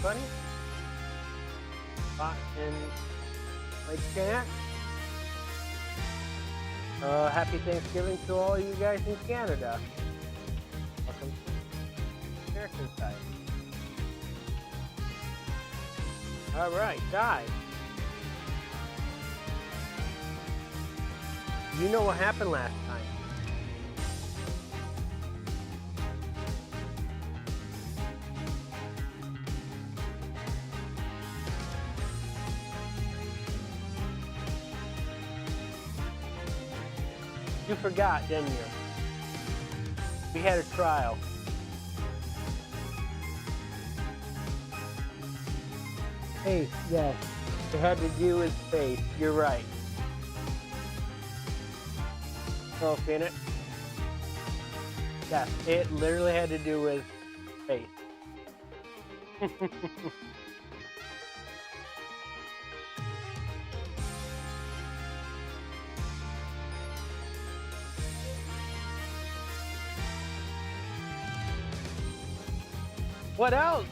everybody. Back in my chat. Happy Thanksgiving to all you guys in Canada. Welcome to the American side. Alright, Di. You know what happened last time. You forgot, didn't you? We had a trial. Face, yes. It had to do with face. You're right. Oh, seen it? Yes, it literally had to do with face. What else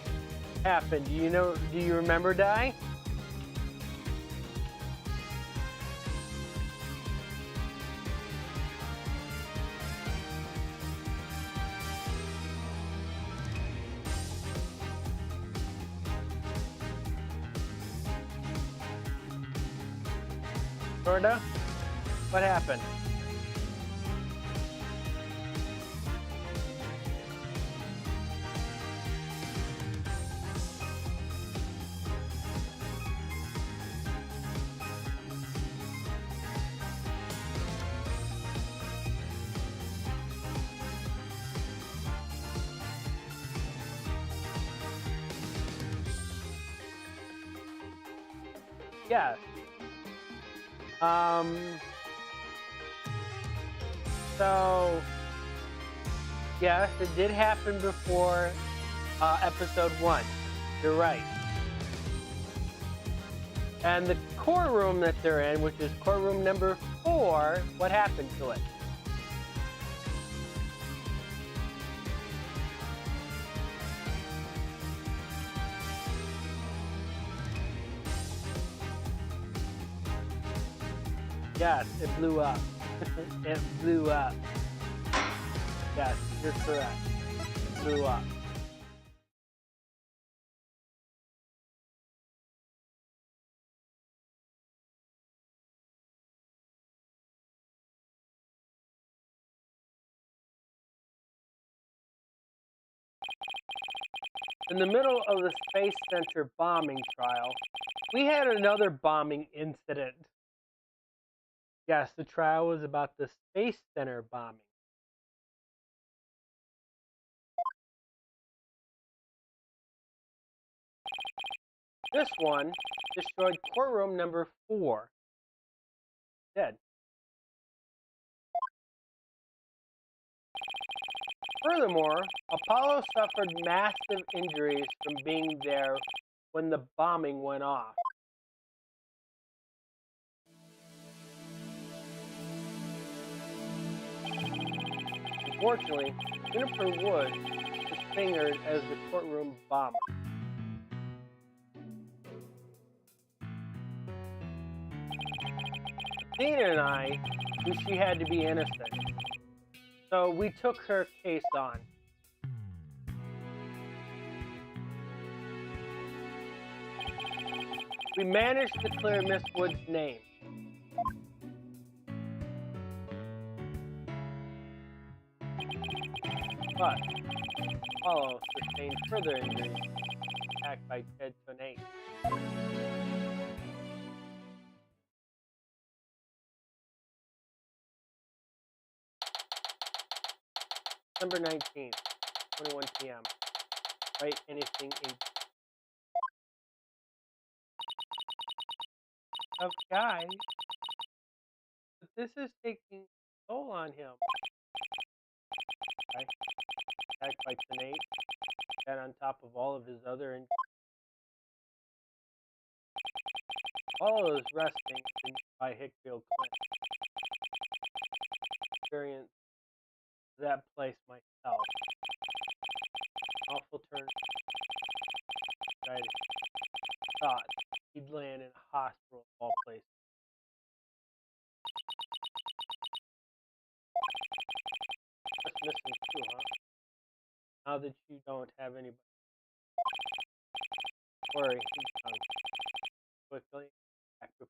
happened? Do you remember, Di? Sorta? What happened? Yes. So, yes, it did happen before episode 1. You're right. And the courtroom that they're in, which is courtroom number 4, what happened to it? Yes, it blew up. It blew up. Yes, you're correct. It blew up. In the middle of the Space Center bombing trial, we had another bombing incident. Yes, the trial was about the Space Center bombing. This one destroyed courtroom number 4. Dead. Furthermore, Apollo suffered massive injuries from being there when the bombing went off. Unfortunately, Jennifer Wood was fingered as the courtroom bomber. Athena and I knew she had to be innocent, so we took her case on. We managed to clear Miss Wood's name. But Apollo sustained further injuries attacked by Ted Tonate. December 19th, 21 p.m. Write anything in of guys, but this is taking toll on him. Okay. Attacked by Tonate, and on top of all of his other injuries. All is resting by Hickfield Clint. Experience that place myself. Awful turn. I thought he'd land in a hospital of all places. Just missing too, huh? Now that you don't have anybody. Worry, he's done. Quickly. Back to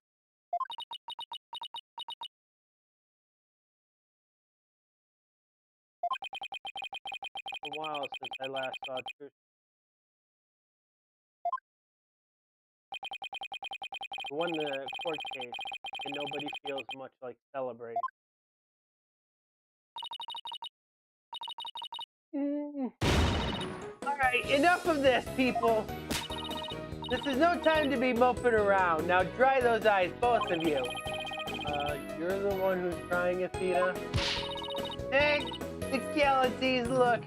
a while since I last saw Trish. I won the court case, and nobody feels much like celebrating. Alright, enough of this, people. This is no time to be moping around. Now dry those eyes, both of you. You're the one who's crying, Athena? Technicalities, look.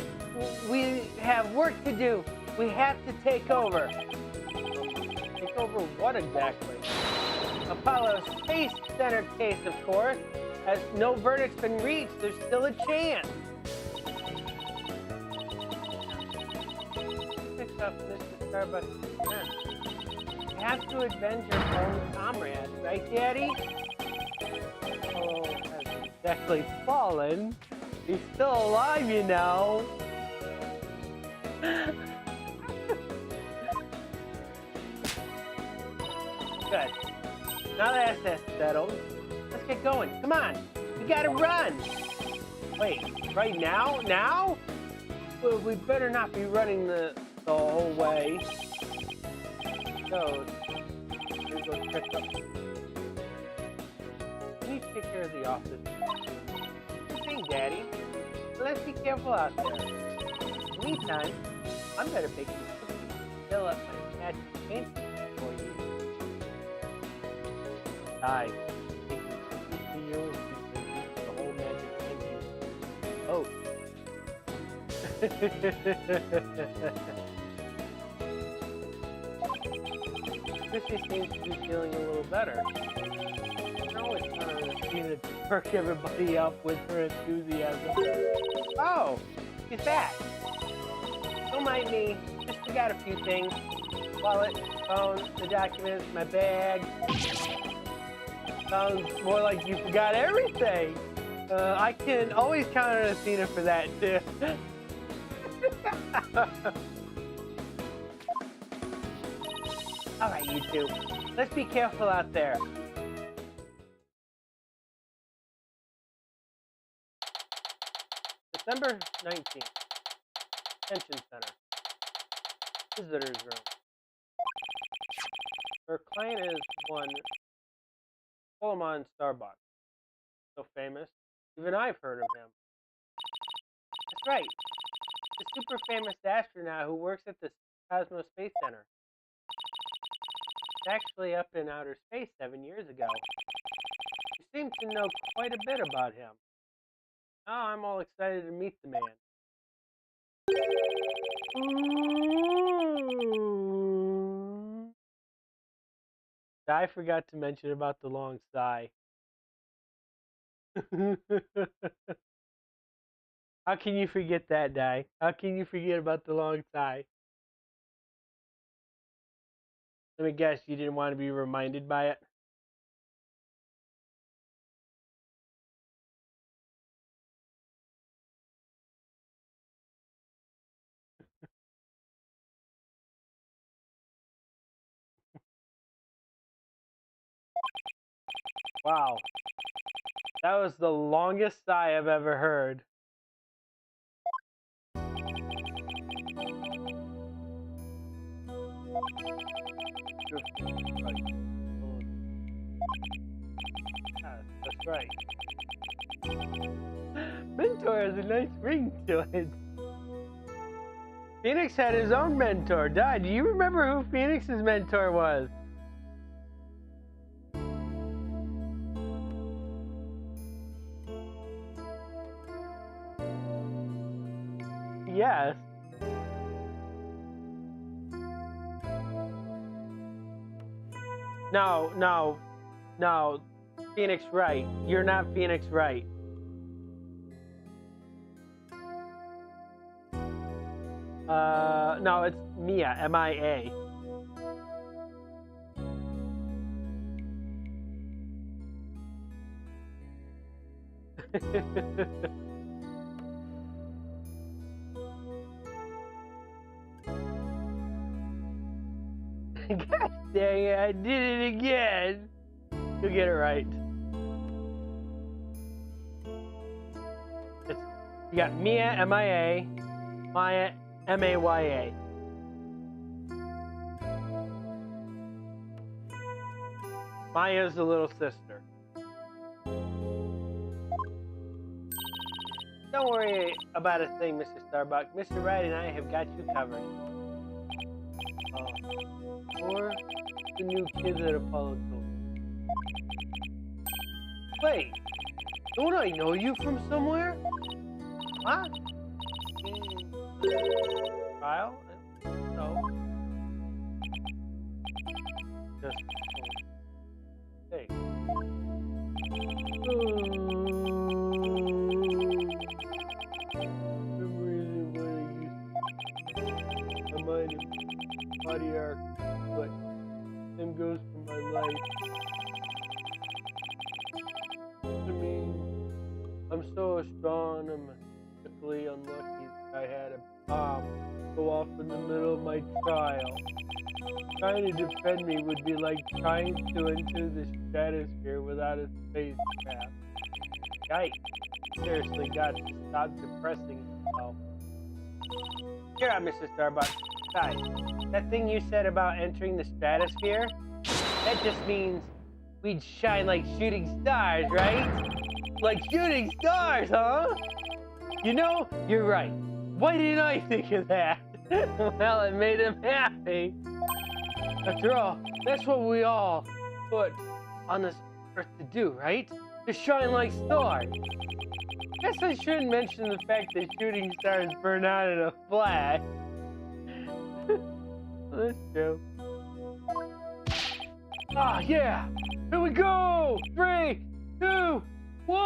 We have work to do. We have to take over. Take over what exactly? Apollo Space Center case, of course. As no verdict's been reached, there's still a chance. Pick up Mr. Starbucks. You have to avenge your own comrades, right, Daddy? Oh, hasn't exactly fallen. He's still alive, you know. Good. Now that that's settled, let's get going. Come on. We gotta run. Wait, right now? Now? Well, we better not be running the whole way. So, we'll go check up. Can you take care of the office? Good thing, Daddy. Let's be careful out there. In the meantime, I'm better bake you cookies to fill up my magic painting for you. Die. Take the cookies to you and the whole magic painting. Oh. Chrissy seems to be feeling a little better. Now it's time to perk everybody up with her enthusiasm. Oh, she's back. Don't mind me. Just forgot a few things. Wallet, phone, the documents, my bag. Sounds more like you forgot everything. I can always count on Athena for that, too. Alright, you two. Let's be careful out there. December 19th. Detention Center. Visitor's room. Her client is one Solomon Starbuck. So famous. Even I've heard of him. That's right. The super famous astronaut who works at the Cosmos Space Center. He's actually up in outer space 7 years ago. You seem to know quite a bit about him. Now I'm all excited to meet the man. Ooh. I forgot to mention about the long sigh. How can you forget that, Di? How can you forget about the long sigh? Let me guess, you didn't want to be reminded by it? Wow. That was the longest sigh I've ever heard. That's right. Mentor has a nice ring to it. Phoenix had his own mentor. Di, do you remember who Phoenix's mentor was? Yes. No. Phoenix Wright. You're not Phoenix Wright. No, it's Mia, M-I-A. Gosh dang it, I did it again. You'll get it right. You got Mia, M-I-A, Maya, M-A-Y-A. Maya's the little sister. Don't worry about a thing, Mr. Starbuck. Mr. Wright and I have got you covered. Or the new kids at Apollo told me. Wait, don't I know you from somewhere? Huh? Kyle? No. Just hey. My mind is body arc, but same goes for my life. I mean, I'm so astronomically unlucky that I had a bomb go off in the middle of my trial. Trying to defend me would be like trying to enter the stratosphere without a space cap. Yikes. Seriously got to stop depressing yourself. Here on Mr. Starbuck. Guys, that thing you said about entering the stratosphere, that just means we'd shine like shooting stars, right? Like shooting stars, huh? You know, you're right. Why didn't I think of that? Well, it made him happy. After all, that's what we all put on this earth to do, right? To shine like stars. Guess I shouldn't mention the fact that shooting stars burn out in a flash. That's true. Ah, yeah! Here we go! 3, 2, 1!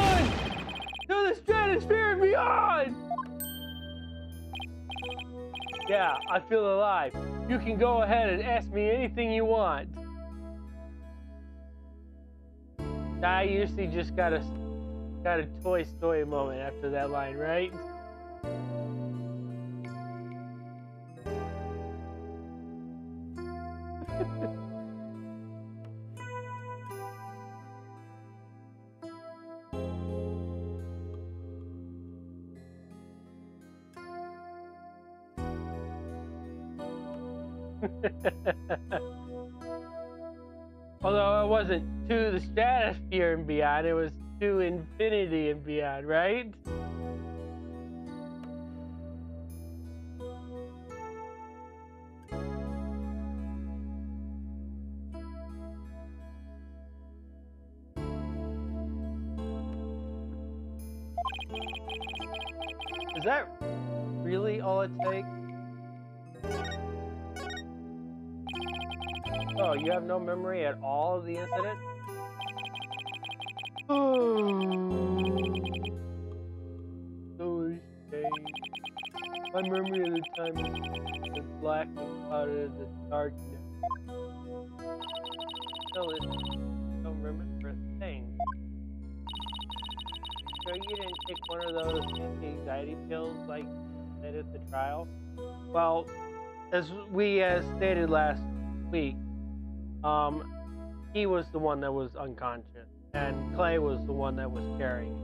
To the stratosphere and beyond! Yeah, I feel alive. You can go ahead and ask me anything you want. I usually just got a Toy Story moment after that line, right? Although it wasn't to the stratosphere and beyond, it was to infinity and beyond, right? Is that really all it takes? Oh, you have no memory at all of the incident? Oh, so strange. My memory of the time is black and clouded as a darkness. Still, I don't remember a thing. Sure you didn't take one of those anti-anxiety pills like you did at the trial? Well, as we stated last week, he was the one that was unconscious, and Clay was the one that was carrying.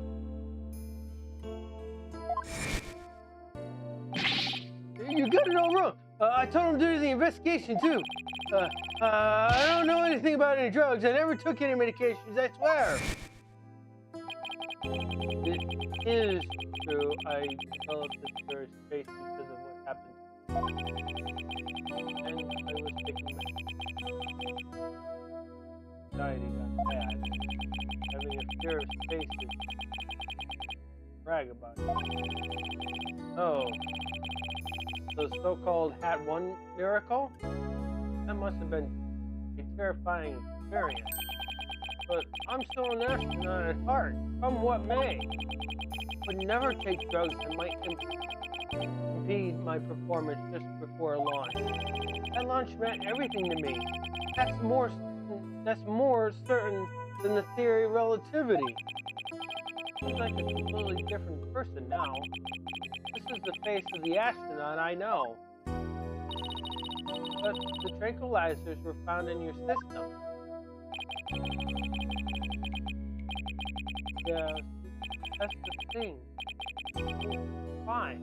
You got it all wrong. I told him to do the investigation too. I don't know anything about any drugs. I never took any medications. I swear. It is true. I developed this very space because of what happened. And I was taking anxiety got bad. Having a fear of space is brag about it. Oh, the so-called Hat 1 miracle? That must have been a terrifying experience. But I'm still an astronaut at heart, come what may. Would never take drugs that might impede my performance just before a launch. That launch meant everything to me. That's more certain than the theory of relativity. He's like a completely different person now. This is the face of the astronaut I know. But the tranquilizers were found in your system. Yeah, that's the thing. Fine.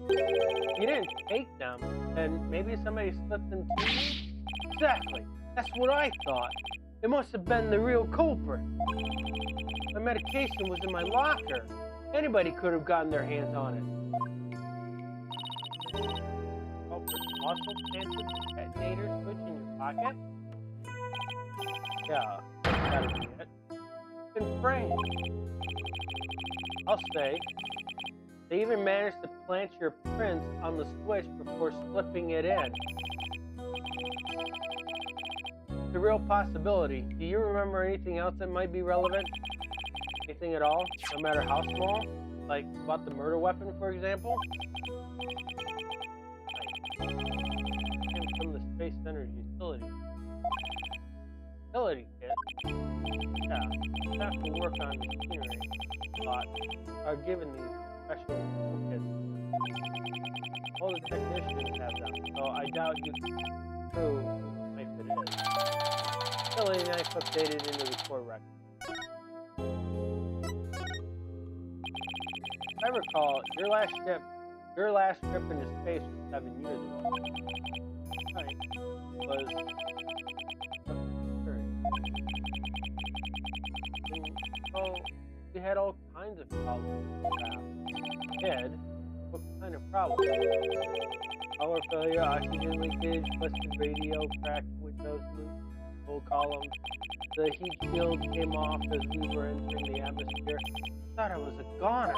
You didn't take them, and maybe somebody slipped them to you? Exactly. That's what I thought. It must have been the real culprit. My medication was in my locker. Anybody could have gotten their hands on it. Culprit also planted the detonator switch in your pocket? Yeah, gotta be it. Been framed. I'll say. They even managed to plant your prints on the switch before slipping it in. It's a real possibility. Do you remember anything else that might be relevant? Anything at all? No matter how small? Like about the murder weapon, for example? Came from the Space Center's utility. Utility kit? Yeah. Staff who work on machinery a lot are given these special toolkits. All the technicians have them, so I doubt you can prove whose knife it is. Utility knife updated into the core record. If I recall, your last trip into space was 7 years ago. Right. Was well, we had all kinds of problems with the craft. Did? What kind of problems? Power failure, oxygen leakage, busted radio, cracked windows, loose control columns. The heat shield came off as we were entering the atmosphere. I thought I was a goner.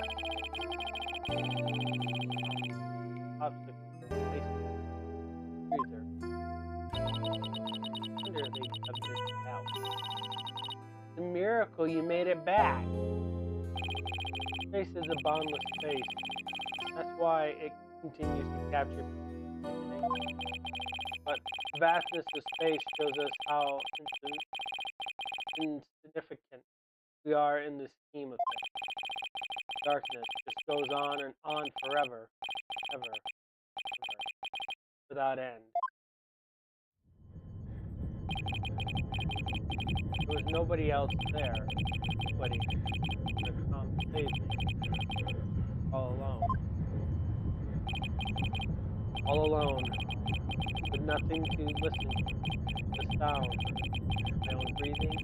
Obstacle, freezer. Wonder if they have this out. It's a miracle you made it back. Space is a boundless space. That's why it continues to capture people. But the vastness of space shows us how insignificant we are in the scheme of things. Darkness just goes on and on forever, ever, without end. There was nobody else there. Nobody to come save me. All alone. All alone. With nothing to listen to. The sound. My own breathing.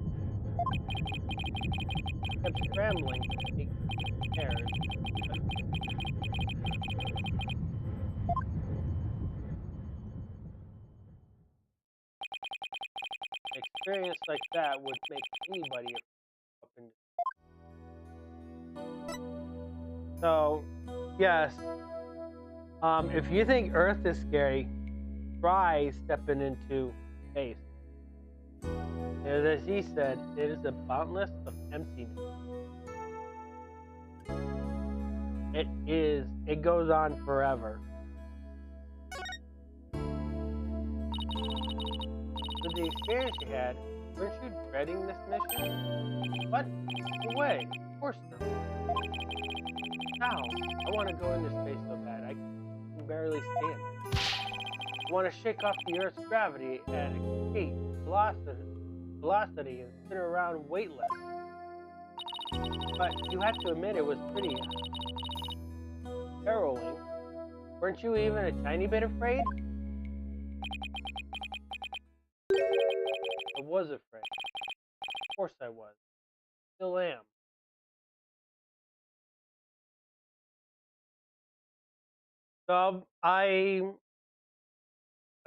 I kept scrambling to take airs. An experience like that would make anybody up into. So, yes. If you think Earth is scary, try stepping into space. As he said, it is a boundless of emptiness. It is. It goes on forever. With the experience you had, weren't you dreading this mission? What? No way. Of course not. How? I want to go into space so bad. I can barely stand it. I want to shake off the Earth's gravity and escape velocity and spin around weightless. But you have to admit it was pretty harrowing. Weren't you even a tiny bit afraid? I was afraid. Of course I was. Still am. So I'd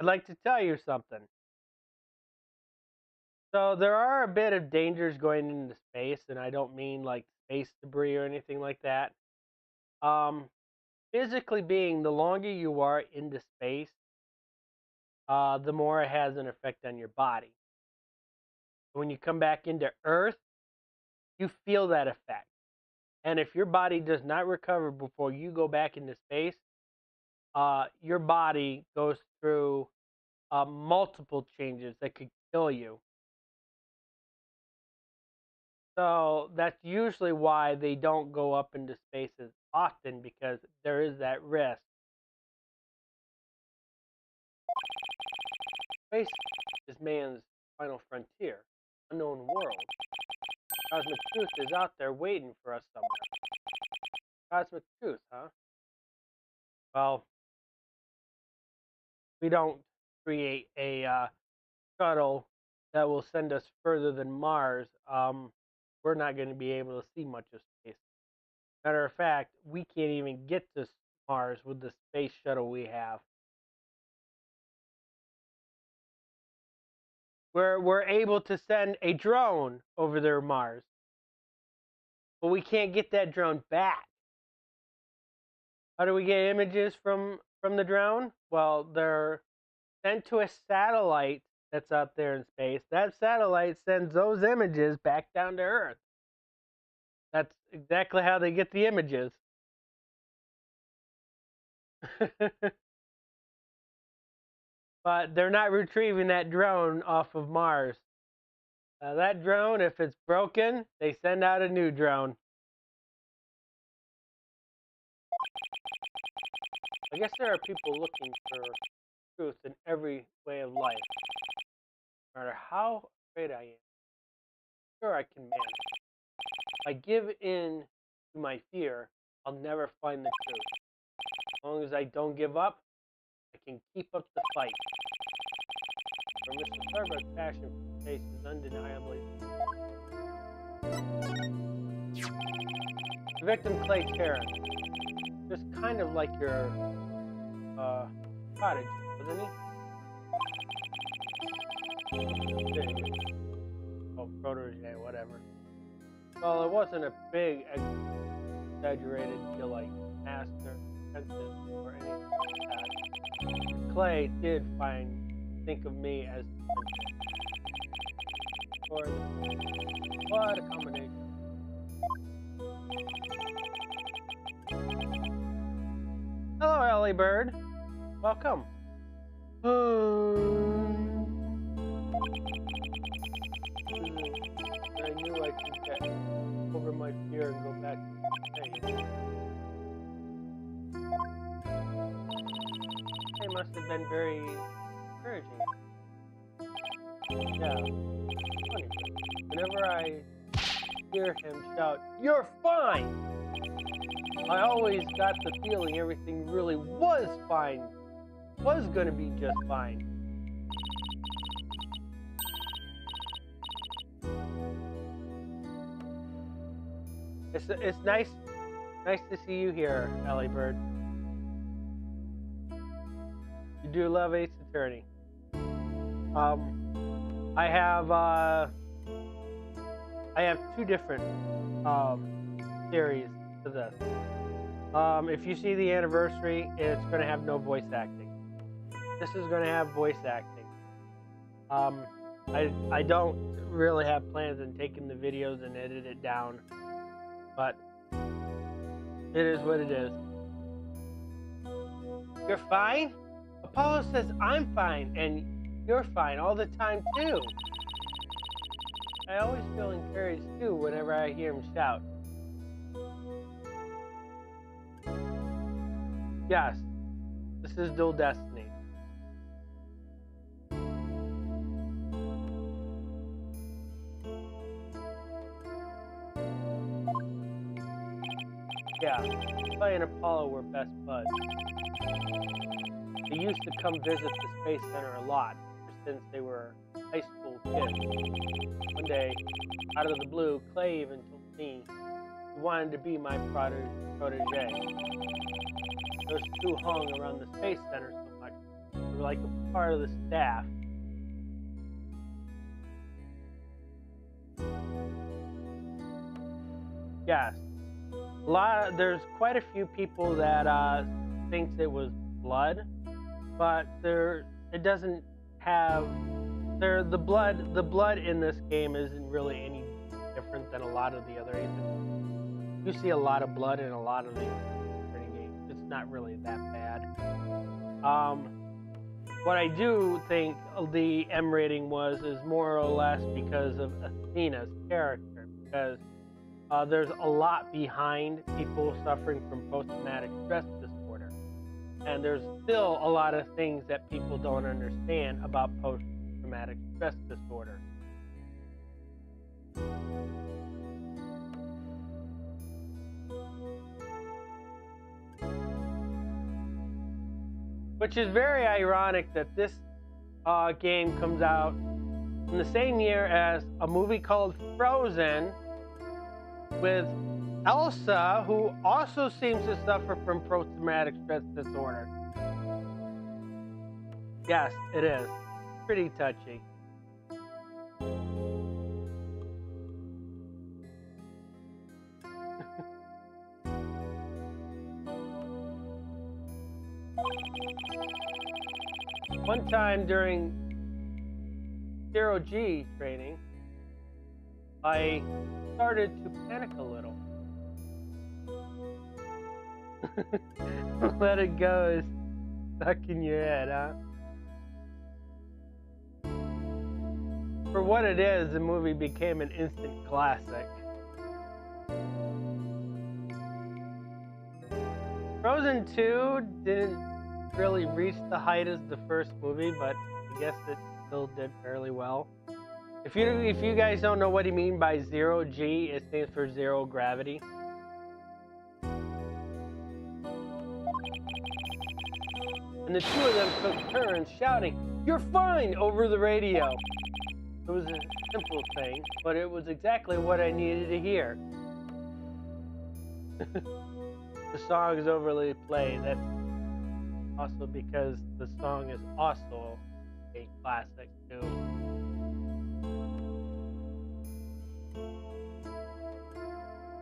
like to tell you something. So there are a bit of dangers going into space, and I don't mean like space debris or anything like that. Physically being, the longer you are into space, the more it has an effect on your body. When you come back into Earth, you feel that effect. And if your body does not recover before you go back into space, your body goes through multiple changes that could kill you. So that's usually why they don't go up into space as often, because there is that risk. Space is man's final frontier, unknown world. Cosmic truth is out there waiting for us somewhere. Cosmic truth, huh? Well, we don't create a shuttle that will send us further than Mars. We're not going to be able to see much of space. Matter of fact, we can't even get to Mars with the space shuttle we have. We're able to send a drone over there, Mars, but we can't get that drone back. How do we get images from the drone? Well, they're sent to a satellite that's out there in space. That satellite sends those images back down to Earth. That's exactly how they get the images. But they're not retrieving that drone off of Mars. That drone, if it's broken, they send out a new drone. I guess there are people looking for truth in every way of life. No matter how afraid I am, sure I can manage. If I give in to my fear, I'll never find the truth. As long as I don't give up, I can keep up the fight. For Mr. Thurber's passion for space is undeniably. The victim, Clay Terran, just kind of like your cottage, wasn't he? Oh, protege, whatever. Well, it wasn't a big, exaggerated deal like master, princess, or anything like that. Clay did think of me as the princess. What a combination. Hello, Ellie Bird. Welcome. I knew I could get over my fear and go back to space. It must have been very encouraging. Yeah. Funny. Whenever I hear him shout, "You're fine!" I always got the feeling everything really was fine. Was gonna be just fine. It's nice to see you here, Ellie Bird. You do love Ace Attorney. I have two different theories to this. If you see the anniversary, it's going to have no voice acting. This is going to have voice acting. I don't really have plans on taking the videos and edit it down, but it is what it is. You're fine? Apollo says I'm fine, and you're fine all the time too. I always feel encouraged too whenever I hear him shout. Yes, this is Dual Destiny. Yeah, Clay and Apollo were best buds. They used to come visit the Space Center a lot, since they were high school kids. One day, out of the blue, Clay even told me he wanted to be my protege. Those two hung around the Space Center so much. They were like a part of the staff. Yes. There's quite a few people that thinks it was blood, but it doesn't have the blood in this game isn't really any different than a lot of the other agents. You see a lot of blood in a lot of the training games. It's not really that bad. What I do think the M rating is more or less because of Athena's character. because there's a lot behind people suffering from post-traumatic stress disorder. And there's still a lot of things that people don't understand about post-traumatic stress disorder. Which is very ironic that this game comes out in the same year as a movie called Frozen with Elsa, who also seems to suffer from post-traumatic stress disorder. Yes, it is. Pretty touchy. One time during 0G training, I started to panic a little. Let it go is stuck in your head, huh? For what it is, the movie became an instant classic. Frozen 2 didn't really reach the height as the first movie, but I guess it still did fairly well. If you guys don't know what he mean by 0G, it stands for zero gravity. And the two of them took turns shouting, "You're fine!" over the radio. It was a simple thing, but it was exactly what I needed to hear. The song is overly played. That's also because the song is also a classic too.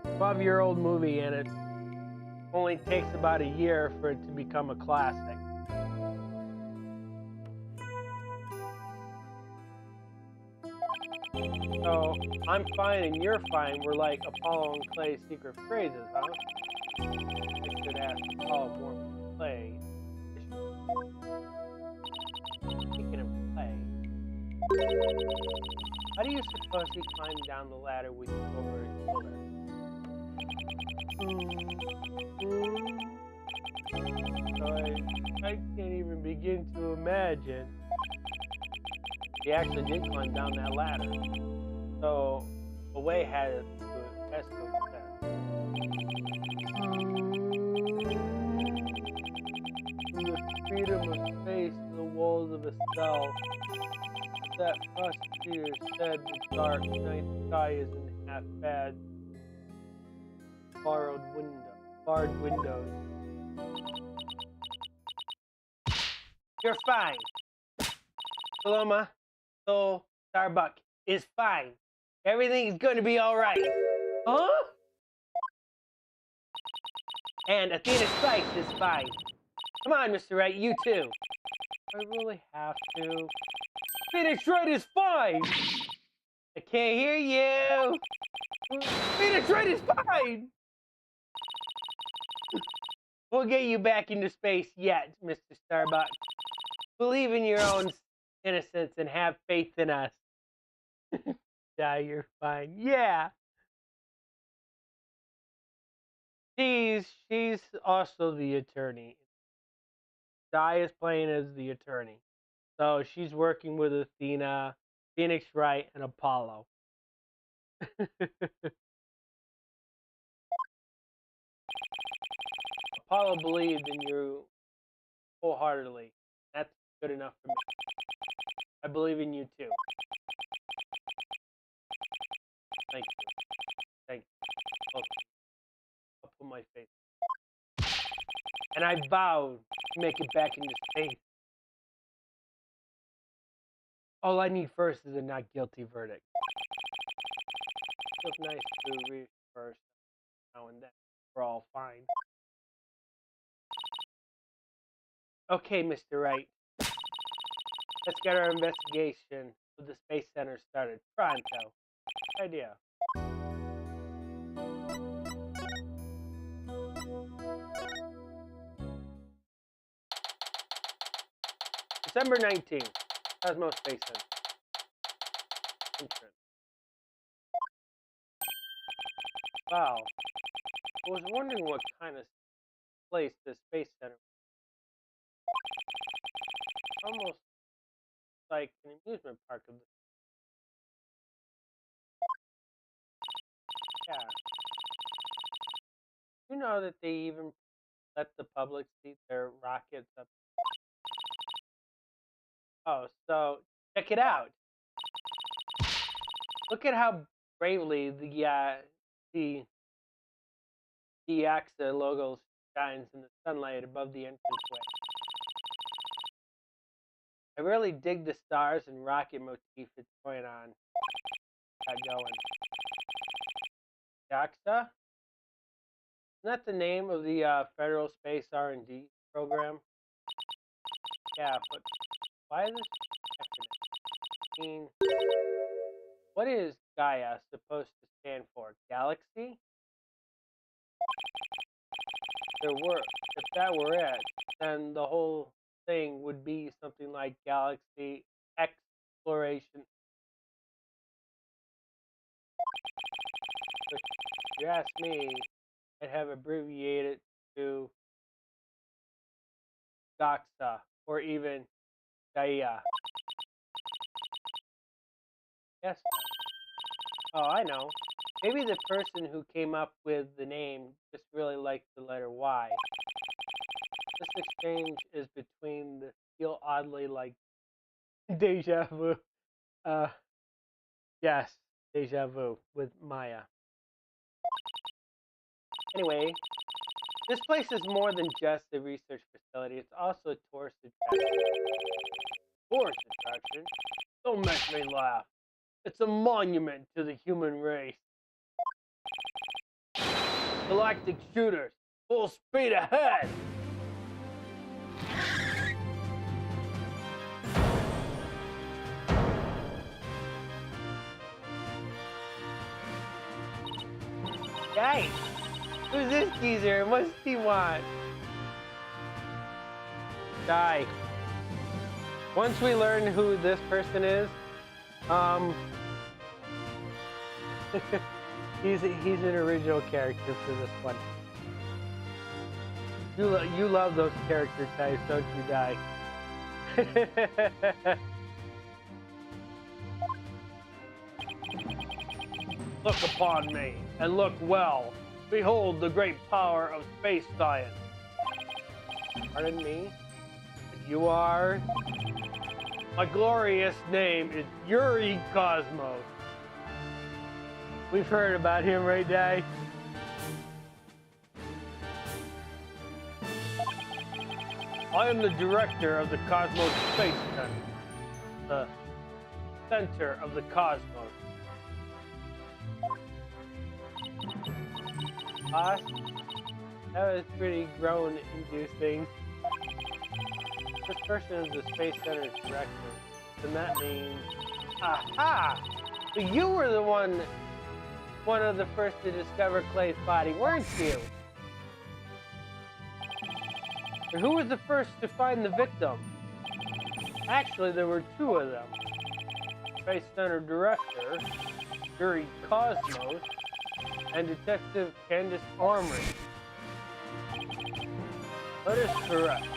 A 12-year-old movie, and it only takes about a year for it to become a classic. So, I'm fine and you're fine. We're like Apollo and Clay's secret phrases, huh? I should ask Apollo more for Clay. Speaking of Clay, how do you suppose he climbed down the ladder with you over his shoulder? I can't even begin to imagine. He actually did climb down that ladder. So, a way has to accept. From the freedom of space to the walls of a cell, that prosecutor said the dark night sky isn't half bad. Barred windows. You're fine. Paloma, Soul, Starbuck is fine. Everything's going to be all right. Huh? And Athena Spikes is fine. Come on, Mr. Wright, you too. I really have to. Phoenix Wright is fine. I can't hear you. Phoenix Wright is fine. We'll get you back into space yet, Mr. Starbuck. Believe in your own innocence and have faith in us. Yeah, you're fine. Yeah. She's also the attorney. Di is playing as the attorney. So she's working with Athena, Phoenix Wright, and Apollo. Apollo believed in you wholeheartedly. That's good enough for me. I believe in you too. Thank you. Thank you. Okay. I'll put my faith. And I vow to make it back into space. All I need first is a not guilty verdict. Feels nice to read first now and then. We're all fine. Okay, Mr. Wright. Let's get our investigation of the Space Center started. Pronto. Good idea. December 19th. Cosmos Space Center. Entrance. Wow. I was wondering what kind of place the Space Center was. Almost like an amusement park of the... Yeah. You know that they even let the public see their rockets up. Oh, so check it out. Look at how bravely the AXA logo shines in the sunlight above the entranceway. I really dig the stars and rocket motif it's going on. Got going. AXA? Isn't that the name of the Federal Space R&D program? Yeah, but why is this acronym? I mean, what is Gaia supposed to stand for? Galaxy? If that were it, then the whole thing would be something like Galaxy Exploration. But if you ask me, I'd have abbreviated to Gaxa or even Gaia. Yes. Oh, I know. Maybe the person who came up with the name just really liked the letter Y. This exchange is between the feel oddly like deja vu. Yes, deja vu with Maya. Anyway, this place is more than just a research facility. It's also a tourist attraction. Tourist attraction? Don't make me laugh. It's a monument to the human race. Galactic shooters, full speed ahead! Hey! Who's this geezer? What's he want? Die. Once we learn who this person is, he's an original character for this one. You love those character types, don't you, Die? Look upon me, and look well. Behold the great power of space science. Pardon me? But you are? My glorious name is Yuri Cosmos. We've heard about him, right, Dai? I am the director of the Cosmos Space Center. The center of the cosmos. That was pretty groan-inducing. This person is the Space Center's director. Then that means... Aha! So you were the one of the first to discover Clay's body, weren't you? And who was the first to find the victim? Actually, there were two of them. Space Center Director, Yuri Cosmos, and Detective Candace Armory. That is correct.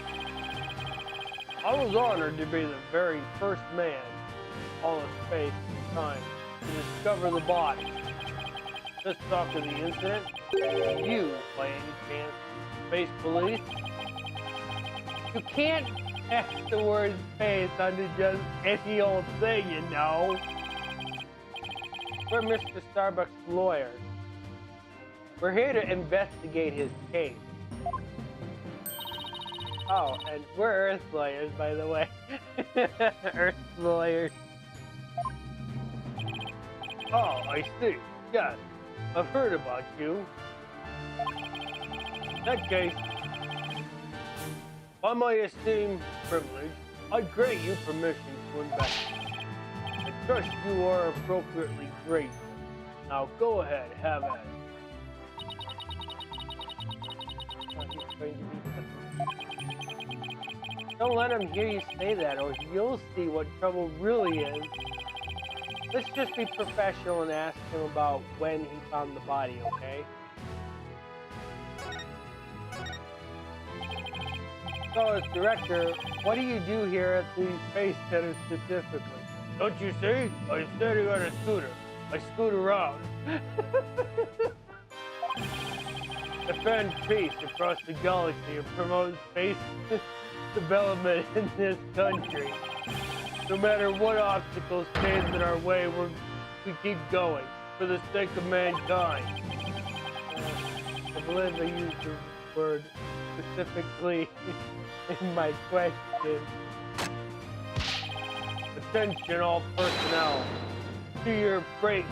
I was honored to be the very first man in all of space and time to discover the body. Let's talk of the incident. You, by any chance, space police? You can't add the word space onto just any old thing, you know. We're Mr. Starbuck's lawyers. We're here to investigate his case. Oh, and we're Earth lawyers, by the way. Earth lawyers. Oh, I see. Yes, I've heard about you. In that case, by my esteemed privilege, I grant you permission to investigate. I trust you are appropriately grateful. Now go ahead, have at it. Oh, he's going to be... Don't let him hear you say that, or you'll see what trouble really is. Let's just be professional and ask him about when he found the body, okay? So, as director, what do you do here at the Space Center specifically? Don't you see? I'm standing on a scooter. I scoot around. Defend peace across the galaxy and promote space development in this country. No matter what obstacle stands in our way, we keep going for the sake of mankind. I believe I used the word specifically in my question. Attention all personnel to your break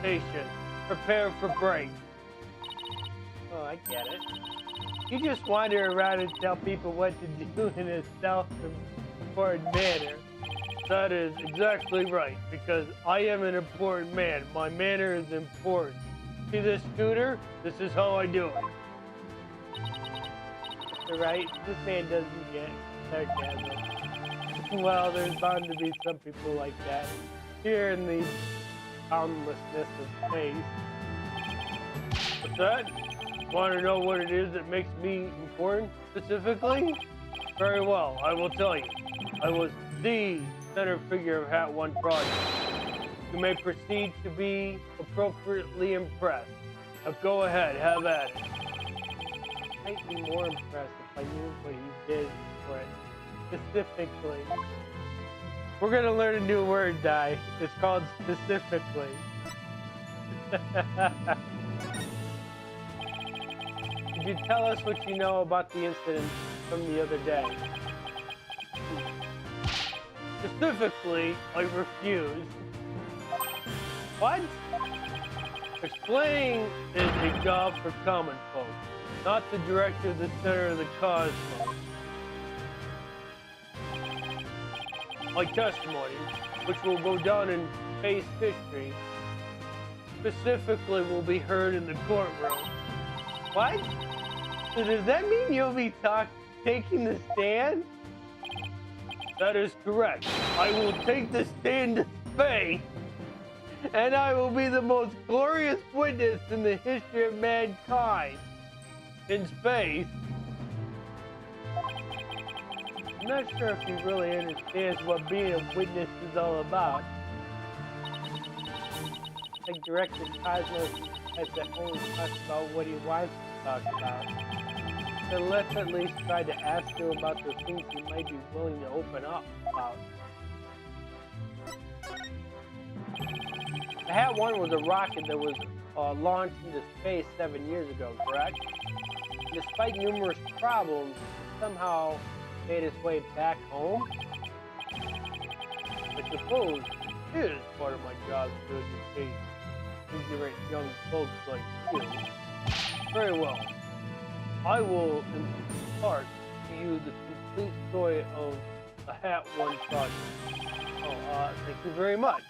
station. Prepare for break. Oh, I get it. You just wander around and tell people what to do in a self-important manner. That is exactly right, because I am an important man. My manner is important. See this scooter? This is how I do it. Right? This man doesn't get sarcasm. Well, there's bound to be some people like that here in the boundlessness of space. What's that? Want to know what it is that makes me important specifically? Very well, I will tell you. I was the center figure of Hat 1 project. You may proceed to be appropriately impressed. Now go ahead, have at it. I'd be more impressed if I knew what he did for it specifically. We're gonna learn a new word, Di. It's called specifically. Could you tell us what you know about the incident from the other day? Specifically, I refuse. What? Explaining is a job for common folk, not the director of the center of the cosmos. My testimony, which will go down in space history, specifically will be heard in the courtroom. What? So does that mean you'll be taking the stand? That is correct. I will take the stand to space, and I will be the most glorious witness in the history of mankind. In space. I'm not sure if he really understands what being a witness is all about. Like Director Cosmos has to only talk about what he wants to talk about. So let's at least try to ask him about the things he might be willing to open up about. The Hat 1 was a rocket that was launched into space 7 years ago, correct? Despite numerous problems, it somehow made its way back home. I suppose it is part of my job to educate ignorant young folks like you. Very well. I will impart to you the complete story of the Hat 1 project. Oh, thank you very much.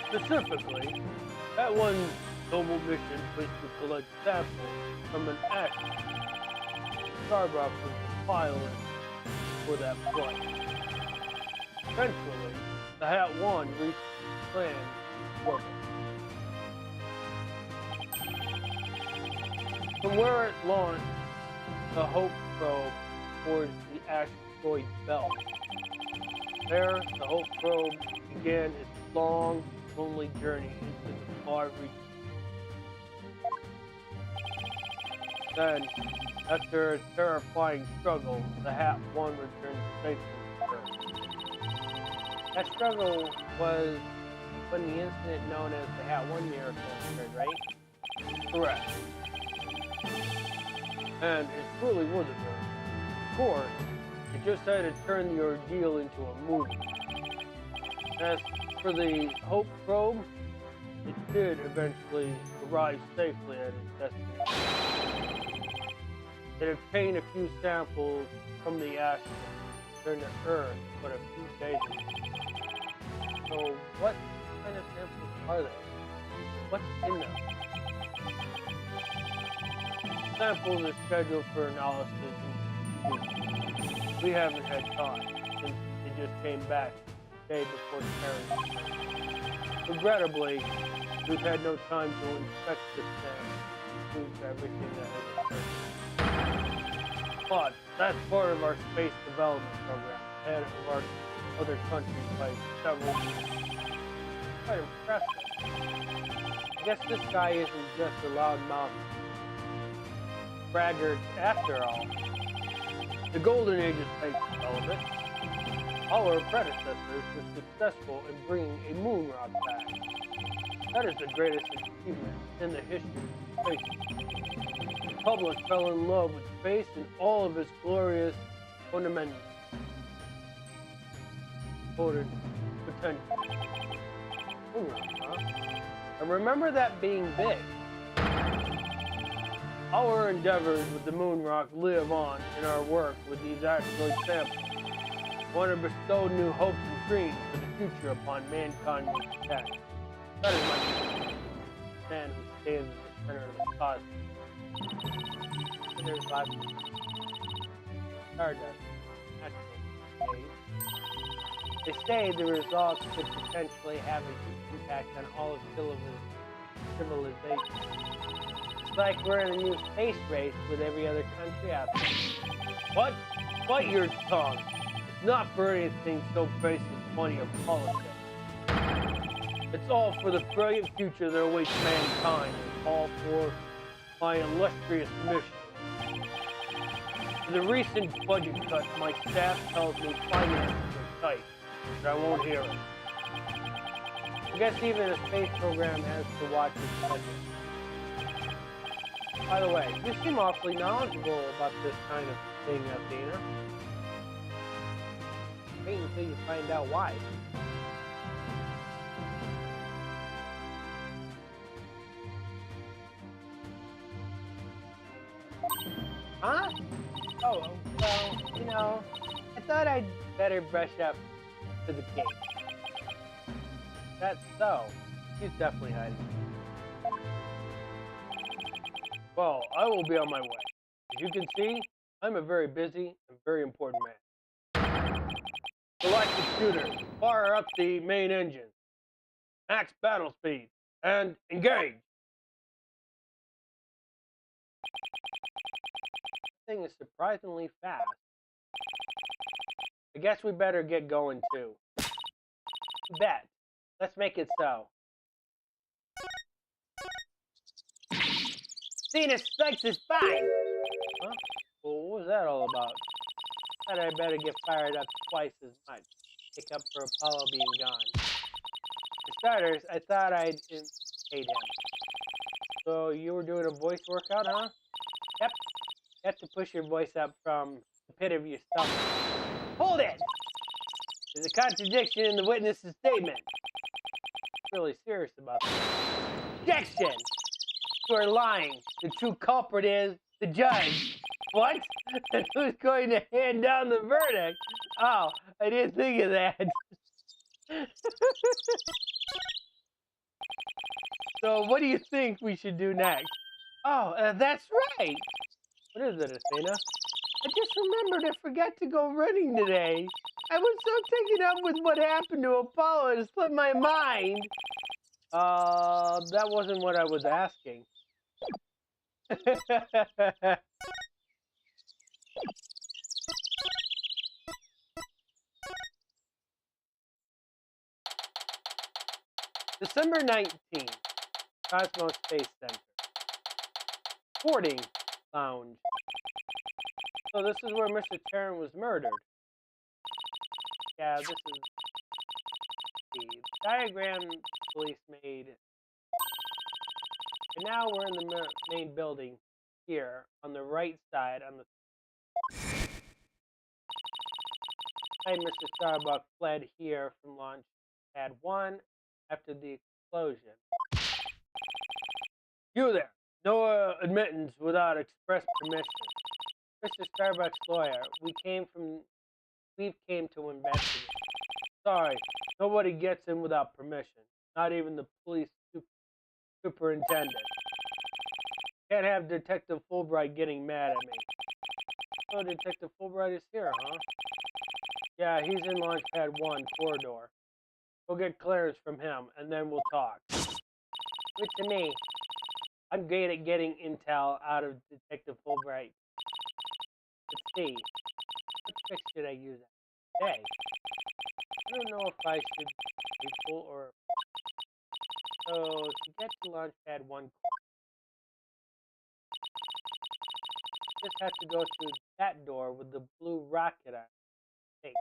Specifically, Hat 1's noble mission was to collect samples from an Acme. Starbuck was the pilot for that flight. Eventually, the Hat 1 reached its planned orbit. From where it launched the Hope probe towards the asteroid belt. There, the Hope probe began its long, lonely journey into the far reaches. Then, after a terrifying struggle, the Hat 1 returned safely to Earth. That struggle was when the incident known as the Hat 1 miracle occurred, right? Correct. And it truly was a miracle. Of course, it just had to turn the ordeal into a movie. As for the Hope probe, it did eventually arrive safely at its destination. It obtained a few samples from the asteroid, returned to Earth but a few days ago. So what kind of samples are they? What's in them? Samples are scheduled for analysis in the future. We haven't had time since they just came back day before carrying. Regrettably, we've had no time to inspect this thing and include everything that has occurred. But that's part of our space development program, ahead of our other countries by several years. Quite impressive. I guess this guy isn't just a loudmouth braggart after all. The golden age of space development. Our predecessors were successful in bringing a moon rock back. That is the greatest achievement in the history of space. The public fell in love with space and all of its glorious fundamentals. Potential. Moon rock, huh? I remember that being big. Our endeavors with the moon rock live on in our work with these asteroid samples. We want to bestow new hopes and dreams for the future upon mankind with tech. That is my man who stands at the center of the cosmos. And there's lots of stardust. They say the results could potentially have a huge impact on all of civilization. It's like we're in a new space race with every other country out there. What? Bite your tongue. It's not for anything so basic as money or politics. It's all for the brilliant future that awaits mankind, and all for my illustrious mission. For the recent budget cuts, my staff tells me finances are tight, but I won't hear it. I guess even a space program has to watch its budget. By the way, you seem awfully knowledgeable about this kind of thing, Athena. Wait until you find out why. Huh? Oh, well, you know, I thought I'd better brush up to the cake. That's so. He's definitely hiding. Well, I will be on my way. As you can see, I'm a very busy and very important man. Select the shooter, fire up the main engine, max battle speed, and engage! This thing is surprisingly fast. I guess we better get going too. You bet. Let's make it so. Venus strikes is fine! Huh? Well, what was that all about? Thought I better get fired up twice as much. Pick up for Apollo being gone. For starters, I thought I'd hate him. So you were doing a voice workout, huh? Yep. You have to push your voice up from the pit of your stomach. Hold it! There's a contradiction in the witness's statement. I'm really serious about this. Objection! You are lying. The true culprit is the judge. What? Who's going to hand down the verdict? Oh, I didn't think of that. So what do you think we should do next? Oh, that's right. What is it, Athena? I just remembered I forgot to go running today. I was so taken up with what happened to Apollo it slipped my mind. That wasn't what I was asking. December 19th, Cosmos Space Center. Boarding lounge. So this is where Mr. Terran was murdered. Yeah, this is the diagram police made. And now we're in the main building here on the right side on the Mr. Starbuck fled here from launch pad 1 after the explosion. You there! No admittance without express permission. Mr. Starbuck's lawyer, we've came to investigate. Sorry, nobody gets in without permission. Not even the police superintendent. Can't have Detective Fulbright getting mad at me. So Detective Fulbright is here, huh? Yeah, he's in Launchpad 1 corridor. We'll get clearance from him, and then we'll talk. Good to me. I'm great at getting intel out of Detective Fulbright. Let's see. What trick should I use today? I don't know if I should be full or... So, to get to Launchpad 1, just have to go through that door with the blue rocket on it.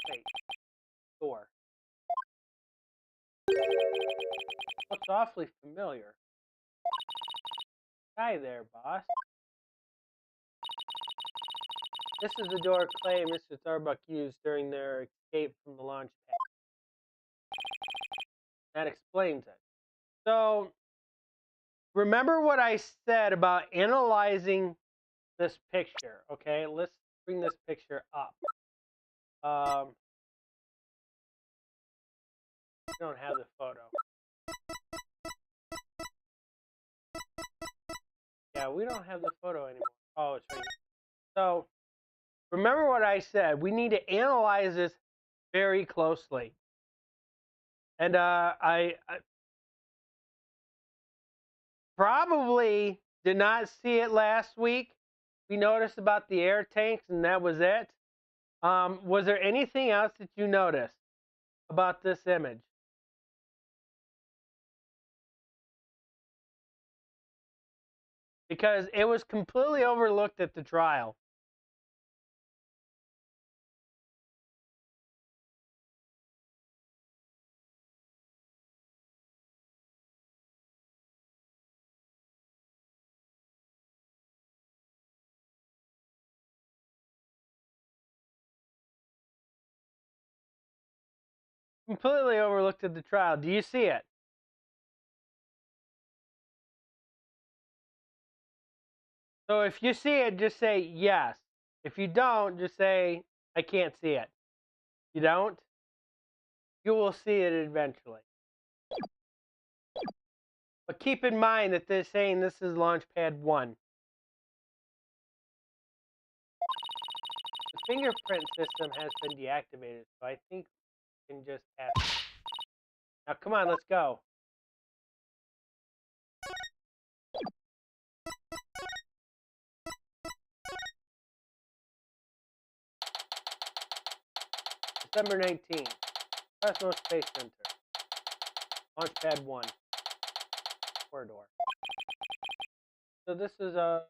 Wait. Door. Looks awfully familiar. Hi there, boss. This is the door Clay and Mr. Starbuck used during their escape from the launch pad. That explains it. So, remember what I said about analyzing this picture, okay? Let's bring this picture up. We don't have the photo. Yeah, we don't have the photo anymore. Oh, it's right here. So, remember what I said. We need to analyze this very closely. And I probably did not see it last week. We noticed about the air tanks, and that was it. Was there anything else that you noticed about this image? Because it was completely overlooked at the trial. Completely overlooked at the trial. Do you see it? So if you see it, just say yes. If you don't, just say, I can't see it. You don't? You will see it eventually. But keep in mind that they're saying this is Launchpad 1. The fingerprint system has been deactivated, so I think we can just ask. Now, come on, let's go. December 19th, Fresno Space Center. Launchpad 1. Corridor. So this is the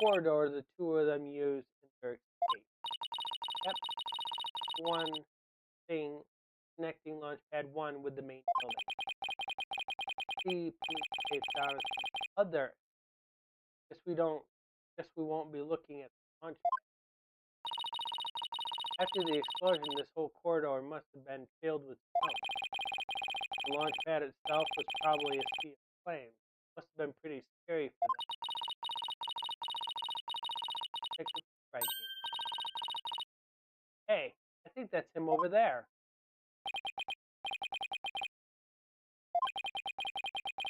corridor the two of them used in their escape. Yep. One thing connecting Launchpad 1 with the main building. See police down other. Guess we won't be looking at the Launchpad. After the explosion, this whole corridor must have been filled with smoke. The launch pad itself was probably a sea of flames. Must have been pretty scary for them. Check the right here. Hey, I think that's him over there.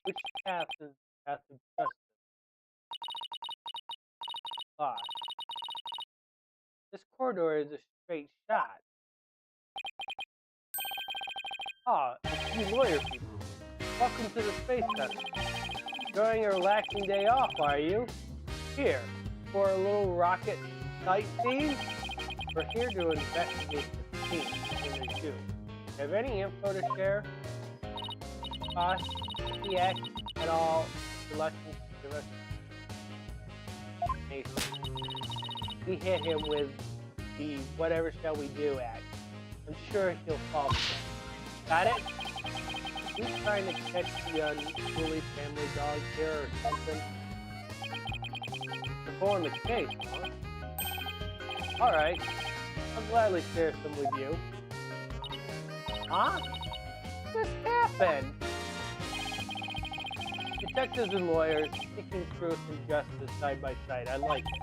Which path is the path of justice? Lost. This corridor is a straight shot. Ah, it's you lawyer people. Welcome to the Space Center. Enjoying a relaxing day off, are you? Here, for a little rocket sightseeing? We're here to investigate the scene in the zoo. Have any info to share? Boss, PX, at all, reluctant to give us information. We hit him with the whatever shall we do act. I'm sure he'll fall for it. Got it? He's trying to catch the unruly family dog here or something. You're pulling the case, huh? Alright. I'll gladly share some with you. Huh? What just happened? Detectives and lawyers seeking truth and justice side by side. I like it.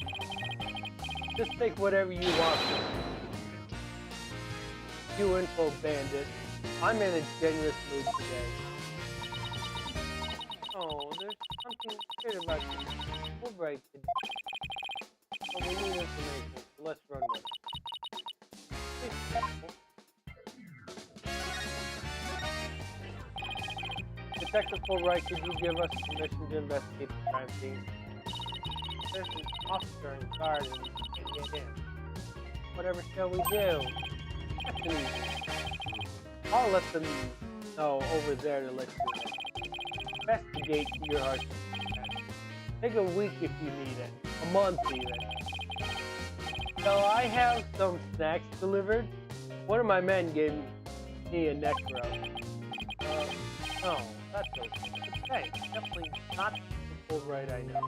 Just take whatever you want. You info bandit. I'm in a generous mood today. Oh, there's something weird about you. We'll break it. Oh, we need information. let's run with it. Detective Fulbright, could you give us permission to investigate the crime scene? There's an officer in guard and we can't get in. Whatever shall we do? Destinies. I'll let them know over there to let you know. Investigate to your heart's content. Take a week if you need it. A month even. So I have some snacks delivered. One of my men gave me a neck rub. No, that's okay. Okay, definitely not the Fulbright I know.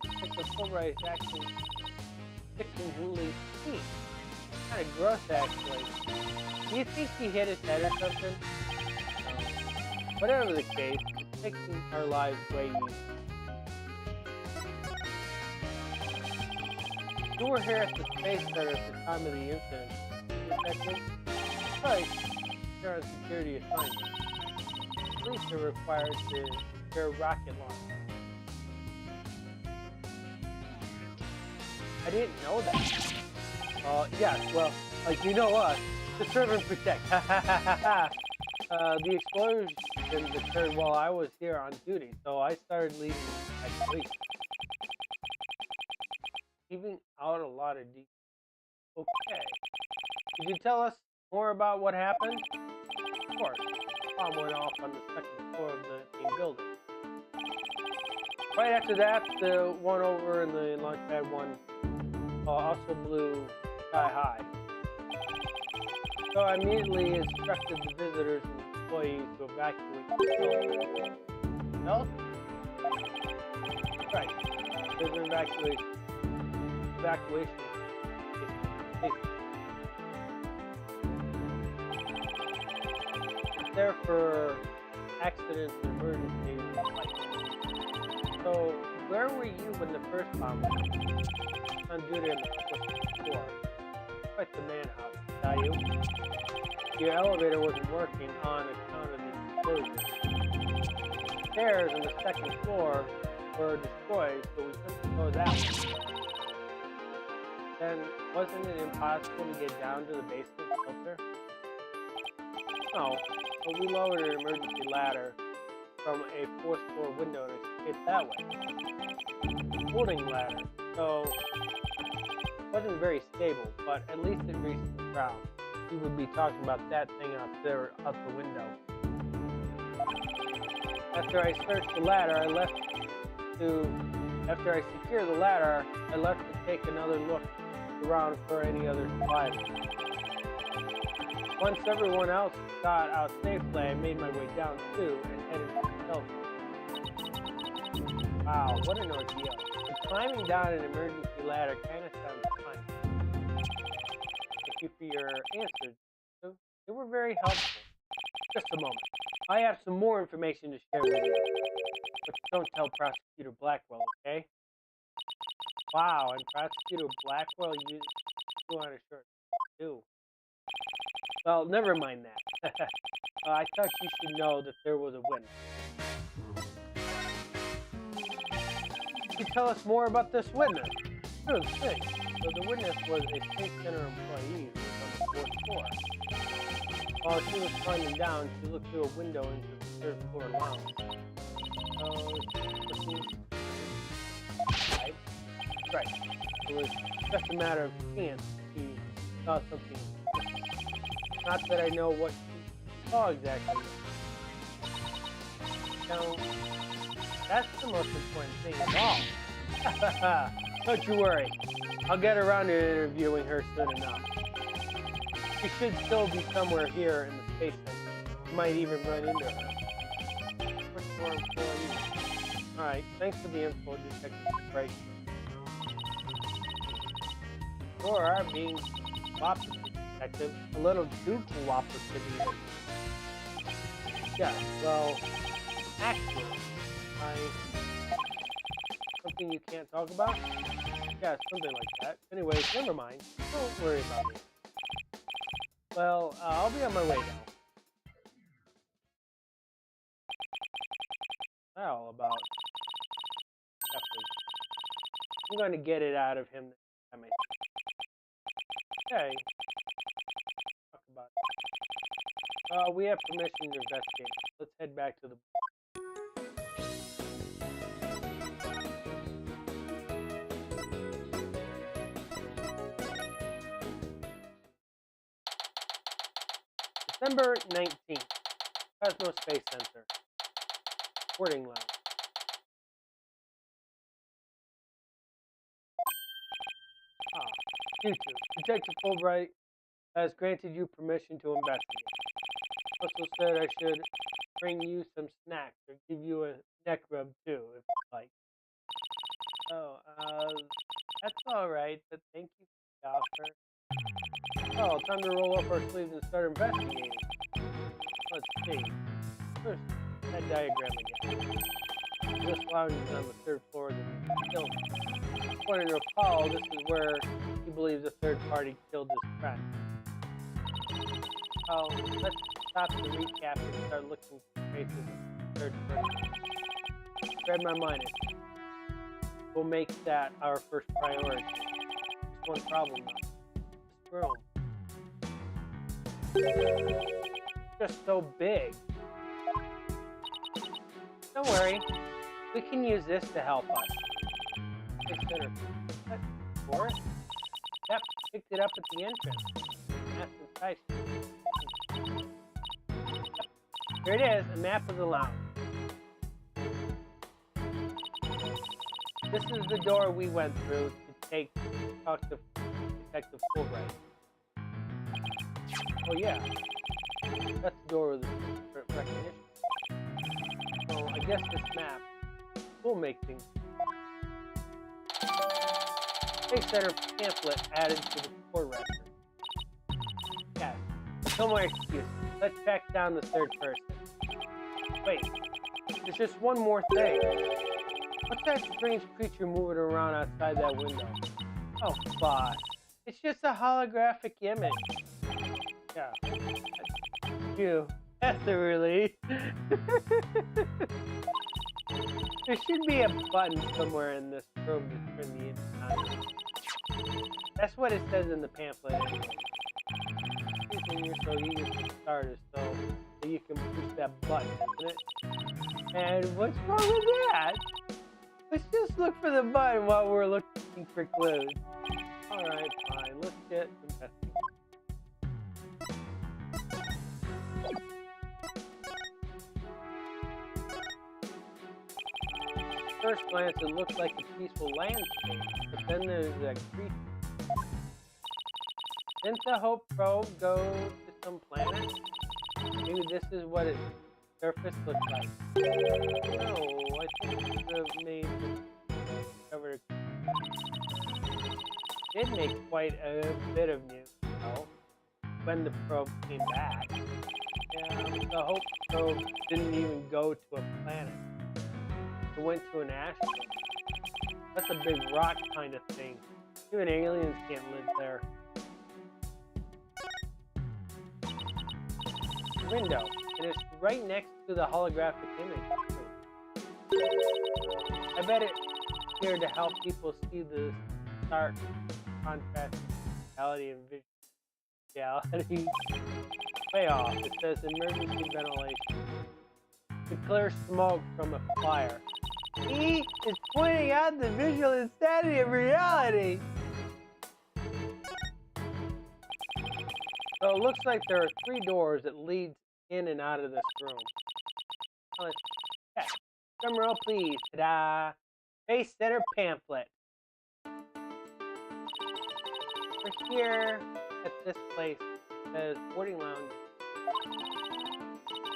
I think the Fulbright is actually fixing Julie's teeth. Kind of gross, actually. Do you think he hit his head or something? Whatever the case, it's making our lives way easier. You were here at the Space Center at the time of the incident, Detective? Right. You're on security assignment. Police are required to secure rocket launch. I didn't know that. Yes, well, like you know us, to serve and protect. Ha ha ha ha ha. The explosion occurred while I was here on duty, so I started leading evacuation. Leaving out a lot of details. Okay. Could you tell us more about what happened? Of course. The bomb went off on the second floor of the main building. Right after that, the one over in the launch pad one also blew sky high. So I immediately instructed the visitors and employees to evacuate the building. No? Right. There's an evacuation. It's there for accidents and emergencies. So, where were you when the first bomb went? On duty on the first floor. Quite the manhunt, I tell you. Your elevator wasn't working on account of the explosion. The stairs on the second floor were destroyed, so we couldn't go that way. Then, wasn't it impossible to get down to the basement filter? No, but we lowered an emergency ladder from a fourth floor window to escape that way. Holding ladder, so it wasn't very stable, but at least it reached the ground. You would be talking about that thing out there, out the window. After I searched the ladder, After I secured the ladder, I left to take another look around for any other survivors. Once everyone else got out safely, I made my way down too and headed to the telephone. Wow, what an ordeal. But climbing down an emergency ladder kind of sounds fun. Thank you for your answers. They were very helpful. Just a moment. I have some more information to share with you. But don't tell Prosecutor Blackwell, okay? Wow, and Prosecutor Blackwell used you on a shirt too. Well, never mind that. I thought you should know that there was a witness. Can you tell us more about this witness? Sure thing. So the witness was a Space Center employee who was on the fourth floor. While she was climbing down, she looked through a window into the third floor lounge. Right. It was just a matter of chance she saw something. Not that I know what she saw exactly. Now, that's the most important thing of all. Don't you worry. I'll get around to interviewing her soon enough. She should still be somewhere here in the Space Center. You might even run into her. What's more employees? Alright, thanks for the info, Detective Wright. Or are being cooperative, Detective. A little too cooperative even. Yeah, well, actually, something you can't talk about? Yeah, something like that. Anyways, never mind. Don't worry about it. Well, I'll be on my way now. How about... I'm going to get it out of him. time I okay. Talk about it. We have permission to investigate. Let's head back to the December 19th. Cosmos Space Center. Boarding lounge. Future. Detective Fulbright has granted you permission to investigate. Also said I should bring you some snacks or give you a neck rub too, if you like. Oh, that's alright, but thank you for the offer. Oh, time to roll up our sleeves and start investigating. Let's see. First, that diagram again. This lounge is on the 3rd floor of the building. According to Paul, this is where he believes a third party killed his friend. Oh, let's stop the recap and start looking for traces of the third person. Read my mind. We'll make that our first priority. Just one problem though. This room. Just so big. Don't worry. We can use this to help us. What? Yep, picked it up at the entrance. That's the yep. Here it is, a map of the lounge. This is the door we went through to talk to Detective Fulbright. Oh yeah, that's the door with the recognition. So I guess this map will make things. Space Center pamphlet added to the court record. Yes, no more excuses. Let's track down the third person. Wait, there's just one more thing. What's that strange creature moving around outside that window? Oh, boss. It's just a holographic image. Yeah. Phew. That's a relief. There should be a button somewhere in this room to turn the image on. That's what it says in the pamphlet anyway. Reason you're so eager to start is so you can push that button, isn't it? And what's wrong with that? Let's just look for the button while we're looking for clues. Alright, fine. Let's get investigating. First glance, it looks like a peaceful landscape, but then there's a creature. Didn't the Hope probe go to some planet? Maybe this is what its surface looks like. No, I think the main discovered did make quite a bit of news, though, when the probe came back. Yeah, the Hope probe didn't even go to a planet. It went to an asteroid. That's a big rock kind of thing. Even aliens can't live there. Window, and it's right next to the holographic image. I bet it's here to help people see the stark contrast between reality and reality. Way off. It says emergency ventilation. To clear smoke from a fire. He is pointing out the visual insanity of reality. So it looks like there are 3 doors that lead in and out of this room. Let's check. Drum roll, please. Ta-da! Space Center pamphlet. We're here at this place. It says boarding lounge.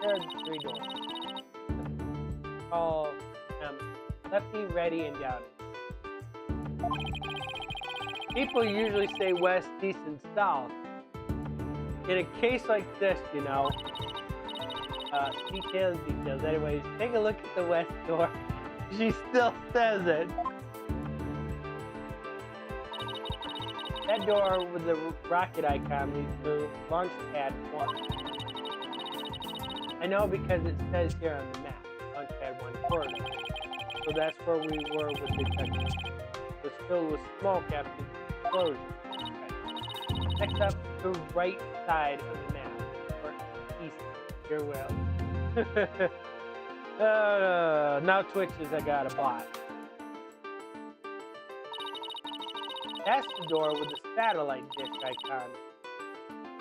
There are 3 doors. Call Lefty, Ready, and Down. People usually say west, east, and south. In a case like this, you know, details. Anyways, take a look at the west door. She still says it. That door with the rocket icon leads to launch pad 1. I know because it says here on the map, launch pad 1 corridor. So that's where we were with the detective. It was filled with smoke after explosion. Right. Next up, the right side of the map, or east, your will. Now twitches, I got a bot. That's the door with the satellite dish icon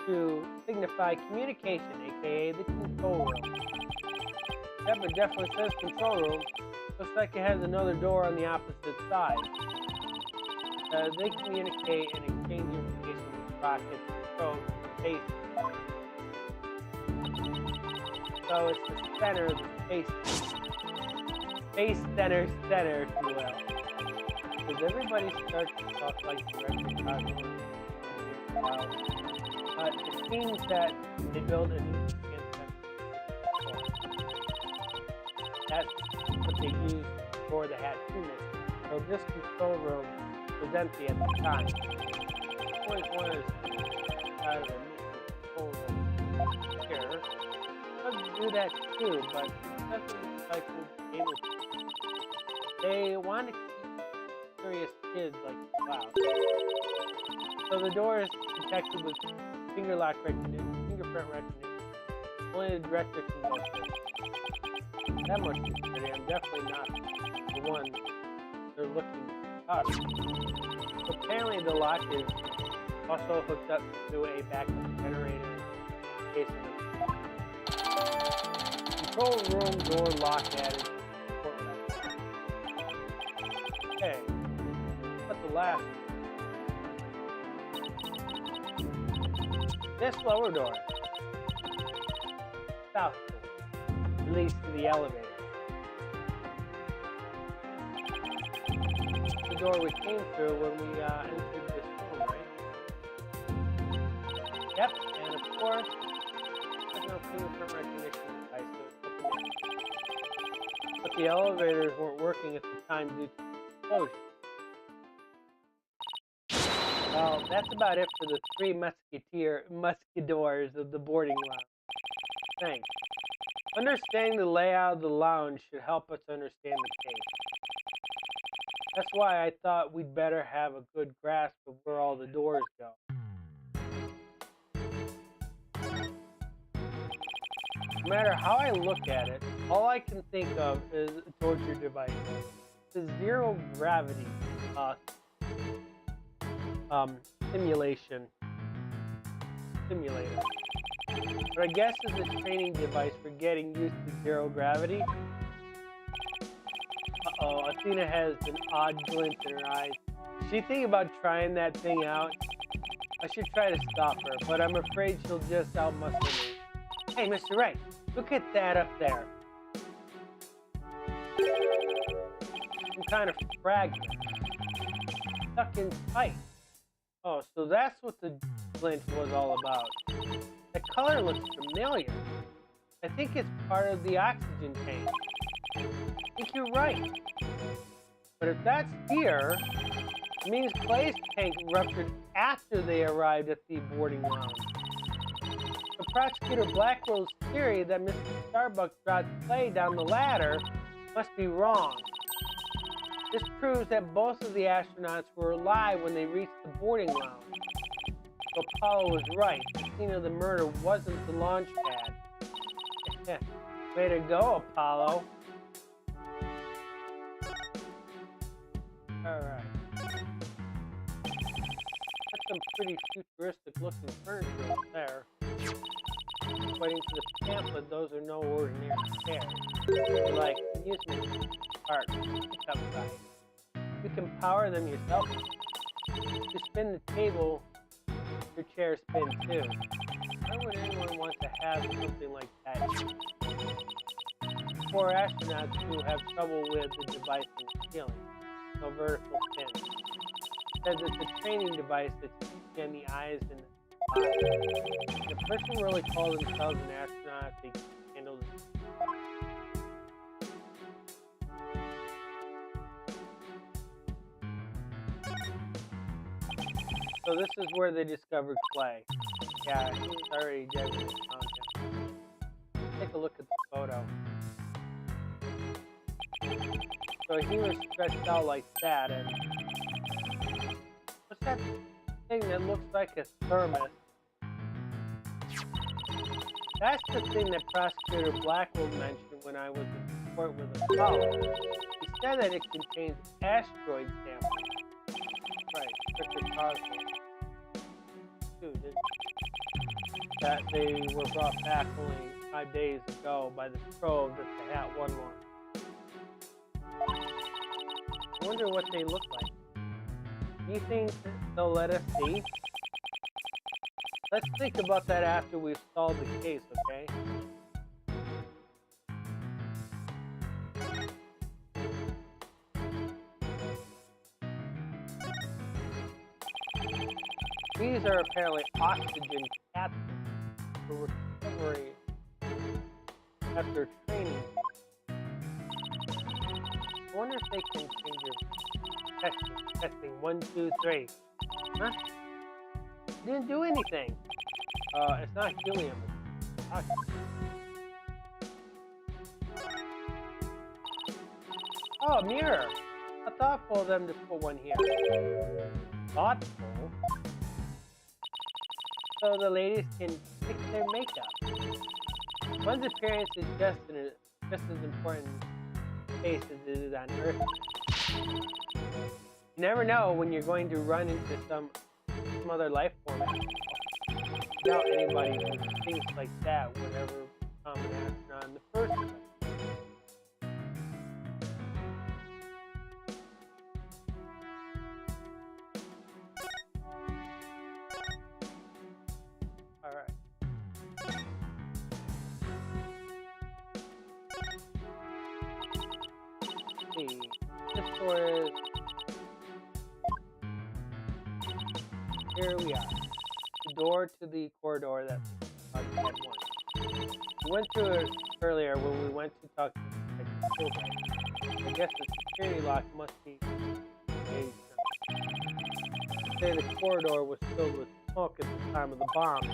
to signify communication, aka the control room. Yep, it definitely says control room. Looks like it has another door on the opposite side. They communicate and exchange information with rockets controlled space. So it's the center of the space center, if you will. Does everybody start to talk like director Carson? It seems that they build a new skin center. That's what they used for the Hat 2 mission. So this control room was empty at the time. Always wanted to out of the control room here. I'd do that too, but it doesn't look like we'll be able to. They want to keep curious kids like wow. So the door is protected with fingerprint recognition. Only the director can go through. That much is pretty. I'm definitely not the one they're looking at. So apparently the lock is also hooked up to a backup generator in case of control room door lock added. Okay. What's the last? This lower door. South door. Leads to the elevator. The door we came through when we entered this room, right? Yep, and of course, there's no fingerprint recognition device, so it's open. But the elevators weren't working at the time due to the explosion. Well, that's about it for the three musketeers of the boarding lounge. Thanks. Understanding the layout of the lounge should help us understand the case. That's why I thought we'd better have a good grasp of where all the doors go. No matter how I look at it, all I can think of is a torture device. The zero gravity simulator. But I guess it's a training device for getting used to zero gravity. Uh-oh, Athena has an odd glint in her eyes. Is she thinking about trying that thing out? I should try to stop her, but I'm afraid she'll just outmuscle me. Hey, Mr. Wright, look at that up there. Some kind of fragment. Stuck in tight. Oh, so that's what the glint was all about. The color looks familiar. I think it's part of the oxygen tank. I think you're right. But if that's here, it means Clay's tank ruptured after they arrived at the boarding lounge. The prosecutor Blackwell's theory that Mr. Starbuck dropped Clay down the ladder must be wrong. This proves that both of the astronauts were alive when they reached the boarding lounge. So Apollo was right. The scene of the murder wasn't the launch pad. Way to go, Apollo. Alright. That's some pretty futuristic looking furniture up there. According to the pamphlet, those are no ordinary chairs. They're like amusement park pickup size. You can power them yourself. You spin the table, your chair spins too. Why would anyone want to have something like that? For astronauts who have trouble with the device in the ceiling. No vertical spin. It says it's a training device that you can the eyes and the eyes. If a person really calls themselves an astronaut, they can handle this. So this is where they discovered Clay. Yeah, he was already dead when they found him. Take a look at the photo. So he was stretched out like that, and what's What's that thing that looks like a thermos? That's the thing that Prosecutor Blackwell mentioned when I was in court with Apollo. He said that it contains asteroid samples. Right, Richard Cosmo. Dude, that they were brought back only 5 days ago by the probe that the Hat 1 launched. I wonder what they look like. Do you think they'll let us see? Let's think about that after we've solved the case, okay? These are apparently oxygen capsules for recovery after training. I wonder if they can change your testing. 1, 2, 3. Huh? Didn't do anything. It's not helium. It's oxygen. Oh, a mirror. How thoughtful of them to put one here. Thoughtful? So the ladies can fix their makeup. One's appearance is just as important case as it is on Earth. You never know when you're going to run into some other life form. Without anybody who thinks like that would ever become an astronaut in the first place. This door is... Here we are. The door to the corridor that had one. We went through it earlier when we went to talk to the children. I guess the security lock must be engaged. Say the corridor was filled with smoke at the time of the bomb.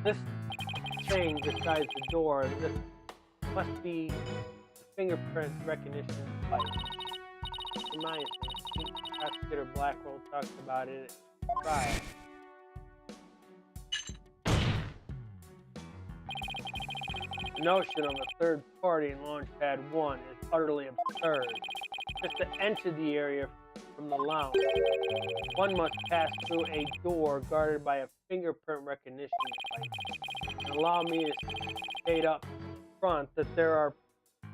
This thing besides the door, this must be fingerprint recognition device. In my opinion, Prosecutor Blackwell talked about it at trial. The notion of a third party in Launchpad 1 is utterly absurd. Just to enter the area from the lounge, one must pass through a door guarded by a fingerprint recognition device. And allow me to state up front that there are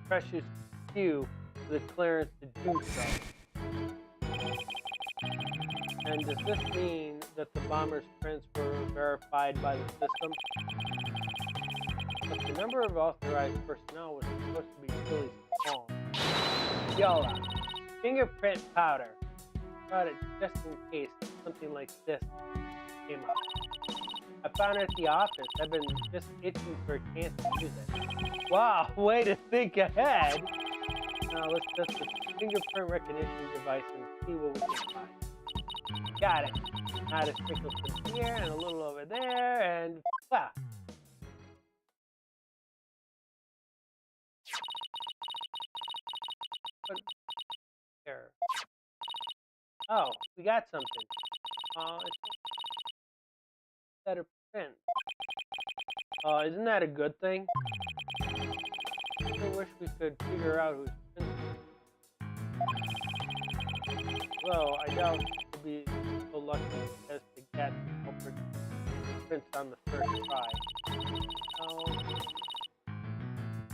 precious few for the clearance to do so. And does this mean that the bomber's prints were verified by the system? But the number of authorized personnel was supposed to be really small. Yola, fingerprint powder. Got it just in case something like this came up. I found it at the office. I've been just itching for a chance to use it. Wow, way to think ahead. Now let's test the fingerprint recognition device and see what we can find. Got it. Now to sprinkle some here and a little over there and wow. Here. Oh, we got something. It's a set of prints. Isn't that a good thing? I sure wish we could figure out who's prints. Though I doubt we'll be so lucky as to get culprit prints on the first try.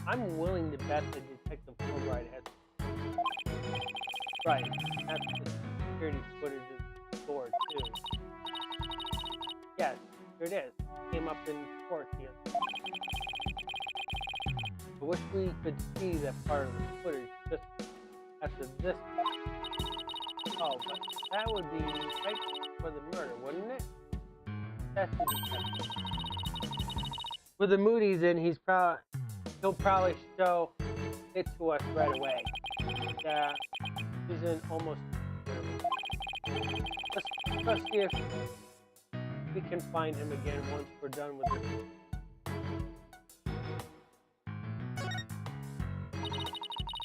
I'm willing to bet the Detective Fulbright has. Right, that's the security footage is stored too. Yes, here it is. Came up in court here. I wish we could see that part of the footage just after this. Oh, but that would be right for the murder, wouldn't it? That's the detective. With the Moody's in, he'll probably show it to us right away. Yeah, he's in almost. Let's see if we can find him again once we're done with this.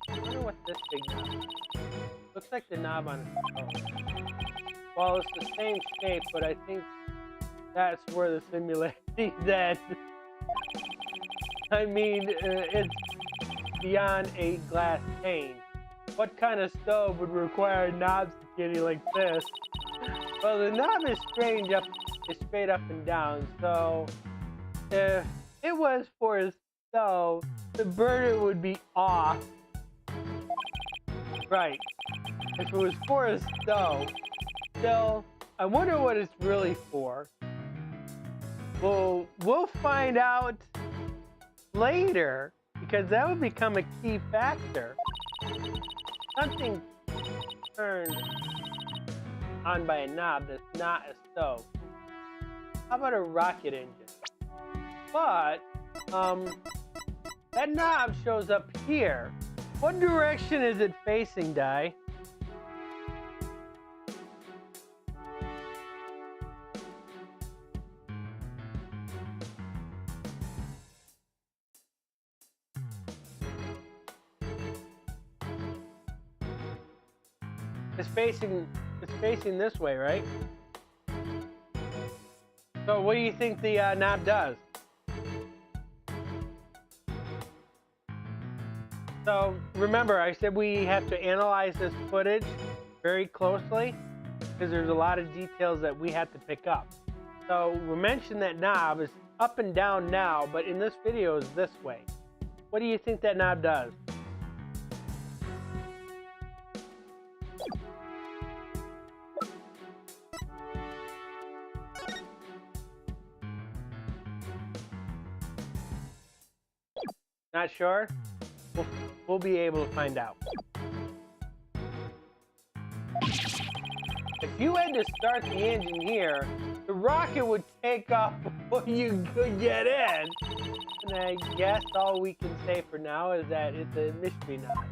I wonder what this big knob is. Looks like the knob on his phone. Well, it's the same shape, but I think that's where the similarity ends. I mean, it's beyond a glass pane. What kind of stove would require a knob security like this? Well, the knob is straight up and down, so if it was for a stove, the burner would be off. Right. If it was for a stove. Still, I wonder what it's really for. Well, we'll find out later, because that would become a key factor. Something turned on by a knob that's not a stove. How about a rocket engine? But, that knob shows up here. What direction is it facing, Di? It's facing this way, right? So what do you think the knob does? So remember, I said we have to analyze this footage very closely because there's a lot of details that we have to pick up. So we mentioned that knob is up and down now, but in this video is this way. What do you think that knob does? Not sure? We'll be able to find out. If you had to start the engine here, the rocket would take off before you could get in. And I guess all we can say for now is that it's a mystery knob.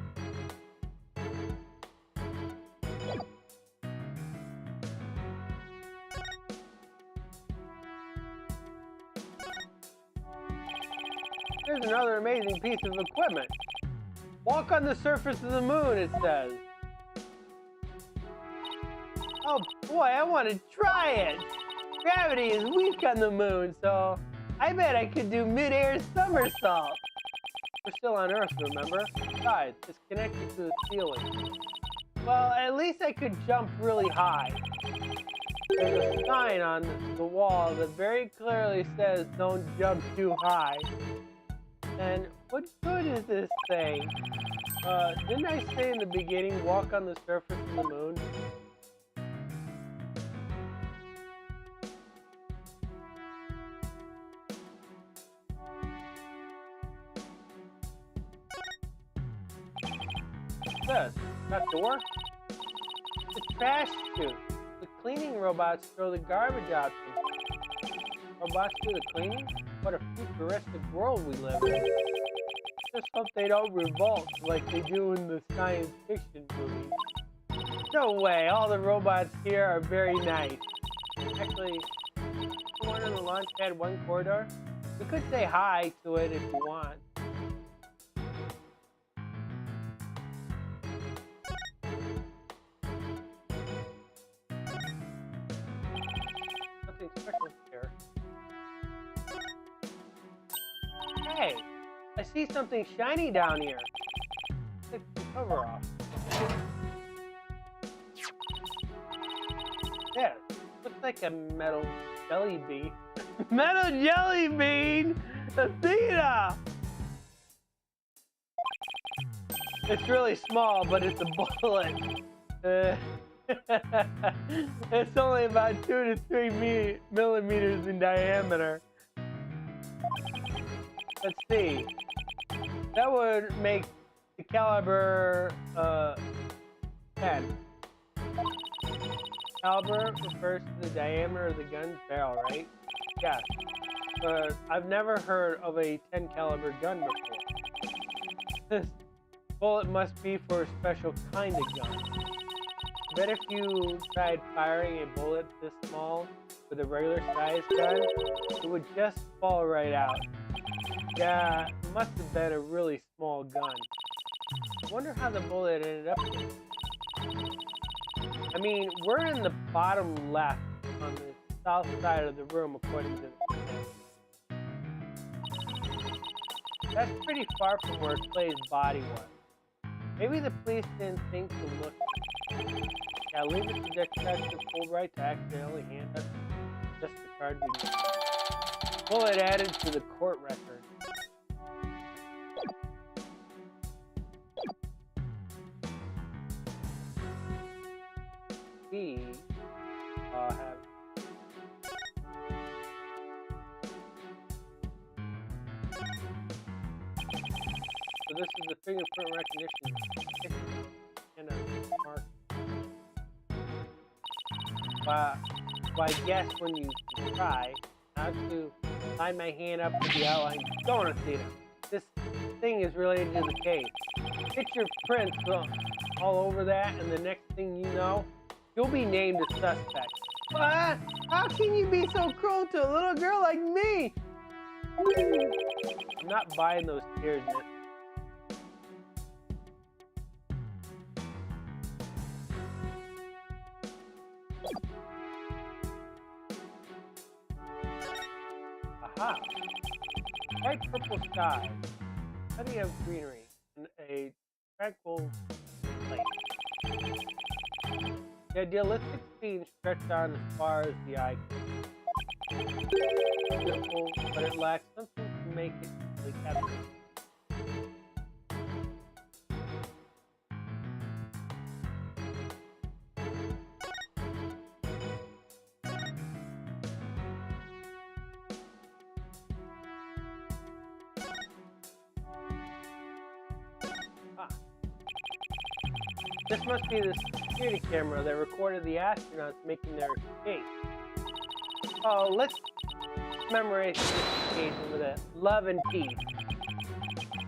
Here's another amazing piece of equipment. Walk on the surface of the moon, it says. Oh boy, I want to try it. Gravity is weak on the moon, so I bet I could do mid-air somersault. We're still on Earth, remember? Besides, it's connected to the ceiling. Well, at least I could jump really high. There's a sign on the wall that very clearly says don't jump too high. And what good is this thing? Didn't I say in the beginning, walk on the surface of the moon? What's this? That door? The trash chute. The cleaning robots throw the garbage out. Robots do the cleaning? What a futuristic world we live in. Just hope they don't revolt like they do in the science fiction movies. No way, all the robots here are very nice. Actually, one on the launch pad, one corridor. We could say hi to it if you want. Something special here. Hey, I see something shiny down here. Take the cover off. Yeah, looks like a metal jelly bean. Metal jelly bean! Athena! It's really small, but it's a bullet. It's only about 2 to 3 millimeters in diameter. Let's see. That would make the caliber 10. Caliber refers to the diameter of the gun's barrel, right? Yeah. But I've never heard of a 10 caliber gun before. This bullet must be for a special kind of gun. I bet if you tried firing a bullet this small with a regular size gun, it would just fall right out. Yeah, it must have been a really small gun. I wonder how the bullet ended up here. I mean, we're in the bottom left on the south side of the room, according to the plan. That's pretty far from where Clay's body was. Maybe the police didn't think to look. Yeah, leave it to Detective Fulbright to accidentally hand us just the card we need. Bullet added to the court record. We have. So this is the fingerprint recognition and a mark. Well, I guess when you try not to line my hand up with the outline, don't want to see them. This thing is related to the case. Get your prints all over that, and the next thing you know, you'll be named a suspect. What? How can you be so cruel to a little girl like me? I'm not buying those tears, miss. Aha! Bright purple sky, plenty of greenery, and a tranquil lake. The idealistic scene stretched on as far as the eye can see. Beautiful, but it lacks something to make it really captivating. This must be the security camera that recorded the astronauts making their escape. Oh, let's commemorate this occasion with a love and peace.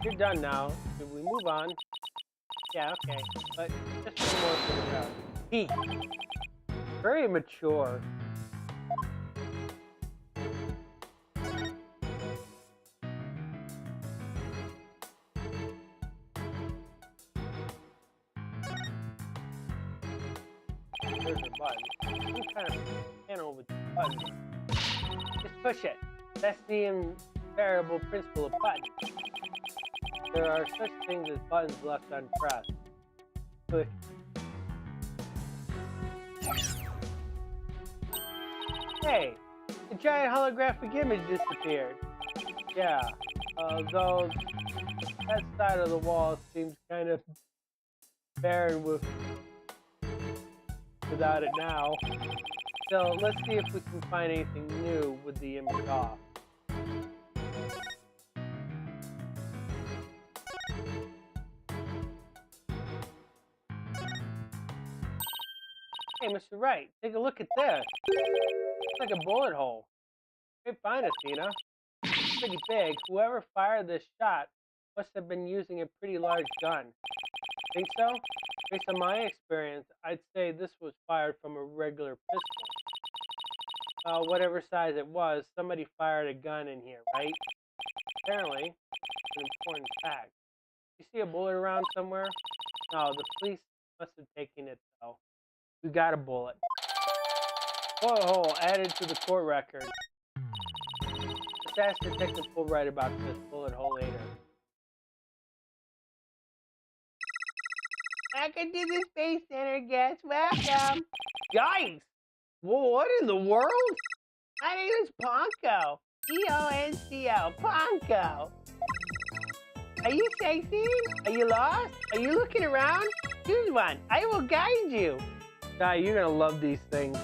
You're done now. Should we move on? Yeah, okay. But just one more for the crowd. Peace. Very mature. There's a button. Some kind of panel with buttons. Just push it. That's the invariable principle of buttons. There are such things as buttons left unpressed. Push. Hey, the giant holographic image disappeared. Yeah, though that side of the wall seems kind of barren without it now. So let's see if we can find anything new with the image off. Hey, Mr. Wright, take a look at this. It's like a bullet hole. Great find, Athena. It's pretty big. Whoever fired this shot must have been using a pretty large gun. Think so? Based on my experience, I'd say this was fired from a regular pistol. Whatever size it was, somebody fired a gun in here, right? Apparently, it's an important fact. You see a bullet around somewhere? No, the police must have taken it, though. We got a bullet. Bullet hole added to the court record. Let's ask Detective Fulbright about this bullet hole later. Welcome to the Space Center, guests. Welcome. Yikes! Whoa, what in the world? My name is Ponko. Ponco. Ponko. Are you sightseeing? Are you lost? Are you looking around? Choose one. I will guide you. Nah, you're gonna love these things.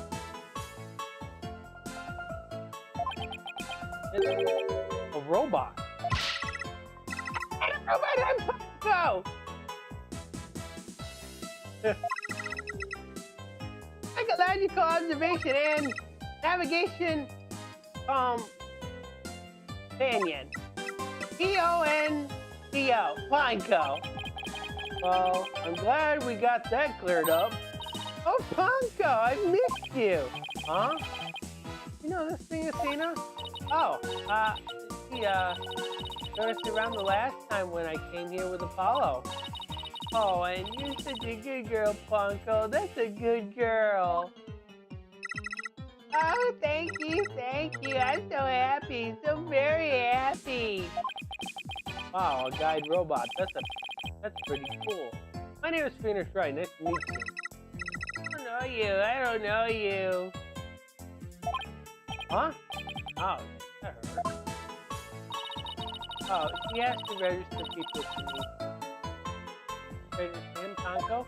It's a robot. I'm a robot. I'm Ponko. Psychological observation and navigation companion. Ponco. Ponko. Well, I'm glad we got that cleared up. Oh, Ponko, I missed you. Huh? You know this thing, Athena? Oh, he showed us around the last time when I came here with Apollo. Oh, and you're such a good girl, Punko. That's a good girl. Oh, thank you, thank you. I'm so happy, so very happy. Wow, a guide robot. That's pretty cool. My name is Phoenix Wright. Nice to meet you. I don't know you. I don't know you. Huh? Oh, that hurt. Oh, he has to register people to me. Register him, Tonko?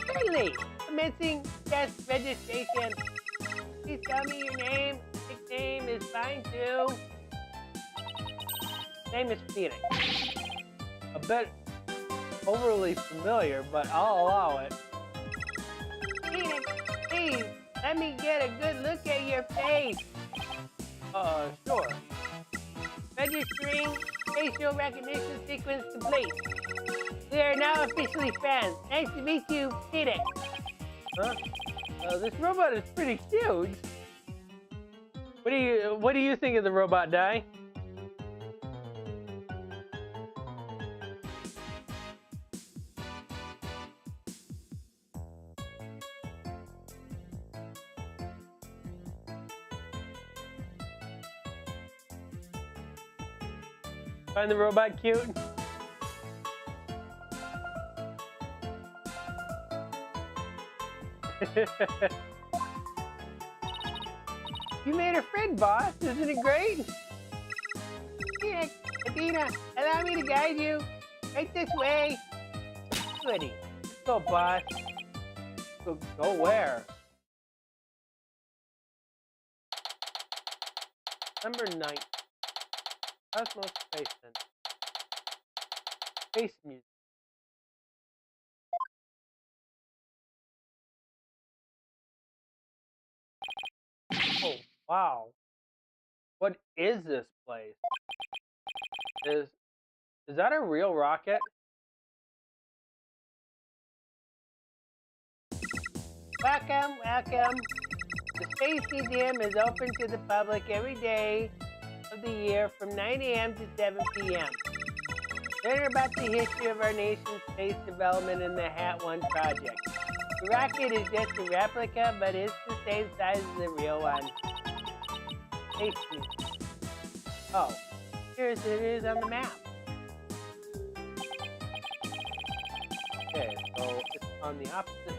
Certainly! Commencing test registration. Please tell me your name. Nickname is fine too. Name is Phoenix. A bit overly familiar, but I'll allow it. Phoenix, please, let me get a good look at your face. Sure. Registering facial recognition sequence complete. We are now officially friends. Nice to meet you, Phoenix. Huh? This robot is pretty cute. What do you think of the robot, Dai? Find the robot cute? You made a friend, boss. Isn't it great? Phoenix, Adina, allow me to guide you. Right this way. Goody. Let's go, boss. Go where? Number 9. Cosmos Space Center. Space music. Oh, wow. What is this place? Is that a real rocket? Welcome, welcome. The Space Museum is open to the public every day of the year from 9 a.m. to 7 p.m. Learn about the history of our nation's space development in the Hat 1 project. The rocket is just a replica, but it's the same size as the real one. Space Museum. Oh, here's it is on the map. Okay, so it's on the opposite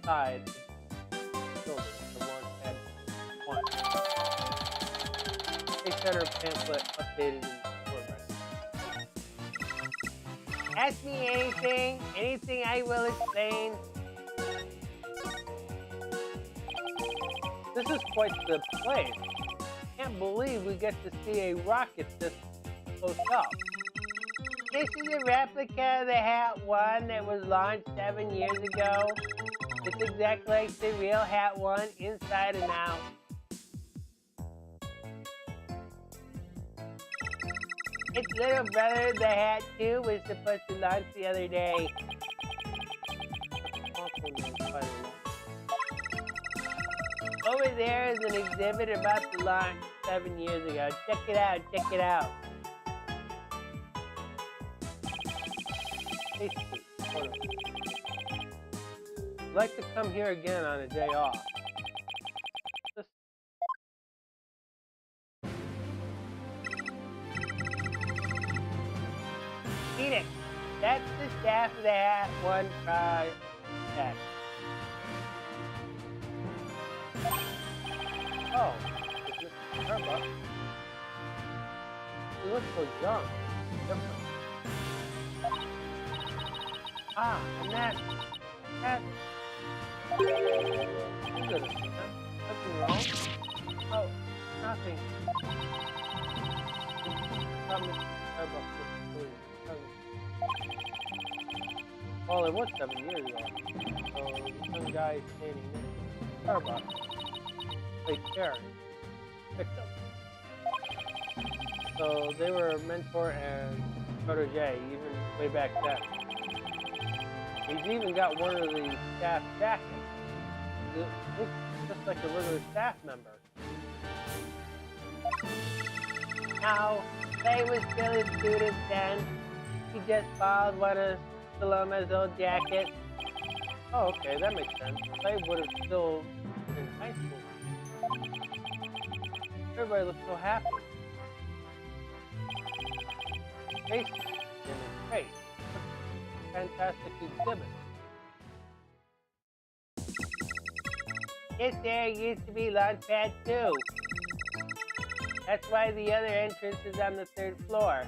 side of the building. The one at 1. Space Center pamphlet updated in the format. Ask me anything I will explain. This is quite the place. Can't believe we get to see a rocket this close up. This is a replica of the Hat 1 that was launched 7 years ago. It's exactly like the real Hat 1 inside and out. Its little brother, the Hat 2, was supposed to launch the other day. Over there is an exhibit about the launch 7 years ago. Check it out, check it out. I'd like to come here again on a day off. Phoenix, that's the staff of the Hat 1 project. Oh, it's Mr. Starbucks. He looks so young. Different. Ah, and that. Nothing wrong? Oh, nothing. Mr. Starbucks. Well, it was 7 years ago. So, some guy standing in Starbucks. Played Karen. Victim. So, they were a mentor and protege, even way back then. He's even got one of the staff jackets. It looks just like a regular staff member. Now, they were still a student then. He just borrowed one of Saloma's old jackets. Oh, okay, that makes sense. Clay would have still been in high school. Everybody looks so happy. Face in his face. Fantastic exhibit. This area used to be Launchpad 2. That's why the other entrance is on the 3rd floor.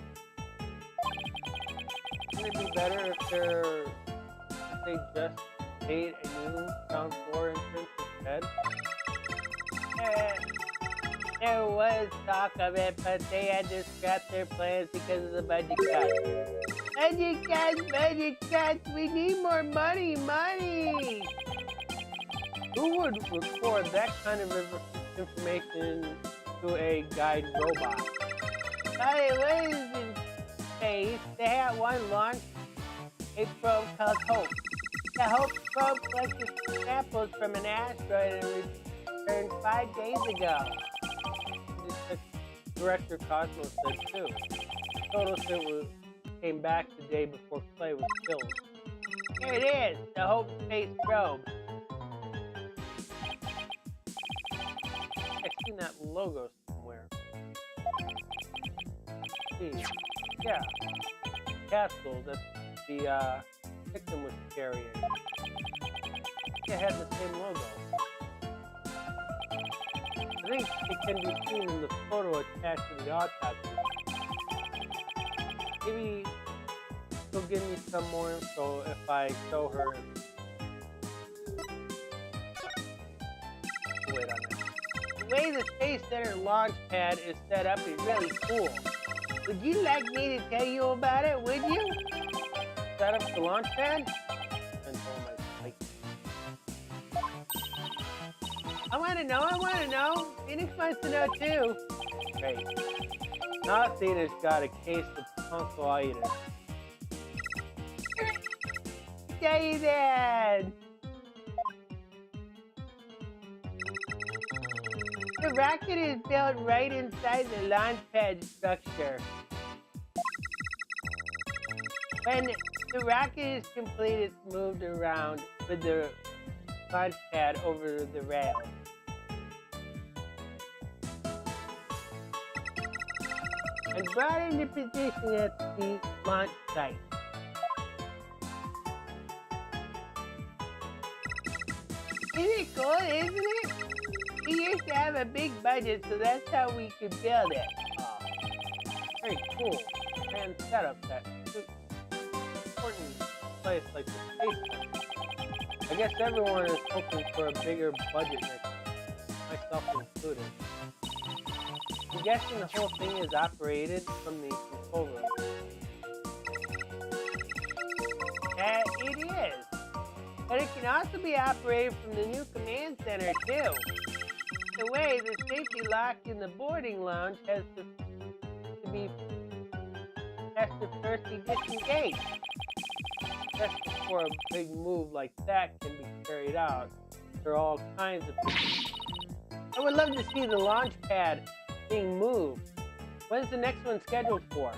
Wouldn't it be better if they just made a new ground floor entrance instead? There was talk of it, but they had to scrap their plans because of the budget cuts. Budget cuts! We need more money! Who would record that kind of information to a guide robot? But it was in space. They had one launch, a probe called Hope. The Hope probe collected samples from an asteroid and returned 5 days ago. Director Cosmos said too. Total it came back the day before Clay was killed. Here it is, the Hope Space Probe. I've seen that logo somewhere. See, yeah, capsule that the victim was carrying. It had the same logo. I think it can be seen in the photo attached to the autopsy. Maybe she'll give me some more info if I show her. Wait on that. The way the Space Center launch pad is set up is really cool. Would you like me to tell you about it, would you? Set up the launch pad? I want to know. Phoenix wants to know too. Great. Now Athena's got a case of tonsillitis. Tell you that. The rocket is built right inside the launch pad structure. When the rocket is complete, it's moved around with the launch pad over the rail. And brought into position at the launch site. Isn't it cool, isn't it? We used to have a big budget, so that's how we could build it. Very cool. And setup that important place like the Space Center. I guess everyone is hoping for a bigger budget next year, myself included. I'm guessing the whole thing is operated from the control room. It is. But it can also be operated from the new command center, too. The way the safety lock in the boarding lounge has to first be disengaged. Just before a big move like that can be carried out, there are all kinds of things. I would love to see the launch pad being moved. When's the next one scheduled for?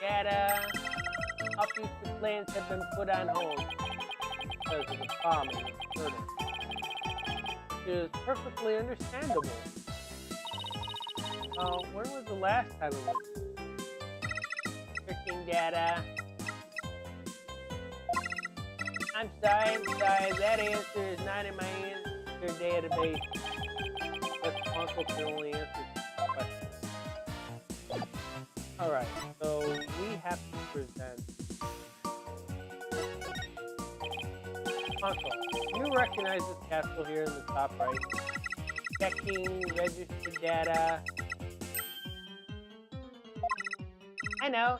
Data. All future plans have been put on hold because of the bombing and murder. Which is perfectly understandable. When was the last time it was? Freaking data. I'm sorry. That answer is not in my answer database. But Uncle can only answer questions. Alright, so we have to present. Uncle, you recognize this capsule here in the top right? Checking registered data. I know.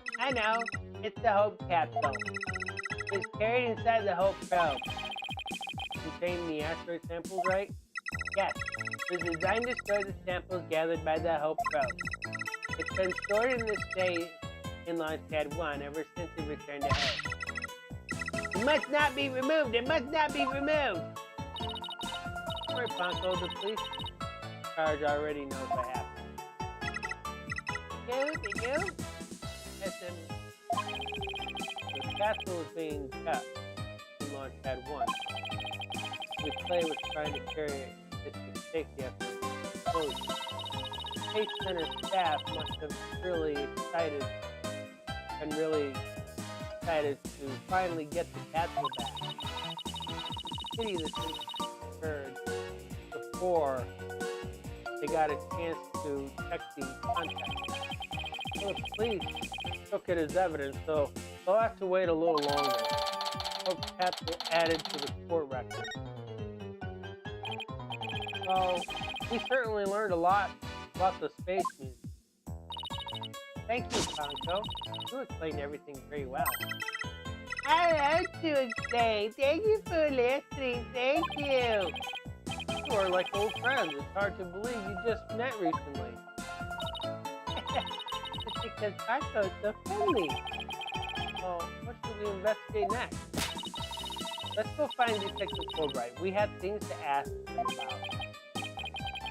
It's the Hope capsule. It's carried inside the Hope probe. Containing the asteroid samples, right? Yes. It's designed to store the samples gathered by the Hope probe. It's been stored in this state in Launchpad 1 ever since it returned to Earth. It must not be removed! Don't worry, Ponko, the police charge already knows what happened. They do? The castle is being kept in Launchpad 1. The clay was trying to carry it to safety after the explosion. Space Center staff must have really excited to finally get the capsule back. Pity this occurred before they got a chance to check the contact. Well, the police took it as evidence, so they'll have to wait a little longer. Hope capsule added to the court record. So, we certainly learned a lot about the Space Museum. Thank you, Tonko. You explained everything very well. I love to explain. Thank you for listening. Thank you. You are like old friends. It's hard to believe you just met recently. It's because Tonko is so friendly. So, what should we investigate next? Let's go find Detective Fulbright. We have things to ask him about.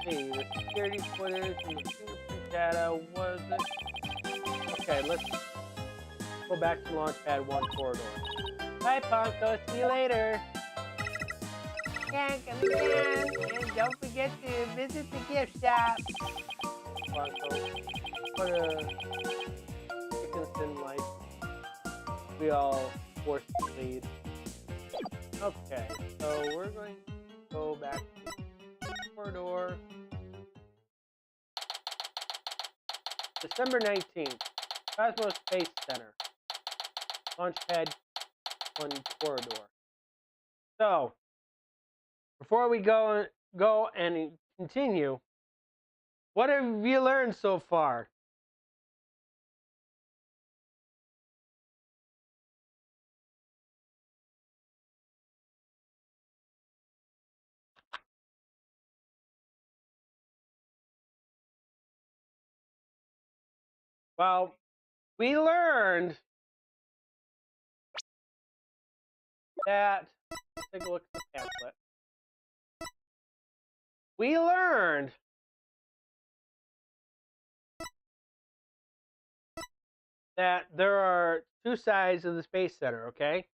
See, the security footage and the fingerprint data, was it? Okay, let's go back to Launchpad 1 corridor. Bye, Ponko. See you later. Yeah, come again. And don't forget to visit the gift shop. Ponko, what a Dickinson life. We all forced to lead. Okay, so we're going to go back to the corridor. December 19th, Cosmos Space Center, Launchpad 1 corridor. So, before we go and continue, what have you learned so far? Well, we learned that, let's take a look at the pamphlet. We learned that there are two sides of the Space Center, okay?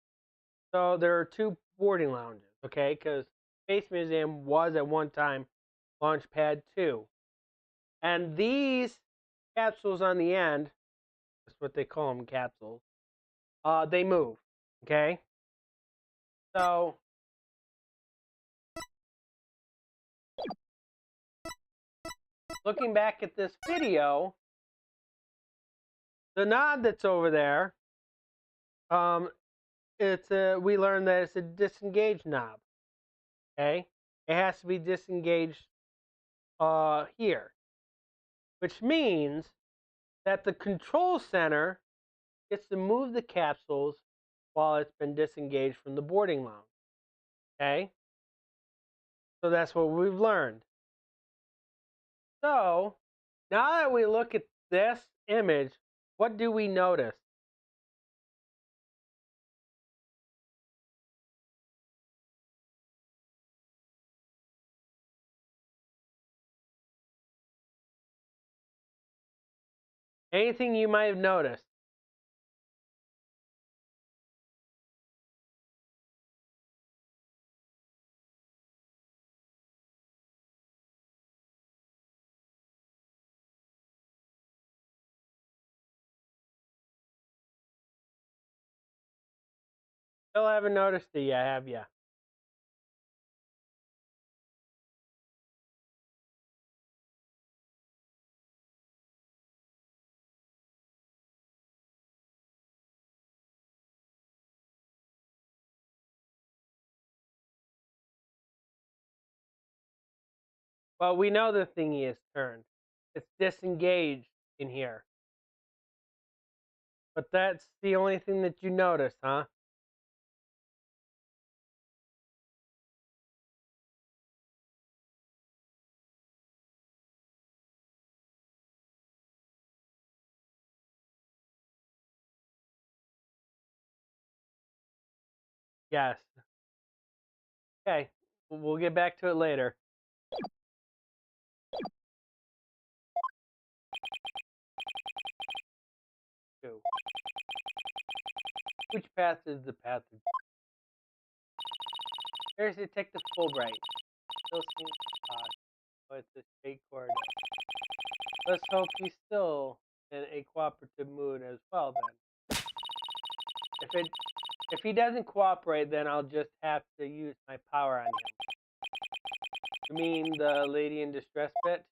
So there are two boarding lounges, okay? Because Space Museum was at one time Launchpad 2. And these capsules on the end, that's what they call them, capsules, they move, okay? So, looking back at this video, the knob that's over there, we learned that it's a disengaged knob, okay? It has to be disengaged here, which means that the control center gets to move the capsules while it's been disengaged from the boarding lounge. Okay? So that's what we've learned. So, now that we look at this image, what do we notice? Anything you might have noticed? Still haven't noticed it yet, have you? Well, we know the thingy is turned. It's disengaged in here. But that's the only thing that you notice, huh? Yes. Okay. We'll get back to it later. Two. Which path is the path of... There's Detective Fulbright. Still seems but it's a straight corridor. Let's hope he's still in a cooperative mood as well then. If he doesn't cooperate, then I'll just have to use my power on him. You mean the lady in distress bit?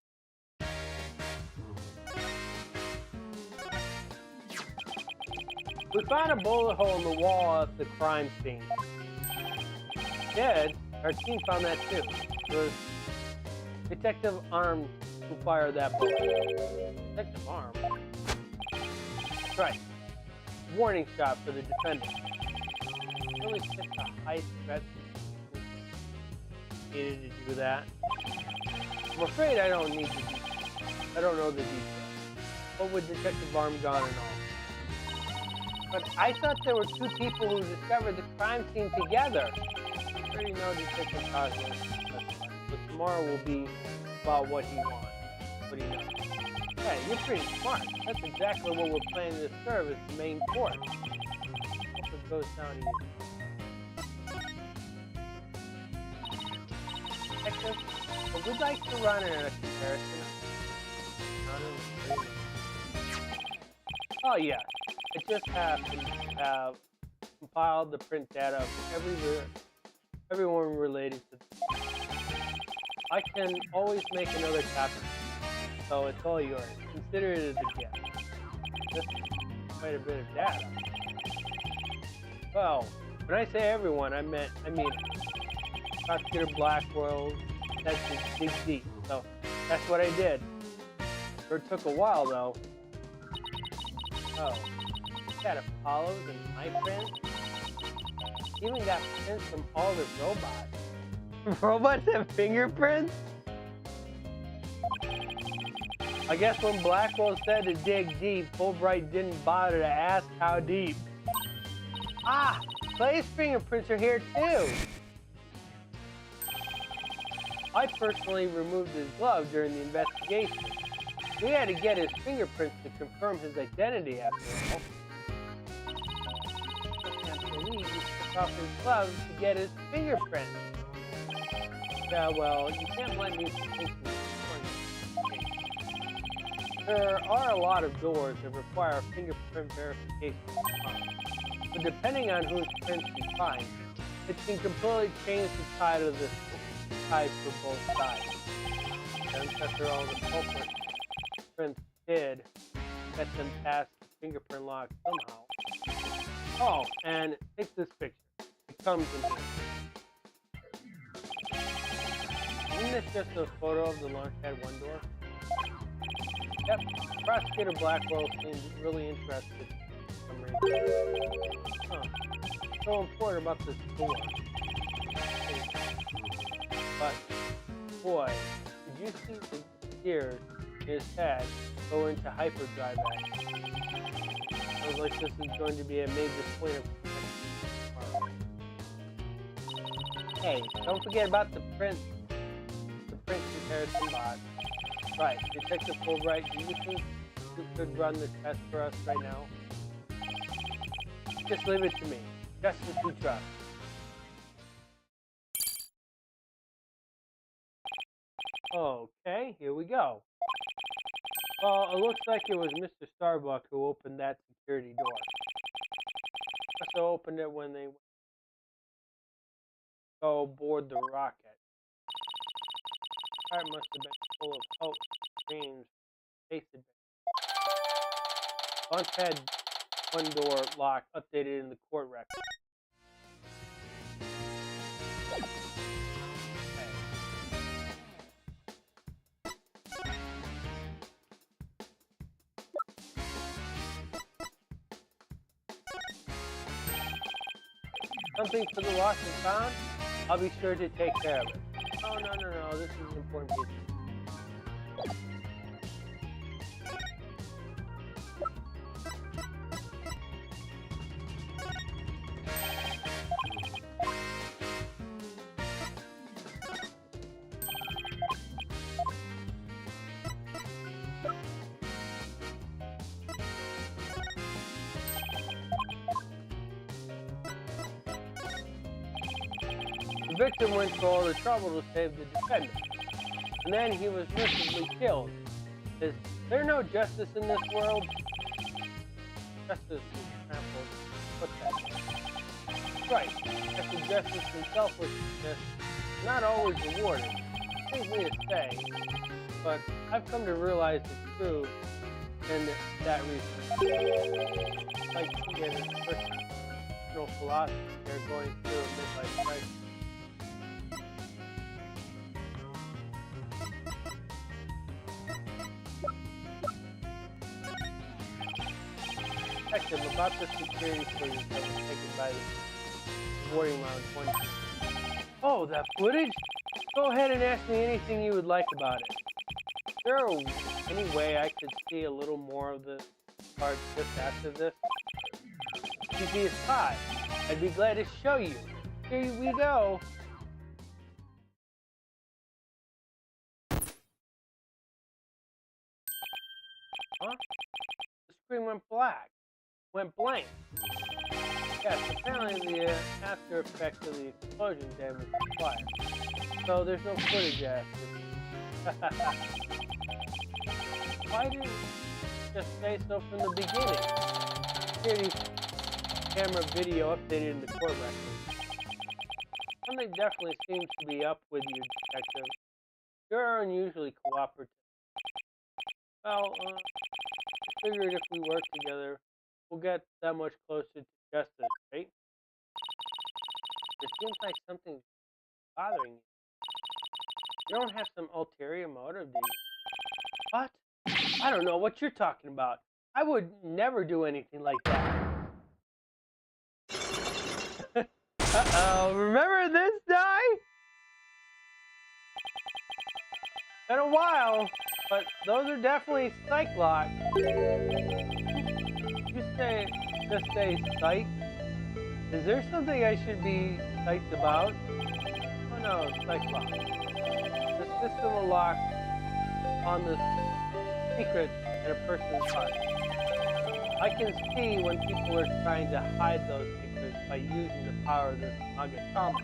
We found a bullet hole in the wall at the crime scene. Did? Our team found that too. It was Detective Arm who fired that bullet. Detective Arm? That's right. Warning shot for the defendant. Really such a high threat. Needed to do that. I'm afraid I don't need to do. I don't know the details. What with Detective Arm gone and all. But I thought there were two people who discovered the crime scene together. I already know Detective Cosmo. But tomorrow will be about what he wants. What he knows. Hey, you're pretty smart. That's exactly what we're planning to serve as the main course. Hope it goes down easy. Detective, but we'd like to run in a comparison. Oh yeah, it just happened to have compiled the print data of everyone related to this. I can always make another copy, so it's all yours. Consider it as a gift. That's quite a bit of data. Well, when I say everyone, I mean it. Prosecutor Blackwell said to dig deep, so that's what I did. It took a while though. Oh, got Apollos and my friends. Even got prints from all the robots. Robots have fingerprints? I guess when Blackwell said to dig deep, Fulbright didn't bother to ask how deep. Ah, Clay's fingerprints are here too. I personally removed his glove during the investigation. We had to get his fingerprints to confirm his identity after all. I can't believe he took off his gloves to get his fingerprints. Yeah, well, you can't blame me for taking this. There are a lot of doors that require fingerprint verification. But depending on whose prints you find, it can completely change the tide of the tide for both sides. And after all, the culprit prints did get them past the fingerprint lock somehow. Oh, and take this picture. It comes in here. Isn't this just a photo of the Launchpad 1 door? Yep. Prosecutor Blackwell seemed really interested for some reason. Huh. So important about this door. But, boy, did you see the gears in his head go into hyperdrive action? Sounds like this is going to be a major point of contention tomorrow. Hey, don't forget about the print comparison box. Right, Detective Fulbright, do you think you could run the test for us right now? Just leave it to me. Justice we trust. Okay, here we go. Well, it looks like it was Mr. Starbuck who opened that security door. Must have opened it when they go board the rocket. The heart must have been full of hope, dreams, tasted. Launchpad 1 door lock updated in the court record. Something for the lost and found? I'll be sure to take care of it. Oh, no, this is an important piece. The victim went to all the trouble to save the defendant, and then he was mercifully killed. Is there no justice in this world? Justice is trampled. What's that? Right. After justice and selflessness are not always rewarded. Pains me to say, but I've come to realize it's true in that reason. Like to get a personal philosophy they're going through a midlife crisis. Detective, about the security footage that was taken by the boarding lounge 1. Oh, that footage? Go ahead and ask me anything you would like about it. Is there any way I could see a little more of the part just after this? Easy as pie. I'd be glad to show you. Here we go. Huh? The screen went black. Went blank. Yes, apparently the after effects of the explosion damaged the fire. So there's no footage after. Why didn't you just say so from the beginning? Security camera video updated in the court record. Something definitely seems to be up with you, detective. You're unusually cooperative. Well, I figured if we work together, we'll get that much closer to justice, right? It seems like something's bothering you. You don't have some ulterior motive, do you? What? I don't know what you're talking about. I would never do anything like that. Uh-oh, remember this guy? Been a while, but those are definitely psych locks. You just say psych? Is there something I should be psyched about? Oh no, psych lock. The system will lock on the secrets in a person's heart. I can see when people are trying to hide those secrets by using the power of this Magatama.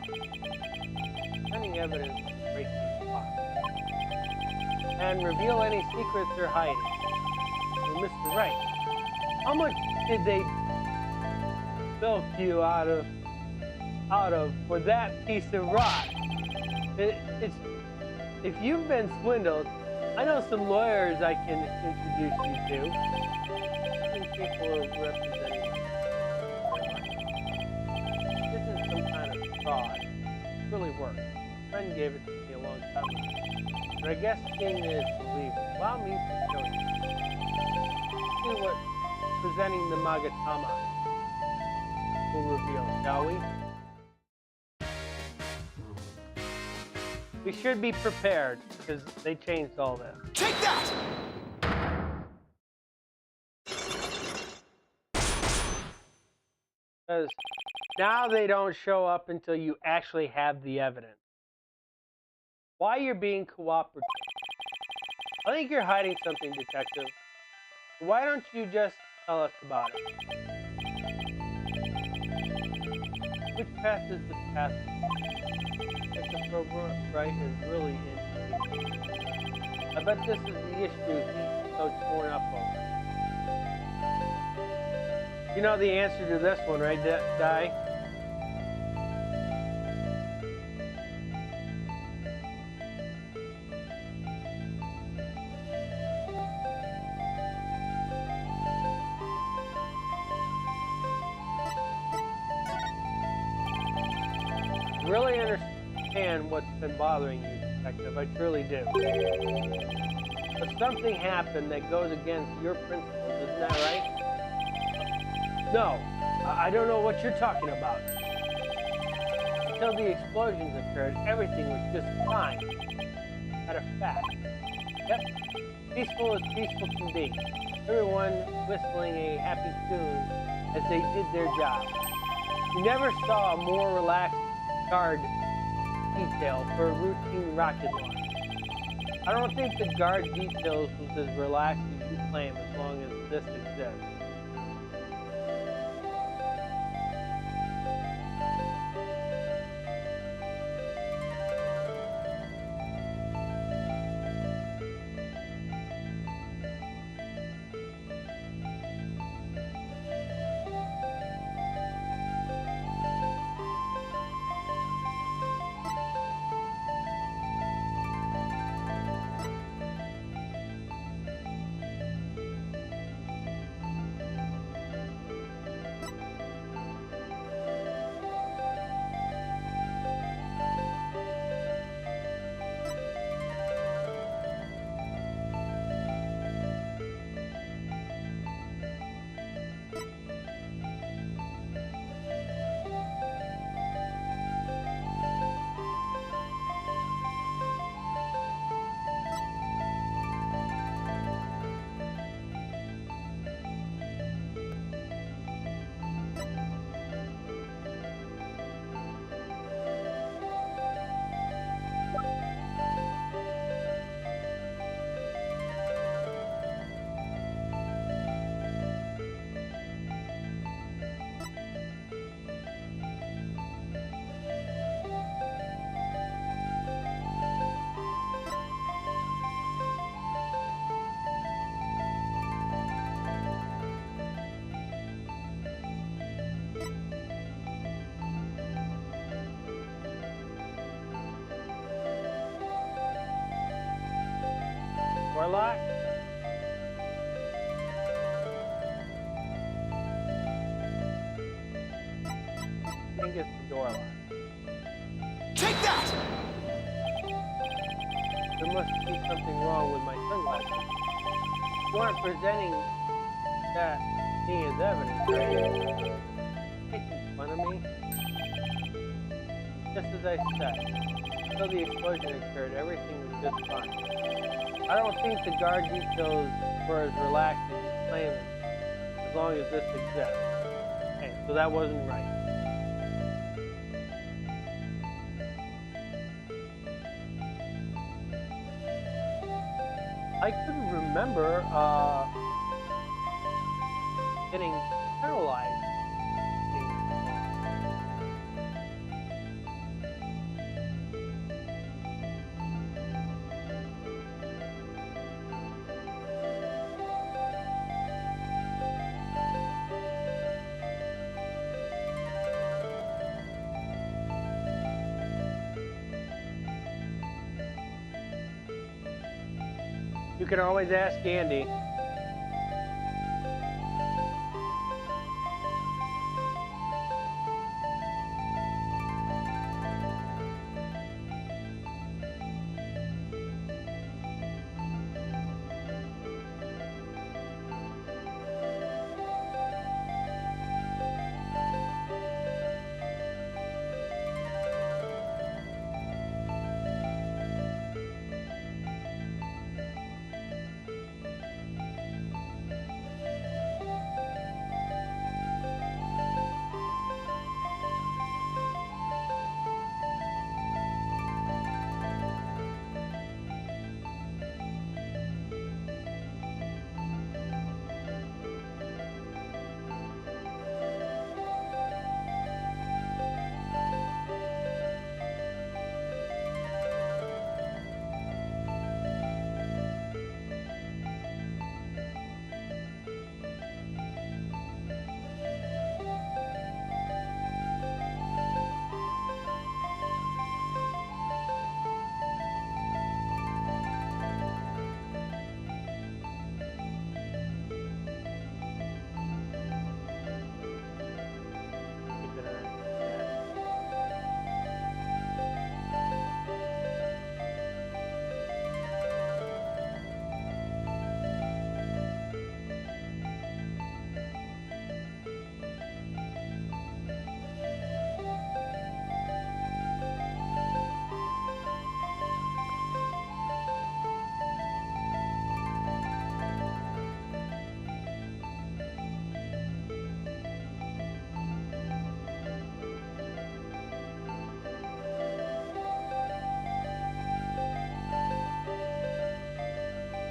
Sending evidence to break these locks. And reveal any secrets they're hiding. Well, Mr. Wright, how much did they bilk you out of for that piece of rock? If you've been swindled, I know some lawyers I can introduce you to. Some people are representing this is some kind of fraud. It really works. A friend gave it to me a long time ago. But I guess seeing is believing. Allow me to show you. See what presenting the Magatama will reveal, shall we? We should be prepared, because they changed all this. Take that! Because now they don't show up until you actually have the evidence. Why you're being cooperative? I think you're hiding something, detective. Why don't you just tell us about it? Which path is the path? If the right is really in. I bet this is the issue he's so torn up over. You know the answer to this one, right, Di? Really understand what's been bothering you, detective. I truly do. But something happened that goes against your principles, isn't that right? No, I don't know what you're talking about. Until the explosions occurred, everything was just fine. Matter of fact. Yep, peaceful as peaceful can be. Everyone whistling a happy tune as they did their job. You never saw a more relaxed guard detail for a routine rocket launch. I don't think the guard details was as relaxed as you claim as long as this exists. locked? I think it's the door locked. Take that! There must be something wrong with my sunglasses. You aren't presenting that thing as evidence, are you? Making fun of me? Just as I said, until the explosion occurred, everything was just fine. I don't think the guard details were as relaxed as you claim it, as long as this exists. Okay, so that wasn't right. I couldn't remember getting paralyzed. You can always ask Andy.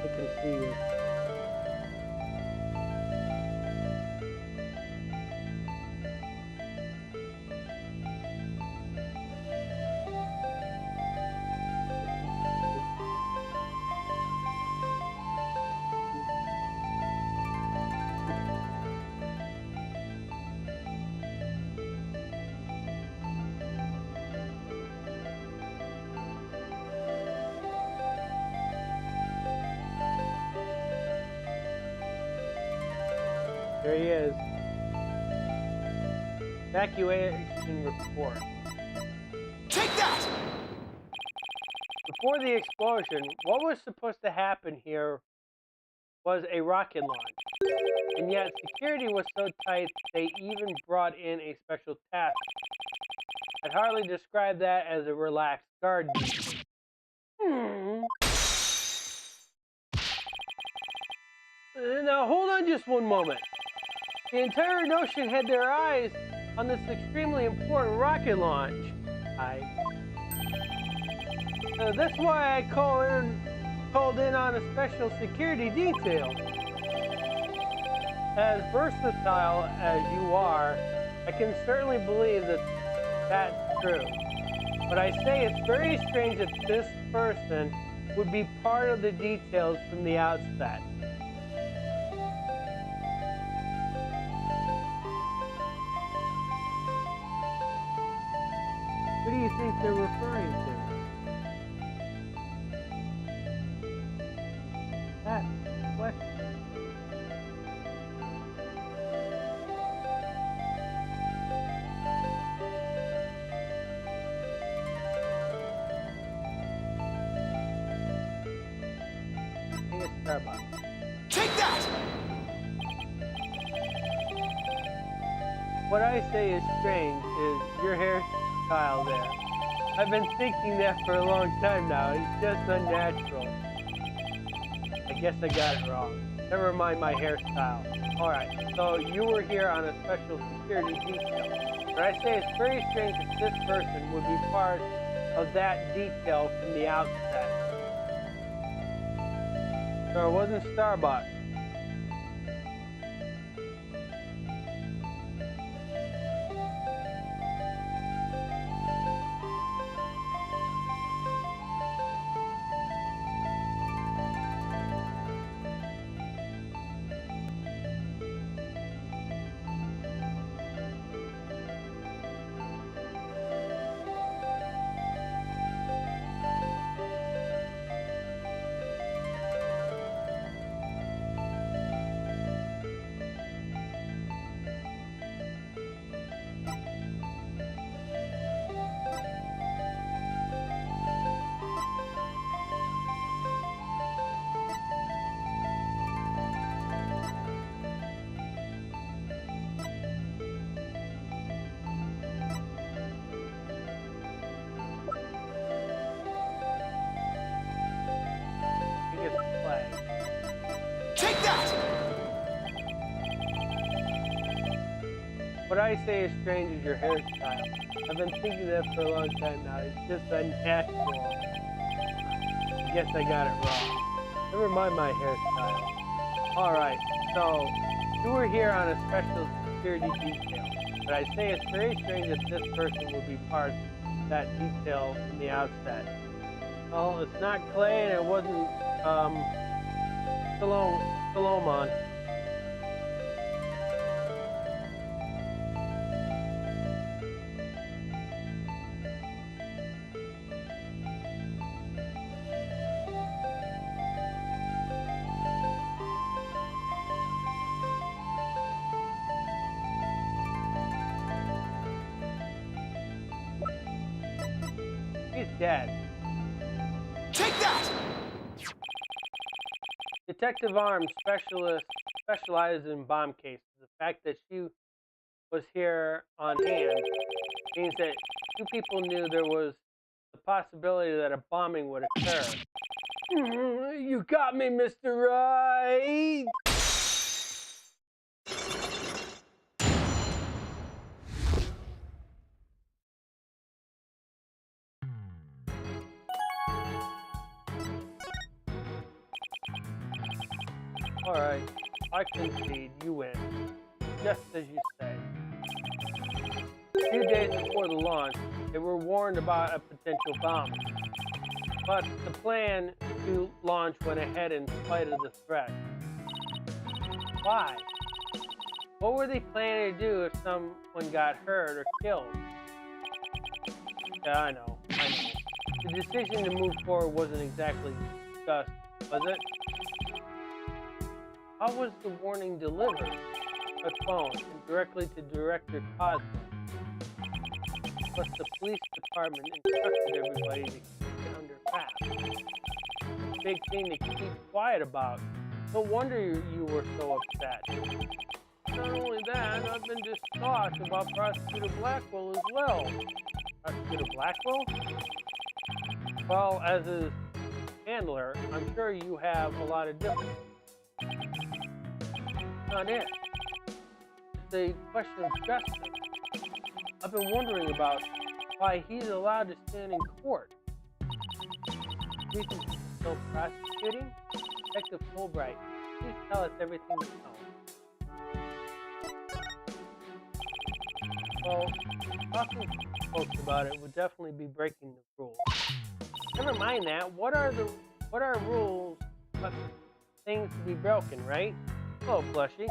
I can see you. There he is. Evacuation report. Take that! Before the explosion, what was supposed to happen here was a rocket launch. And yet security was so tight they even brought in a special task. I'd hardly describe that as a relaxed guard duty. Now hold on just one moment. The entire notion had their eyes on this extremely important rocket launch. That's why I called in on a special security detail. As versatile as you are, I can certainly believe that that's true. But I say it's very strange that this person would be part of the details from the outset. Who do you think they're referring to? Starbucks. Take that! What I say is strange is your hairstyle there. I've been thinking that for a long time now. It's just unnatural. I guess I got it wrong. Never mind my hairstyle. Alright, so you were here on a special security detail. But I say it's very strange that this person would be part of that detail from the outset. So it wasn't Starbucks. Take that! What I say is strange is your hairstyle. I've been thinking that for a long time now. It's just unnatural. I guess I got it wrong. Never mind my hairstyle. Alright, so you were here on a special security detail. But I say it's very strange that this person would be part of that detail from the outset. Well, it's not Clay and it wasn't, Solomon. He's dead. Take that! Detective Arms specializes in bomb cases. The fact that she was here on hand means that two people knew there was the possibility that a bombing would occur. You got me, Mr. Wright! Alright, I concede, you win. Just as you say. A few days before the launch, they were warned about a potential bomb. But the plan to launch went ahead in spite of the threat. Why? What were they planning to do if someone got hurt or killed? Yeah, I know. The decision to move forward wasn't exactly discussed, was it? How was the warning delivered? By phone and directly to Director Cosmo. Plus, the police department instructed everybody to keep it under wraps. Big thing to keep quiet about. No wonder you were so upset. Not only that, I've been distraught about Prosecutor Blackwell as well. Prosecutor Blackwell? Well, as his handler, I'm sure you have a lot of difference. Not it. It's a question of justice. I've been wondering about why he's allowed to stand in court. Do you think he's still prosecuting? Detective Fulbright, please tell us everything you know. Well, talking to folks about it would definitely be breaking the rules. Never mind that. What are rules? But things to be broken, right? Oh, Plushy.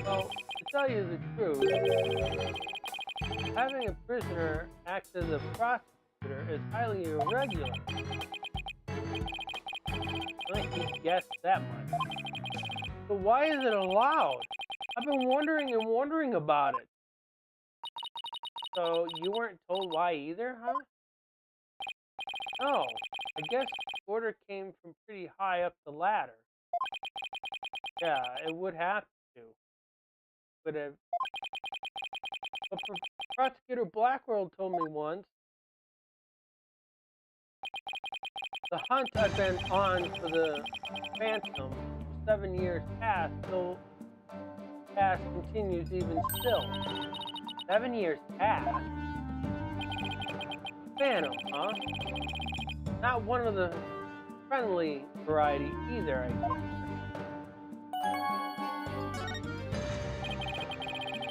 Well, to tell you the truth, having a prisoner act as a prosecutor is highly irregular. I think you guessed that much. But why is it allowed? I've been wondering about it. So you weren't told why either, huh? No, I guess order came from pretty high up the ladder. Yeah, it would have to. But Prosecutor Blackwell told me once, the hunt I've been on for the Phantom for 7 years past continues even still. 7 years past? Phantom, huh? Not one of the friendly variety either, I guess.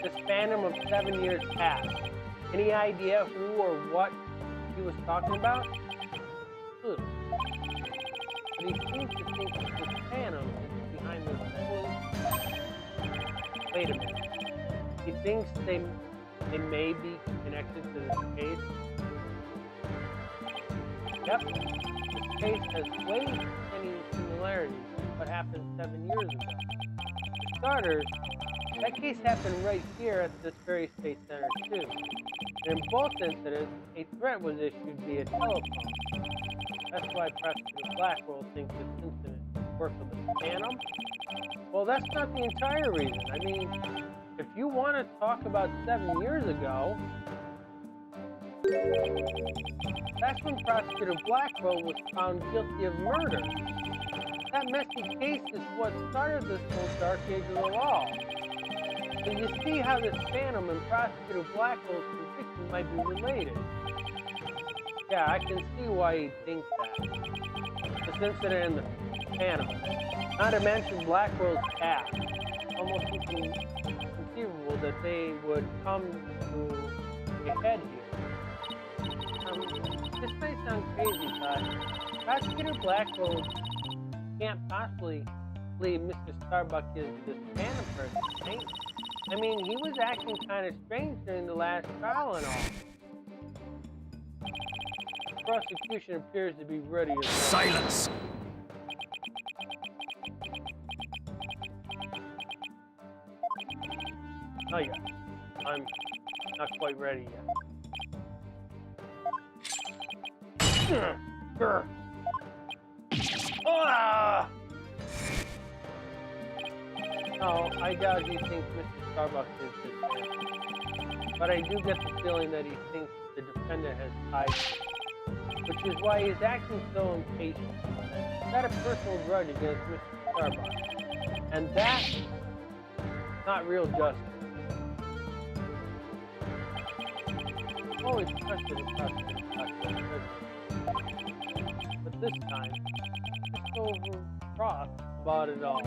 This Phantom of 7 years past. Any idea who or what he was talking about? Who? But he seems to think that this Phantom is behind this whole... Wait a minute. He thinks they may be connected to this case? Yep. This case has way too many similarities to what happened 7 years ago. For starters, that case happened right here at this very Space Center too. And in both incidents, a threat was issued via telephone. That's why Prosecutor Blackwell thinks this incident is work of the Phantom. Well, that's not the entire reason. I mean, if you want to talk about 7 years ago, that's when Prosecutor Blackwell was found guilty of murder. That messy case is what started this whole dark age of the law. So you see how this Phantom and Prosecutor Blackwell's conviction might be related. Yeah, I can see why he thinks that. This incident and the Phantom. Not to mention Blackwell's past. Almost inconceivable that they would come to a head here. This may sound crazy, but Prosecutor Blackwell can't possibly believe Mr. Starbuck is this Phantom person, right? I mean, he was acting kind of strange during the last trial and all. The prosecution appears to be ready as well. Silence! Oh yeah, I'm not quite ready yet. No, I doubt he thinks Mr. Starbucks is his man. But I do get the feeling that he thinks the defendant has tied him, which is why he's acting so impatient. He's got a personal grudge against Mr. Starbucks, and that's not real justice. Always trusted a prosecutor, but this time, he's so overwrought about it all.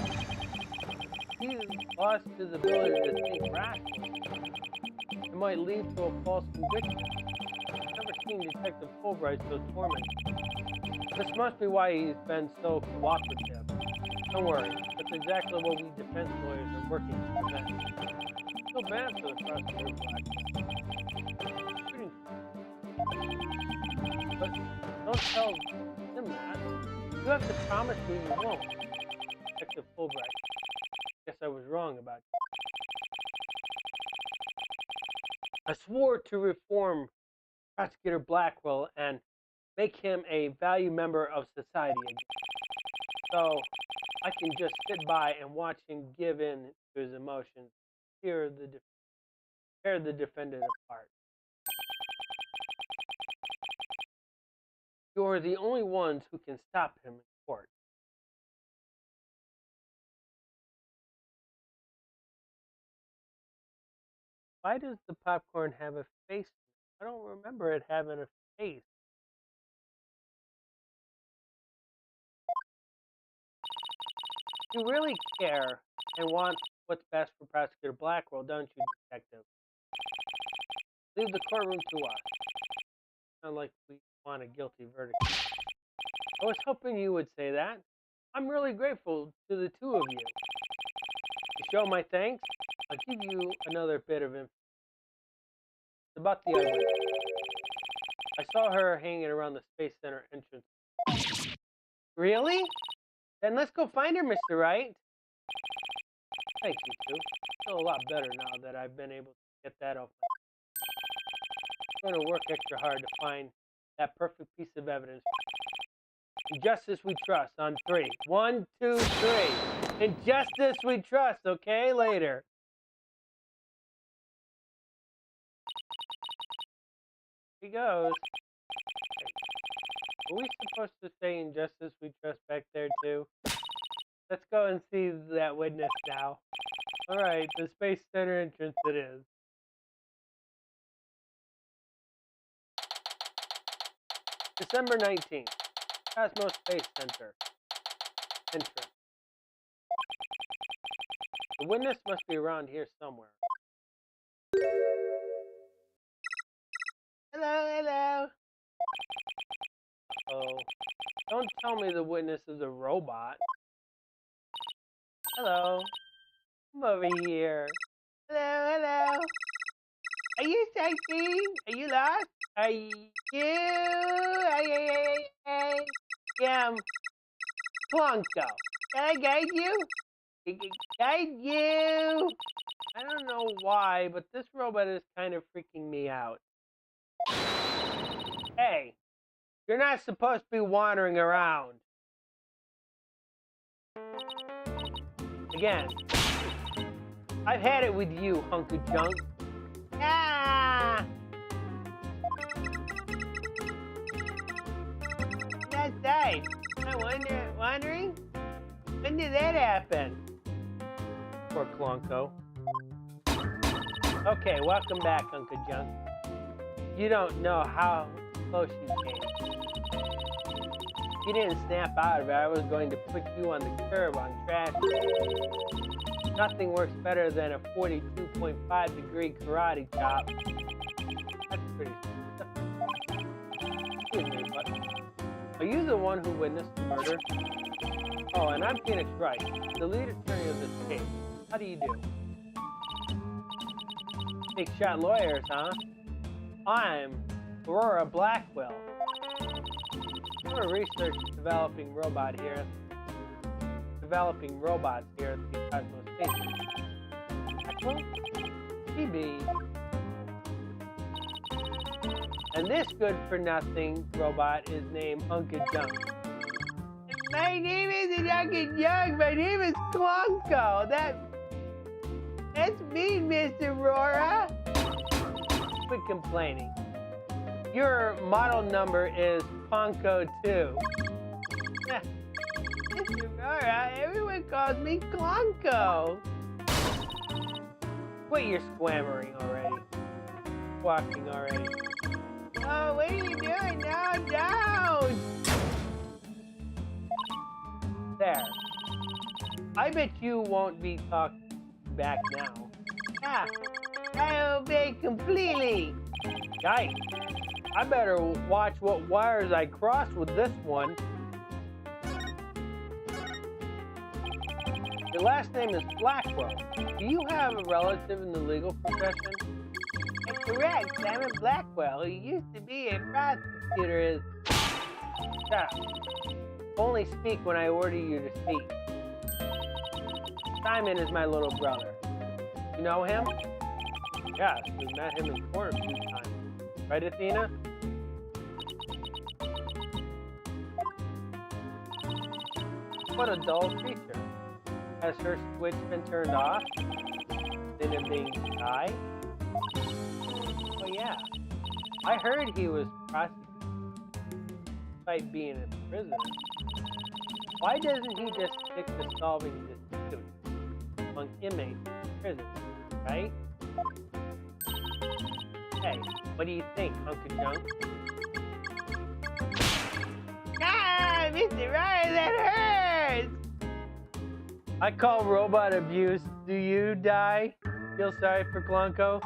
He's lost his ability to think rationally. It might lead to a false conviction. I've never seen Detective Fulbright so tormented. This must be why he's been so cooperative. Don't worry, that's exactly what we defense lawyers are working to prevent. So bad for the prosecutor Black. But don't tell him that. You have to promise me you won't. Detective Fulbright. Guess I was wrong about you. I swore to reform Prosecutor Blackwell and make him a valued member of society again. So I can just sit by and watch him give in to his emotions, tear the defendant apart. You're the only ones who can stop him in court. Why does the popcorn have a face? I don't remember it having a face. You really care and want what's best for Prosecutor Blackwell, don't you, Detective? Leave the courtroom to us. Not like we want a guilty verdict. I was hoping you would say that. I'm really grateful to the two of you. To show my thanks, I'll give you another bit of info. It's about the eyewitness. I saw her hanging around the Space Center entrance. Really? Then let's go find her, Mr. Wright. Thank you, too. I feel a lot better now that I've been able to get that off my... I'm going to work extra hard to find that perfect piece of evidence. In justice we trust on 3. 1, 2, 3. In justice we trust, okay? Later. Here he goes. Are we supposed to say in justice we trust back there too? Let's go and see that witness now. Alright, the Space Center entrance it is. December 19th. Cosmos Space Center. Entrance. The witness must be around here somewhere. Hello, hello. Uh-oh. Don't tell me the witness is a robot. Hello. I'm over here. Hello, hello. Are you sightseeing? Are you lost? Are you? Yeah, I'm Plonko. Can I guide you? Guide you? I don't know why, but this robot is kind of freaking me out. Hey, you're not supposed to be wandering around. Again, I've had it with you, hunk of junk. Ah! Outside. I'm wondering? When did that happen? Poor Klonko. Okay, welcome back, hunk of junk. You don't know how close you came. You didn't snap out of it. I was going to put you on the curb on trash. Nothing works better than a 42.5 degree karate chop. That's pretty specific. Excuse me, but are you the one who witnessed the murder? Oh, and I'm Phoenix Wright, the lead attorney of this case. How do you do? Big shot lawyers, huh? I'm Aurora Blackwell. I'm a research developing robots here at the Cosmos Station. Blackwell? CB. And this good-for-nothing robot is named Hunk of Junk. My name isn't Hunk of Junk. My name is Klonko. That's me, Miss Aurora. Quit complaining. Your model number is Ponko 2. Miss Aurora, everyone calls me Klonko. Quit your squammering already. Walking already. Oh, what are you doing? No, don't! There. I bet you won't be talking back now. Ah, I obey completely. Yikes. I better watch what wires I cross with this one. Your last name is Blackwell. Do you have a relative in the legal profession? That's correct. Simon Blackwell, who used to be a prosecutor, Shut up. Only speak when I order you to speak. Simon is my little brother. You know him? Yes, we met him in court a few times. Right, Athena? What a dull creature. Has her switch been turned off? Did it being shy? Oh yeah. I heard he was prosecuted despite being a prisoner. Why doesn't he just stick to solving disputes among inmates in prison, right? Hey, what do you think, hunk of junk? Ah, Mr. Ryan, that hurts! I call robot abuse. Do you die? Feel sorry for Klonko?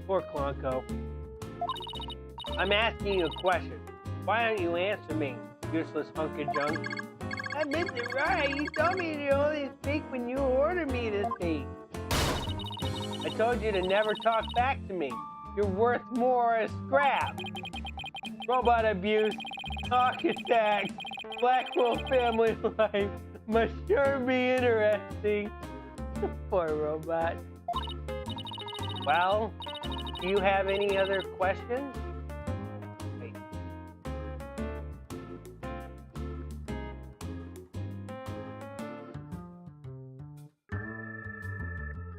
Poor Klonko. I'm asking you a question. Why don't you answer me, useless hunk of junk? Mr. Ryan, you told me to only speak when you order me to speak. I told you to never talk back to me. You're worth more as scrap. Robot abuse, talk attacks, Blackwell family life. Must sure be interesting. Poor robot. Well, do you have any other questions? Wait.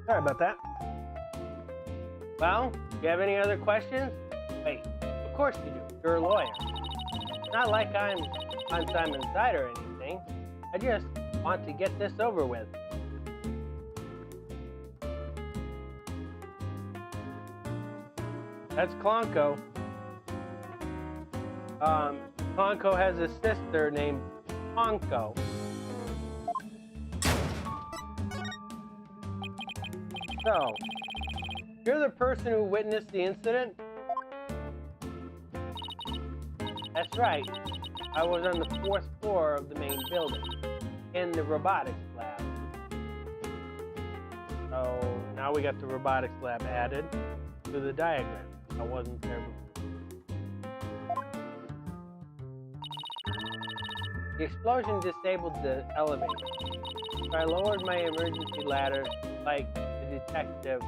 Sorry about that. Well, do you have any other questions? Wait, of course you do. You're a lawyer. Not like I'm on Simon's side or anything. I just want to get this over with. That's Klonko. Klonko has a sister named Klonko. So, you're the person who witnessed the incident? That's right. I was on the 4th floor of the main building, in the robotics lab. So, now we got the robotics lab added to the diagram. I wasn't there before. The explosion disabled the elevator. So I lowered my emergency ladder like the detective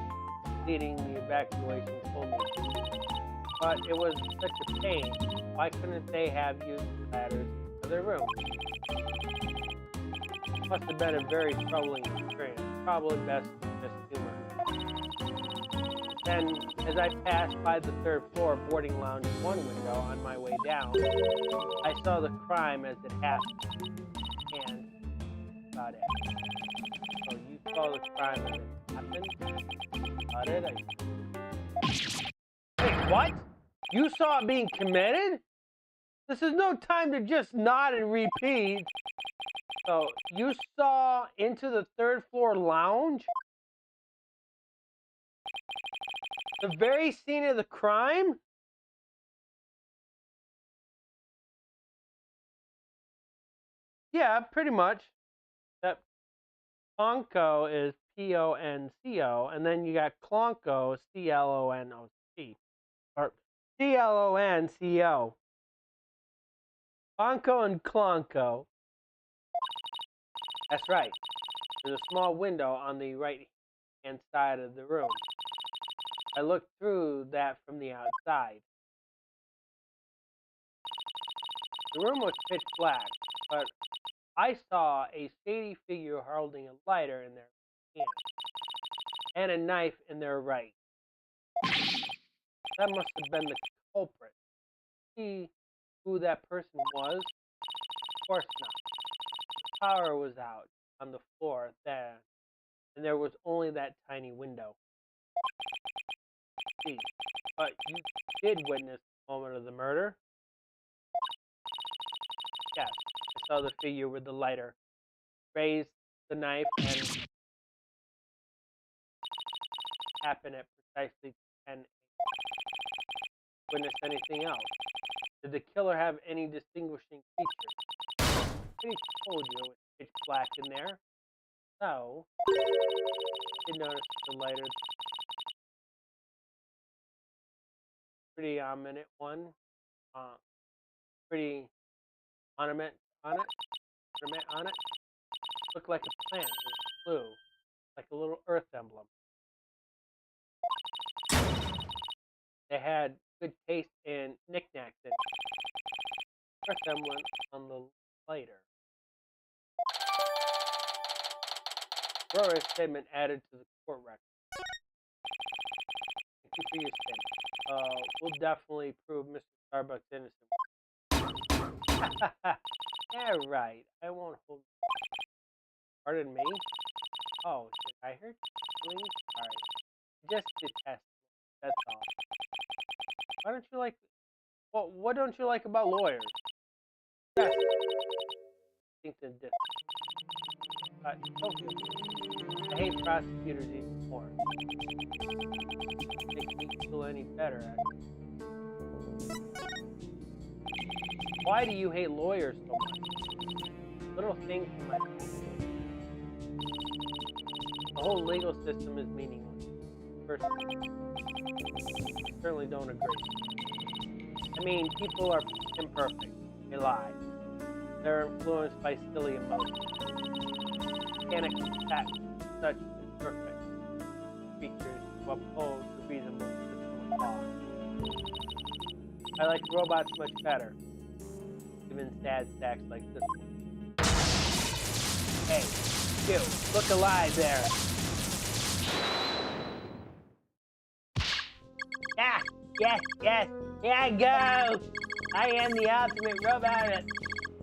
leading the evacuation told me to. But it was such a pain. Why couldn't they have used ladders in their room? Must have been a very troubling experience. Probably best just humor. Then, as I passed by the 3rd floor boarding lounge 1 window on my way down, I saw the crime as it happened. And about it. So you saw the crime as it happened? About it? Wait, what? You saw it being committed? This is no time to just nod and repeat. So, you saw into the 3rd floor lounge? The very scene of the crime? Yeah, pretty much. That Ponco is Ponco, and then you got Klonko, Clonoc, or Clonco. Ponco and Klonko. That's right. There's a small window on the right-hand side of the room. I looked through that from the outside. The room was pitch black, but I saw a shady figure holding a lighter in their hand and a knife in their right. That must have been the culprit. See who that person was? Of course not. The power was out on the floor then, and there was only that tiny window. See, but you did witness the moment of the murder? Yes, I saw the figure with the lighter raise the knife and happen at precisely 10 a.m. Witness anything else? Did the killer have any distinguishing features? He told you it was pitch black in there. So, you notice the lighter. Pretty ominous one. Pretty ornament on it. Looked like a plant. It was blue, like a little earth emblem. They had good taste in knickknacks and earth emblem on the lighter. Rora's statement added to the court record. Thank you for your statement. We'll definitely prove Mr. Starbucks innocent. Yeah, right. I won't hold. Pardon me? Oh, did I hurt you? Sorry. Just to test. That's all. Why don't you like? Well, what don't you like about lawyers? Yes. Don't feel I hate prosecutors even more. Make me feel any better, actually. Why do you hate lawyers so much? Little things in my life. The whole legal system is meaningless. Personally, I certainly don't agree. I mean, people are imperfect. They lie. They're influenced by silly emotions. Can't expect such imperfect creatures to uphold the reasonable system of law. I like robots much better, even sad stacks like this one. Hey, you, look alive there! Ah, yes, yes, here I go! I am the ultimate robot!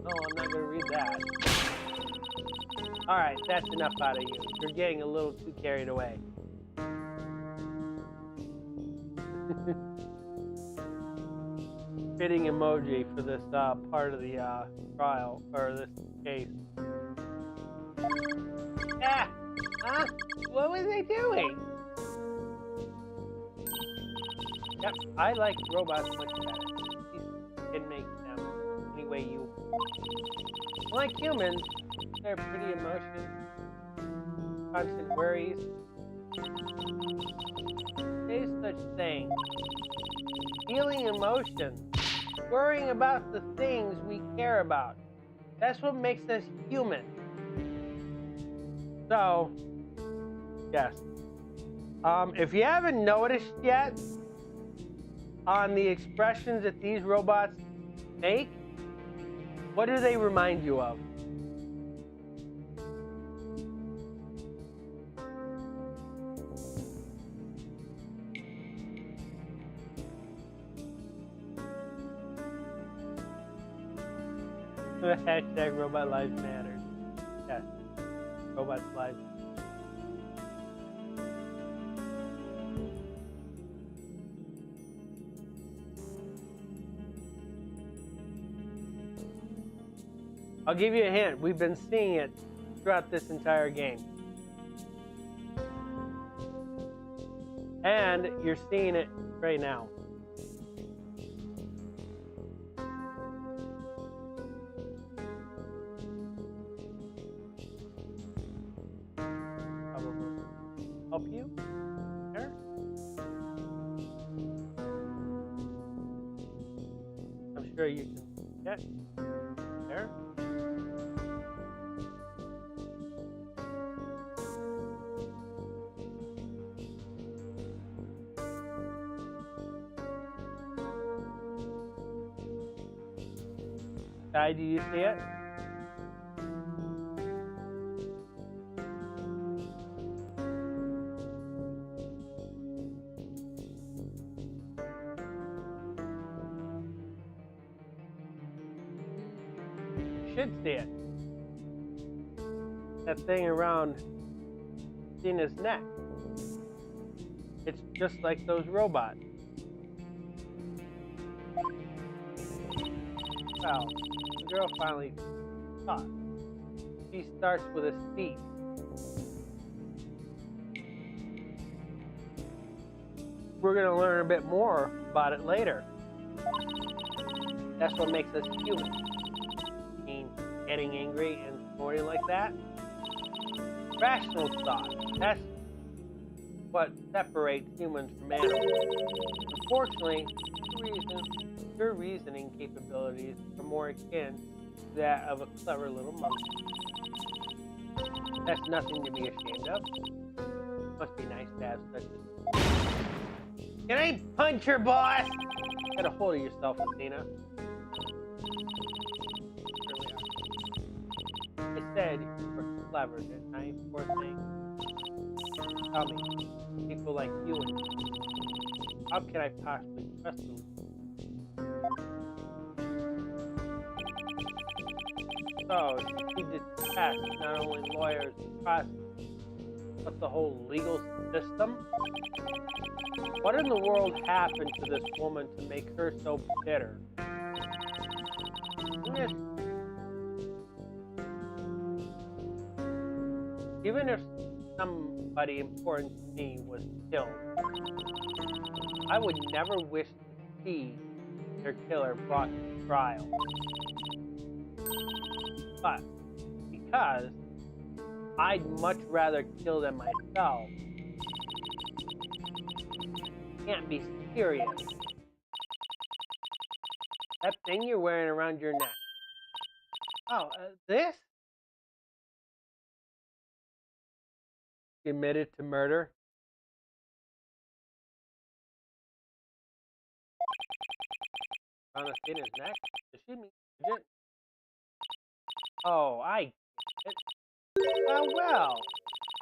Oh, I'm not gonna read that. Alright, that's enough out of you. You're getting a little too carried away. Fitting emoji for this part of the trial, or this case. Ah! Huh? What was I doing? Yep, I like robots much better. You can make them any way you want. Like humans, they're pretty emotions, constant worries. There's such thing. Feeling emotions, worrying about the things we care about. That's what makes us human. So, yes. If you haven't noticed yet, on the expressions that these robots make, what do they remind you of? Hashtag robot lives matter. Yes. Robots lives. I'll give you a hint. We've been seeing it throughout this entire game. And you're seeing it right now. Probably help you? There? I'm sure you can get there. Do you see it? You should see it. That thing around Cena's neck. It's just like those robots. Well, the girl finally talks. She starts with a C. We're going to learn a bit more about it later. That's what makes us human. I mean, getting angry and snorting like that. Rational thought. That's what separates humans from animals. Unfortunately, your reasoning capabilities are more akin to that of a clever little monkey. That's nothing to be ashamed of. Must be nice to have such a... Can I punch your boss? Get a hold of yourself, Athena. I said you were clever, didn't I, poor thing? Tell me, people like you and me, how can I possibly trust them? So, she detests not only lawyers and prosecutors, but the whole legal system? What in the world happened to this woman to make her so bitter? Even if somebody important to me was killed, I would never wish to see their killer brought to trial. But because I'd much rather kill them myself, can't be serious. That thing you're wearing around your neck. Oh, this? She admitted to murder. On Athena's neck? Does she mean Bridget? Oh, I get it. Well,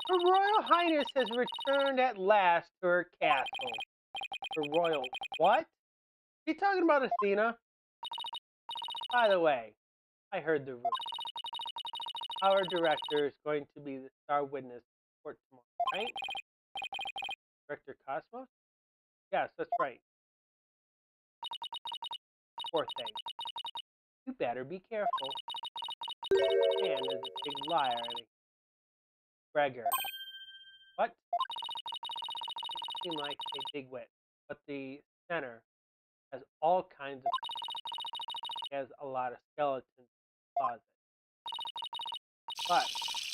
Her Royal Highness has returned at last to her castle. Her Royal what? You talking about Athena? By the way, I heard the rumor. Our director is going to be the star witness for tomorrow, right? Director Cosmos? Yes, that's right. Poor thing. You better be careful. Man is a big liar and a bragger. What? Seem like a big wit, but the center has all kinds of. He has a lot of skeletons in the closet, but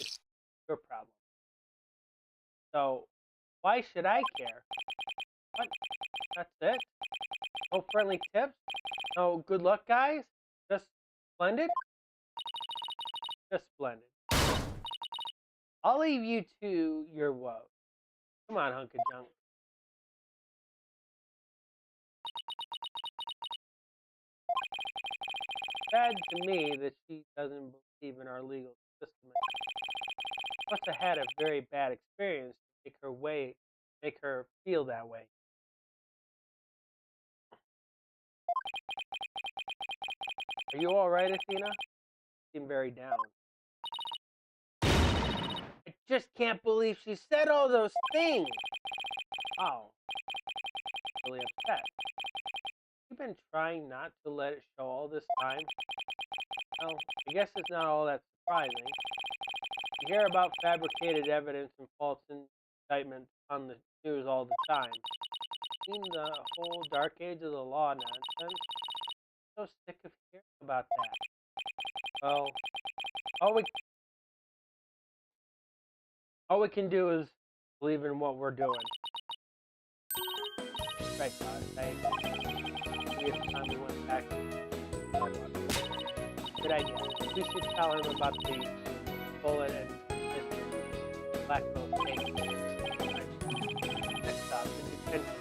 it's your problem. So why should I care? What? That's it? No friendly tips? No good luck, guys? Just splendid? Just splendid. I'll leave you to your woes. Come on, hunk of junk. Sad to me that she doesn't believe in our legal system. Must have had a very bad experience to make her feel that way. Are you all right, Athena? You seem very down. I just can't believe she said all those things. Oh, really upset. You've been trying not to let it show all this time. Well, I guess it's not all that surprising. You hear about fabricated evidence and false indictments on the news all the time. Seen the whole dark age of the law nonsense? So sick of hearing about that. Well, all we can do is believe in what we're doing. Right, guys. Every time we went back to good idea. We should tell him about the bullet and his black belt cake. Next stop, the detention.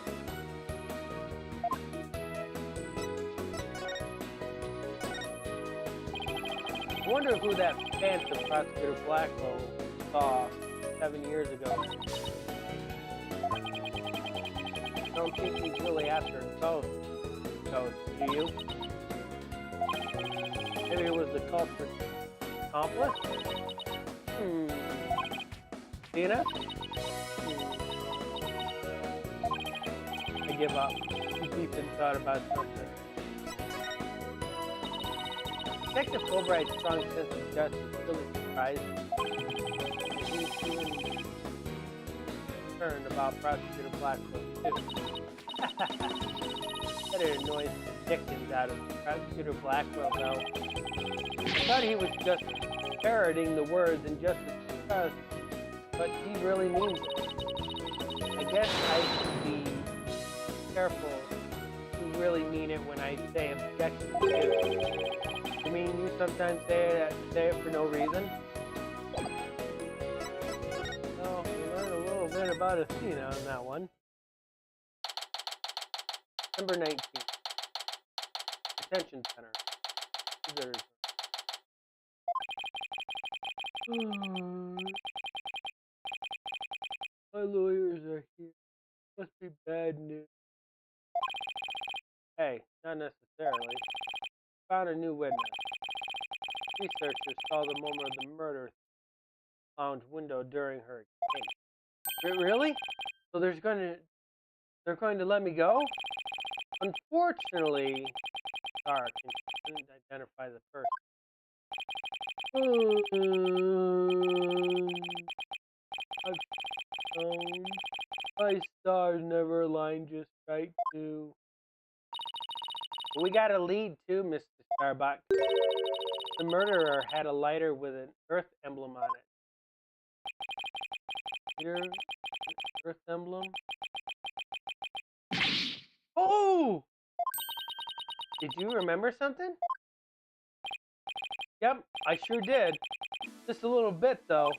I wonder who that phantom prosecutor Blackwell saw 7 years ago. I don't think he's really after both. So, do you? Maybe it was the culprit accomplice? Tina? I give up. Ethan thought about something. Detective Fulbright's strong sense of justice really surprised me. He's feeling concerned about Prosecutor Blackwell, too. That annoys the dickens out of Prosecutor Blackwell, though. I thought he was just parroting the words injustice because, but he really means it. I guess I should be careful to really mean it when I say objection to. I mean, you sometimes say it for no reason. Well, we learned a little bit about Athena on that one. Number 19. Detention Center. Visitors. My lawyers are here. Must be bad news. Hey, not necessarily. Found a new witness. Researchers saw the moment of the murder lounge window during her escape. Really? So they're going to let me go? Unfortunately, Stark couldn't identify the person. My stars never aligned just right, too. We got a lead, too, Mr. Starbuck. The murderer had a lighter with an Earth emblem on it. Peter, Earth emblem? Oh! Did you remember something? Yep, I sure did. Just a little bit, though.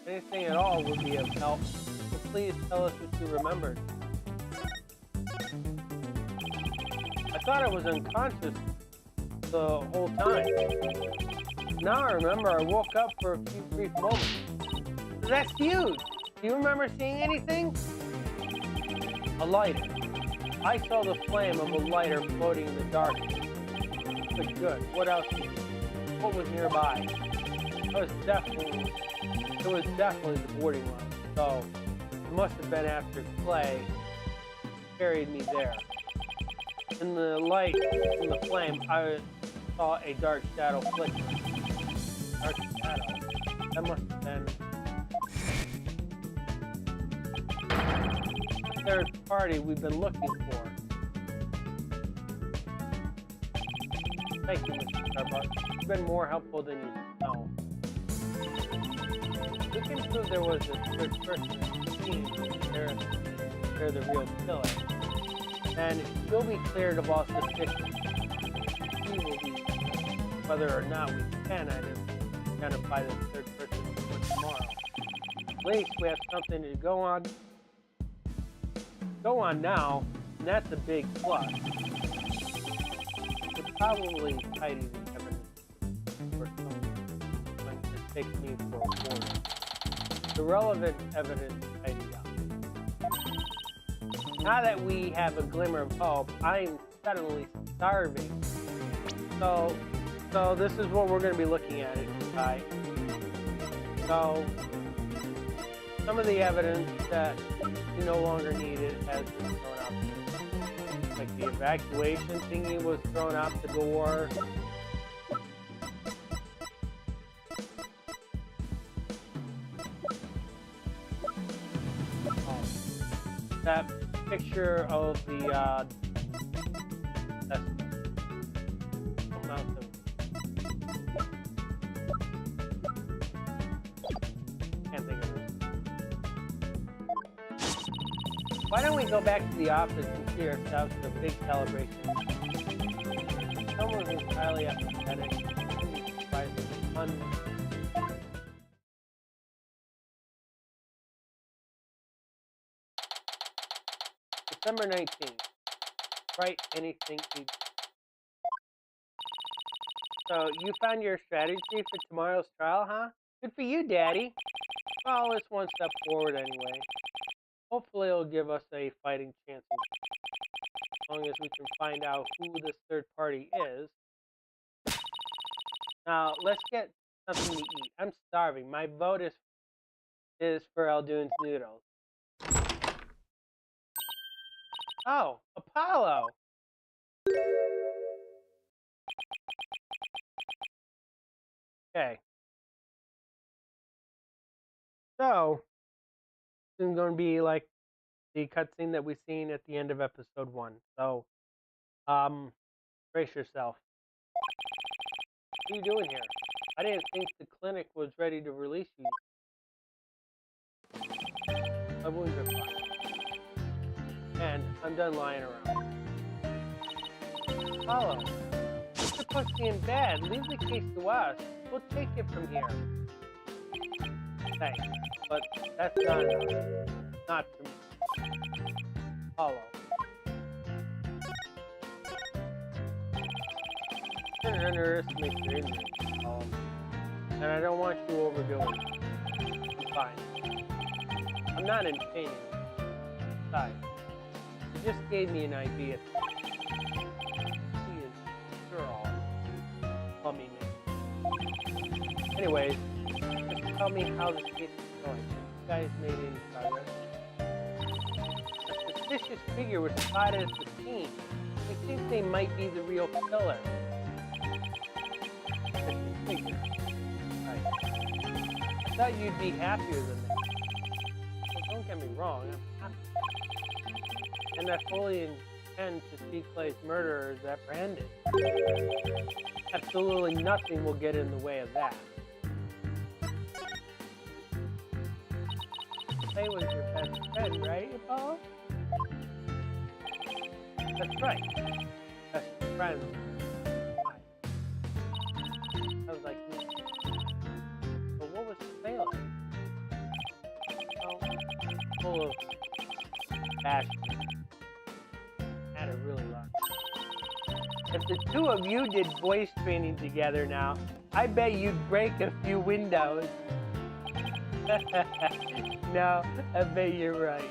Anything at all would be of help. So please tell us what you remembered. I thought I was unconscious the whole time. Now I remember I woke up for a few brief moments. That's huge! Do you remember seeing anything? A lighter. I saw the flame of a lighter floating in the darkness. But good. What else? What was nearby? It was definitely the boarding line. So it must have been after Clay carried me there. In the light from the flame, I saw a dark shadow flicker. Dark shadow. That must have been the third party we've been looking for. Thank you, Mr. Starbuck. You've been more helpful than you know. We can prove there was a third person in the scene. They're the real killer. And we'll be cleared of all suspicion. We will be, whether or not we can identify the third person for tomorrow. At least we have something to go on now, and that's a big plus. We'll probably tidy the evidence for someone that takes me for a warning. The relevant evidence tidied up. Now that we have a glimmer of hope, I'm suddenly starving. So this is what we're going to be looking at tonight. So some of the evidence that we no longer needed has been thrown out. Like the evacuation thingy was thrown out the door. That picture of the can't think of it. Why don't we go back to the office and treat ourselves to a big celebration? Someone who's highly apathetic December 19th. Write anything you... So, you found your strategy for tomorrow's trial, huh? Good for you, Daddy. Well, it's one step forward anyway. Hopefully it'll give us a fighting chance as long as we can find out who this third party is. Now, let's get something to eat. I'm starving. My vote is for Elduin's noodles. Oh, Apollo! Okay. So, this is going to be like the cutscene that we've seen at the end of episode 1. So, brace yourself. What are you doing here? I didn't think the clinic was ready to release you. My wounds are fine. And I'm done lying around. Apollo, you're supposed to be in bed. Leave the case to us. We'll take it from here. Thanks, but that's not enough. Not for me. Apollo. You shouldn't underestimate your injury, Apollo. And I don't want you overdoing it. I'm fine. I'm not in pain. Besides, you just gave me an idea. He is sure all plumbing me. Anyways, just tell me how this case is going. You guys made any progress? A suspicious figure was spotted at the scene. We think they might be the real killer. Suspicious figure. Right. I thought you'd be happier than that. Well, don't get me wrong, I'm happy. And I fully intend to see Clay's murderers apprehended. Absolutely nothing will get in the way of that. Clay was your best friend, right, Apollo? That's right. Best friend. full of passion. Had a really lot. If the two of you did voice training together now, I bet you'd break a few windows. No, I bet you're right.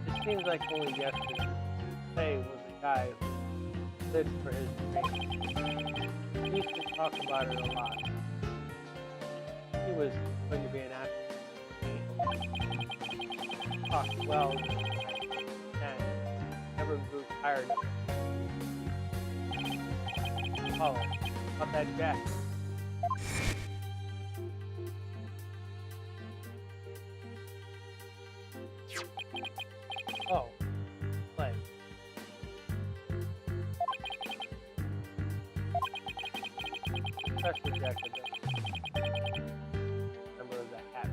It seems like only yesterday was a guy who lived for his dream. He used to talk about it a lot. He was going to be an actor. Talked well and never grew tired of it. Oh, about that jacket. Oh, play. Press the jacket. Remember the hat.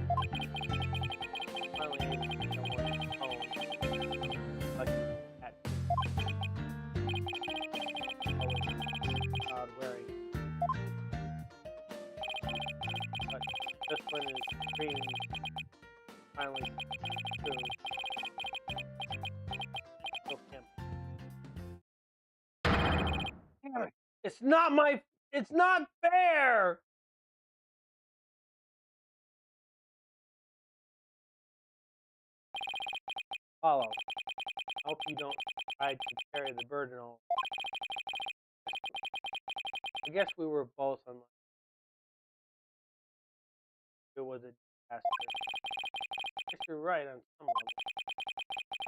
Finally able to get someone's phone. Like hat. Always proud wearing. But this one is dream finally true. Damn it. It's not fair! Follow. I hope you don't try to carry the burden all. I guess we were both unlucky. It was a disaster. I guess you're right on some level.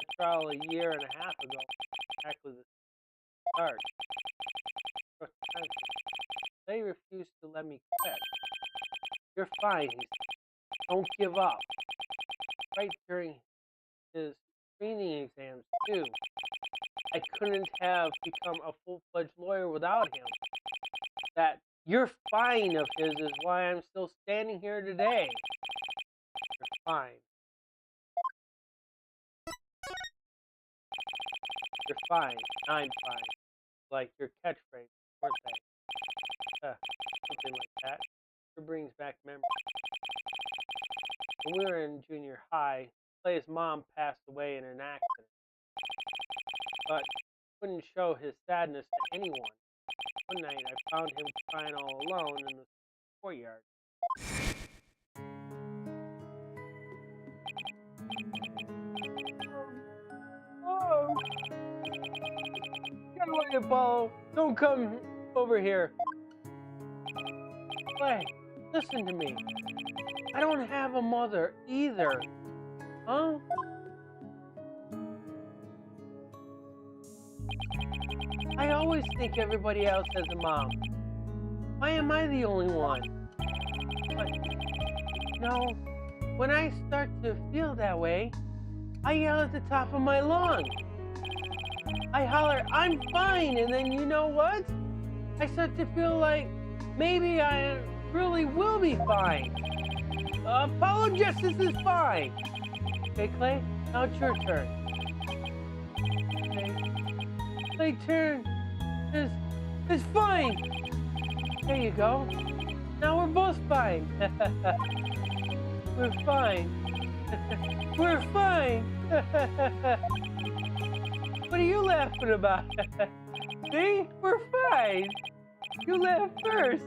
A trial a year and a half ago, actually the start. They refused to let me quit. You're fine, he said. Don't give up. Right during his training exams, too. I couldn't have become a full-fledged lawyer without him. That "you're fine" of his is why I'm still standing here today. You're fine. You're fine. I'm fine. Like your catchphrase, weren't they? Something like that. It brings back memories. When we were in junior high, Clay's mom passed away in an accident. But wouldn't show his sadness to anyone. One night, I found him crying all alone in the courtyard. Oh! Get away, Apollo! Don't come over here! Clay, listen to me. I don't have a mother either. Huh? I always think everybody else has a mom. Why am I the only one? But, no, when I start to feel that way, I yell at the top of my lungs. I holler, "I'm fine," and then you know what? I start to feel like maybe I really will be fine. Apollo Justice is fine. Okay, Clay, now it's your turn. Okay. Clay turn is fine. There you go. Now we're both fine. We're fine. We're fine. What are you laughing about? See? We're fine. You laughed first.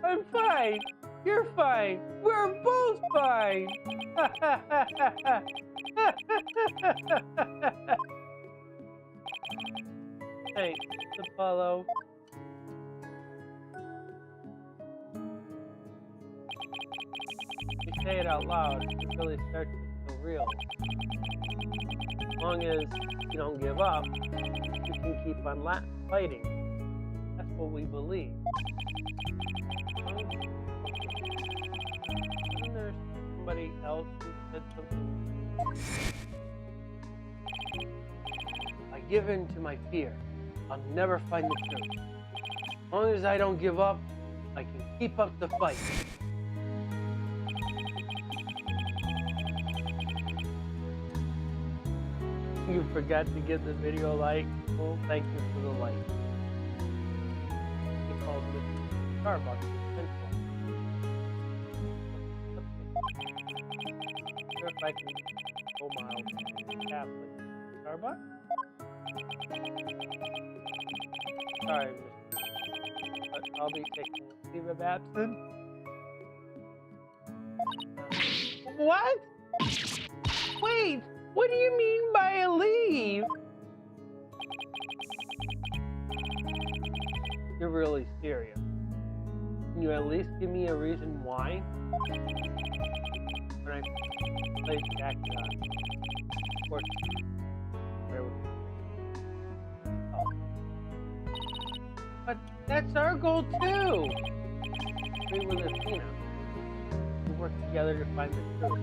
I'm fine. You're fine. We're both fine. Thanks, Apollo. You say it out loud, it really starts to feel real. As long as you don't give up, you can keep on fighting. That's what we believe. Isn't there somebody else who said something? I give in to my fear. I'll never find the truth. As long as I don't give up, I can keep up the fight. You forgot to give the video a like. Well, thank you for the like. He called it Starbucks. sure if I can go miles Catholic. Starbucks? Sorry, but I'll be taking leave of absence. What? Wait, what do you mean by a leave? You're really serious. Can you at least give me a reason why? When I played Acme, of course, where would oh. But that's our goal too! We were Latina. We work together to find the truth.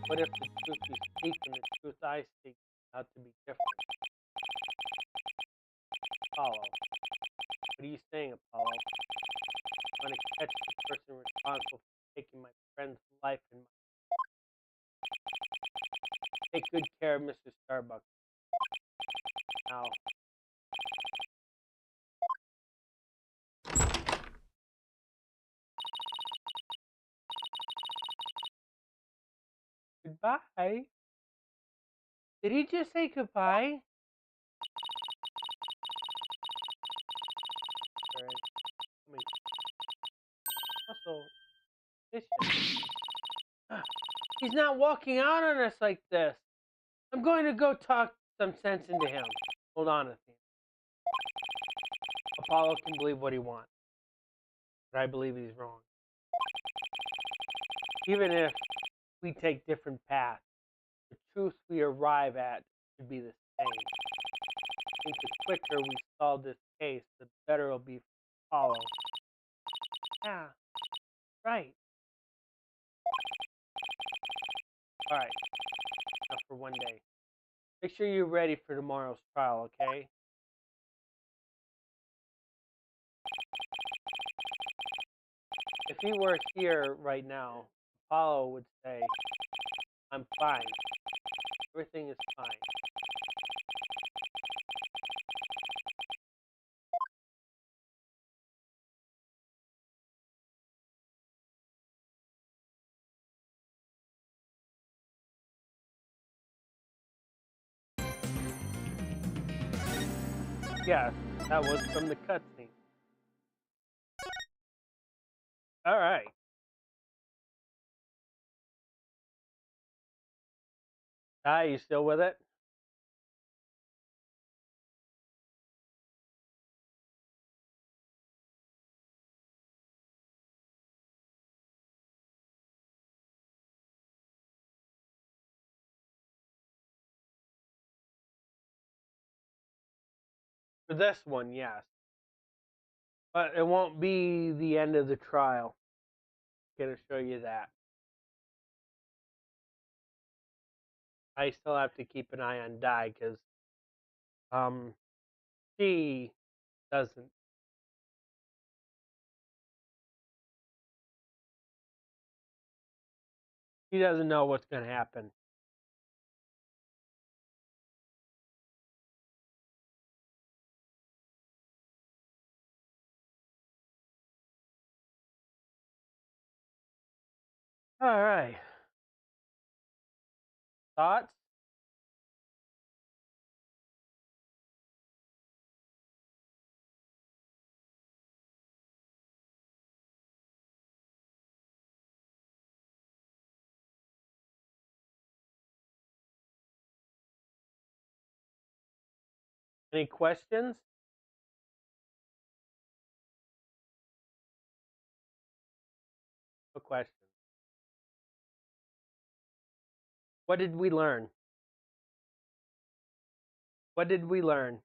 What if the truth you speak and the truth I speak out to be different? Apollo. What are you saying, Apollo? I want to catch the person responsible for taking my friend's life and my... Take good care of Mr. Starbucks. Now. Goodbye. Did he just say goodbye? Alright. I mean, also, mission. He's not walking out on us like this. I'm going to go talk some sense into him. Hold on, Athena. Apollo can believe what he wants, but I believe he's wrong. Even if we take different paths, the truth we arrive at should be the same. I think the quicker we solve this case, the better it'll be for Apollo. Yeah, right. Alright, enough for one day. Make sure you're ready for tomorrow's trial, okay? If he were here right now, Apollo would say, I'm fine. Everything is fine. Yes, that was from the cutscene. Alright. Hi, you still with it? For this one, yes. But it won't be the end of the trial. I'm gonna show you that. I still have to keep an eye on Di because she doesn't. She doesn't know what's gonna happen. Alright. Thoughts? Any questions? No questions. What did we learn? What did we learn?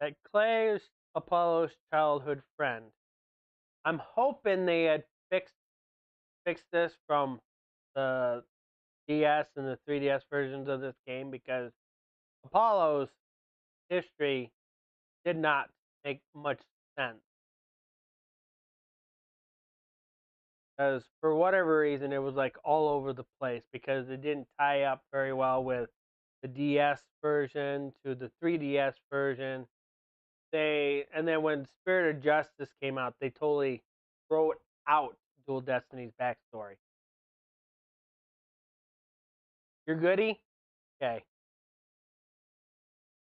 That Clay is Apollo's childhood friend. I'm hoping they had fixed this from the DS and the 3DS versions of this game because Apollo's history did not make much sense. Because for whatever reason, it was like all over the place because it didn't tie up very well with the DS version to the 3DS version. And then when Spirit of Justice came out, they totally wrote out Dual Destinies backstory. You're goody? Okay.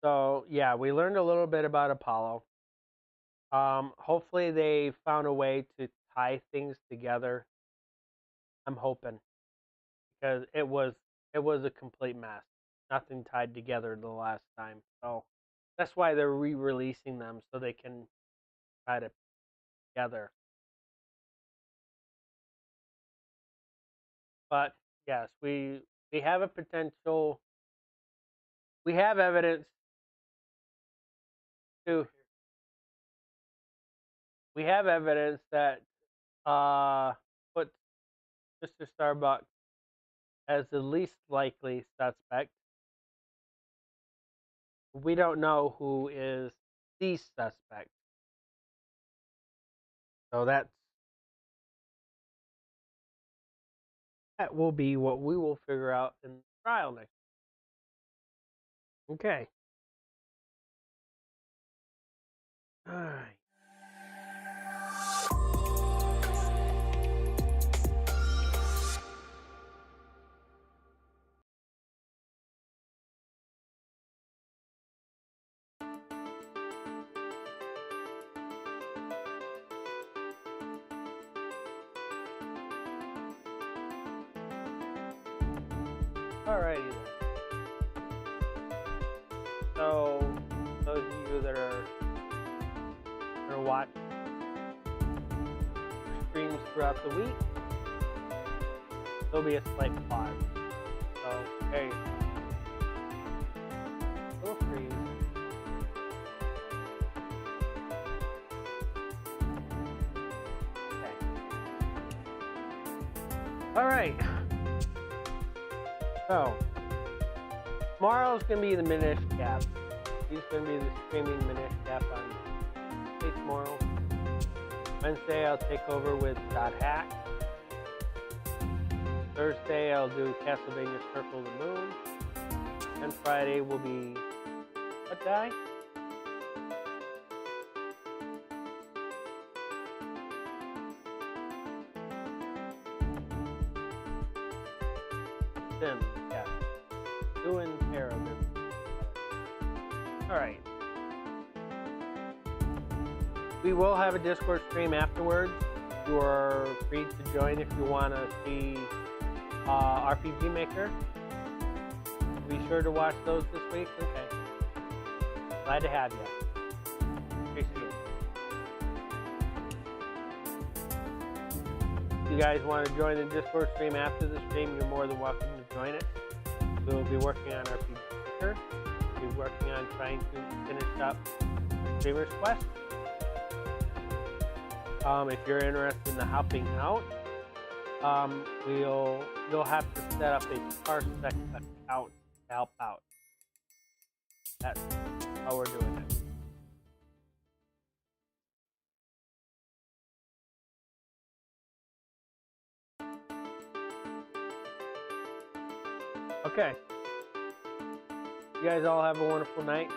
So yeah, we learned a little bit about Apollo. Hopefully they found a way to tie things together. I'm hoping because it was a complete mess. Nothing tied together the last time. So that's why they're re-releasing them so they can tie it together. But yes, we have a potential. We have evidence to. We have evidence that puts Mr. Starbuck as the least likely suspect. We don't know who is the suspect. So that will be what we will figure out in the trial next. Okay. All right. Alrighty then. So, those of you that are going to watch streams throughout the week, there'll be a slight pause. So, hey, feel free. Okay. Alright. So, tomorrow's going to be the Minish Cap. He's going to be the streaming Minish Cap on tomorrow. Wednesday, I'll take over with .hack. Thursday, I'll do Castlevania Circle of the Moon. And Friday will be what guy? Sim, yeah. Doing Terra. Alright. We will have a Discord stream afterwards. You are free to join if you want to see RPG Maker. Be sure to watch those this week. Okay. Glad to have you. Appreciate it. If you guys want to join the Discord stream after the stream, you're more than welcome to join it. We'll be working on RPG Maker. We'll be working on trying to finish up Streamer's Quest. If you're interested in the helping out, you'll have to set up a Parsec account to help out. That's how we're doing it. Okay. You guys all have a wonderful night.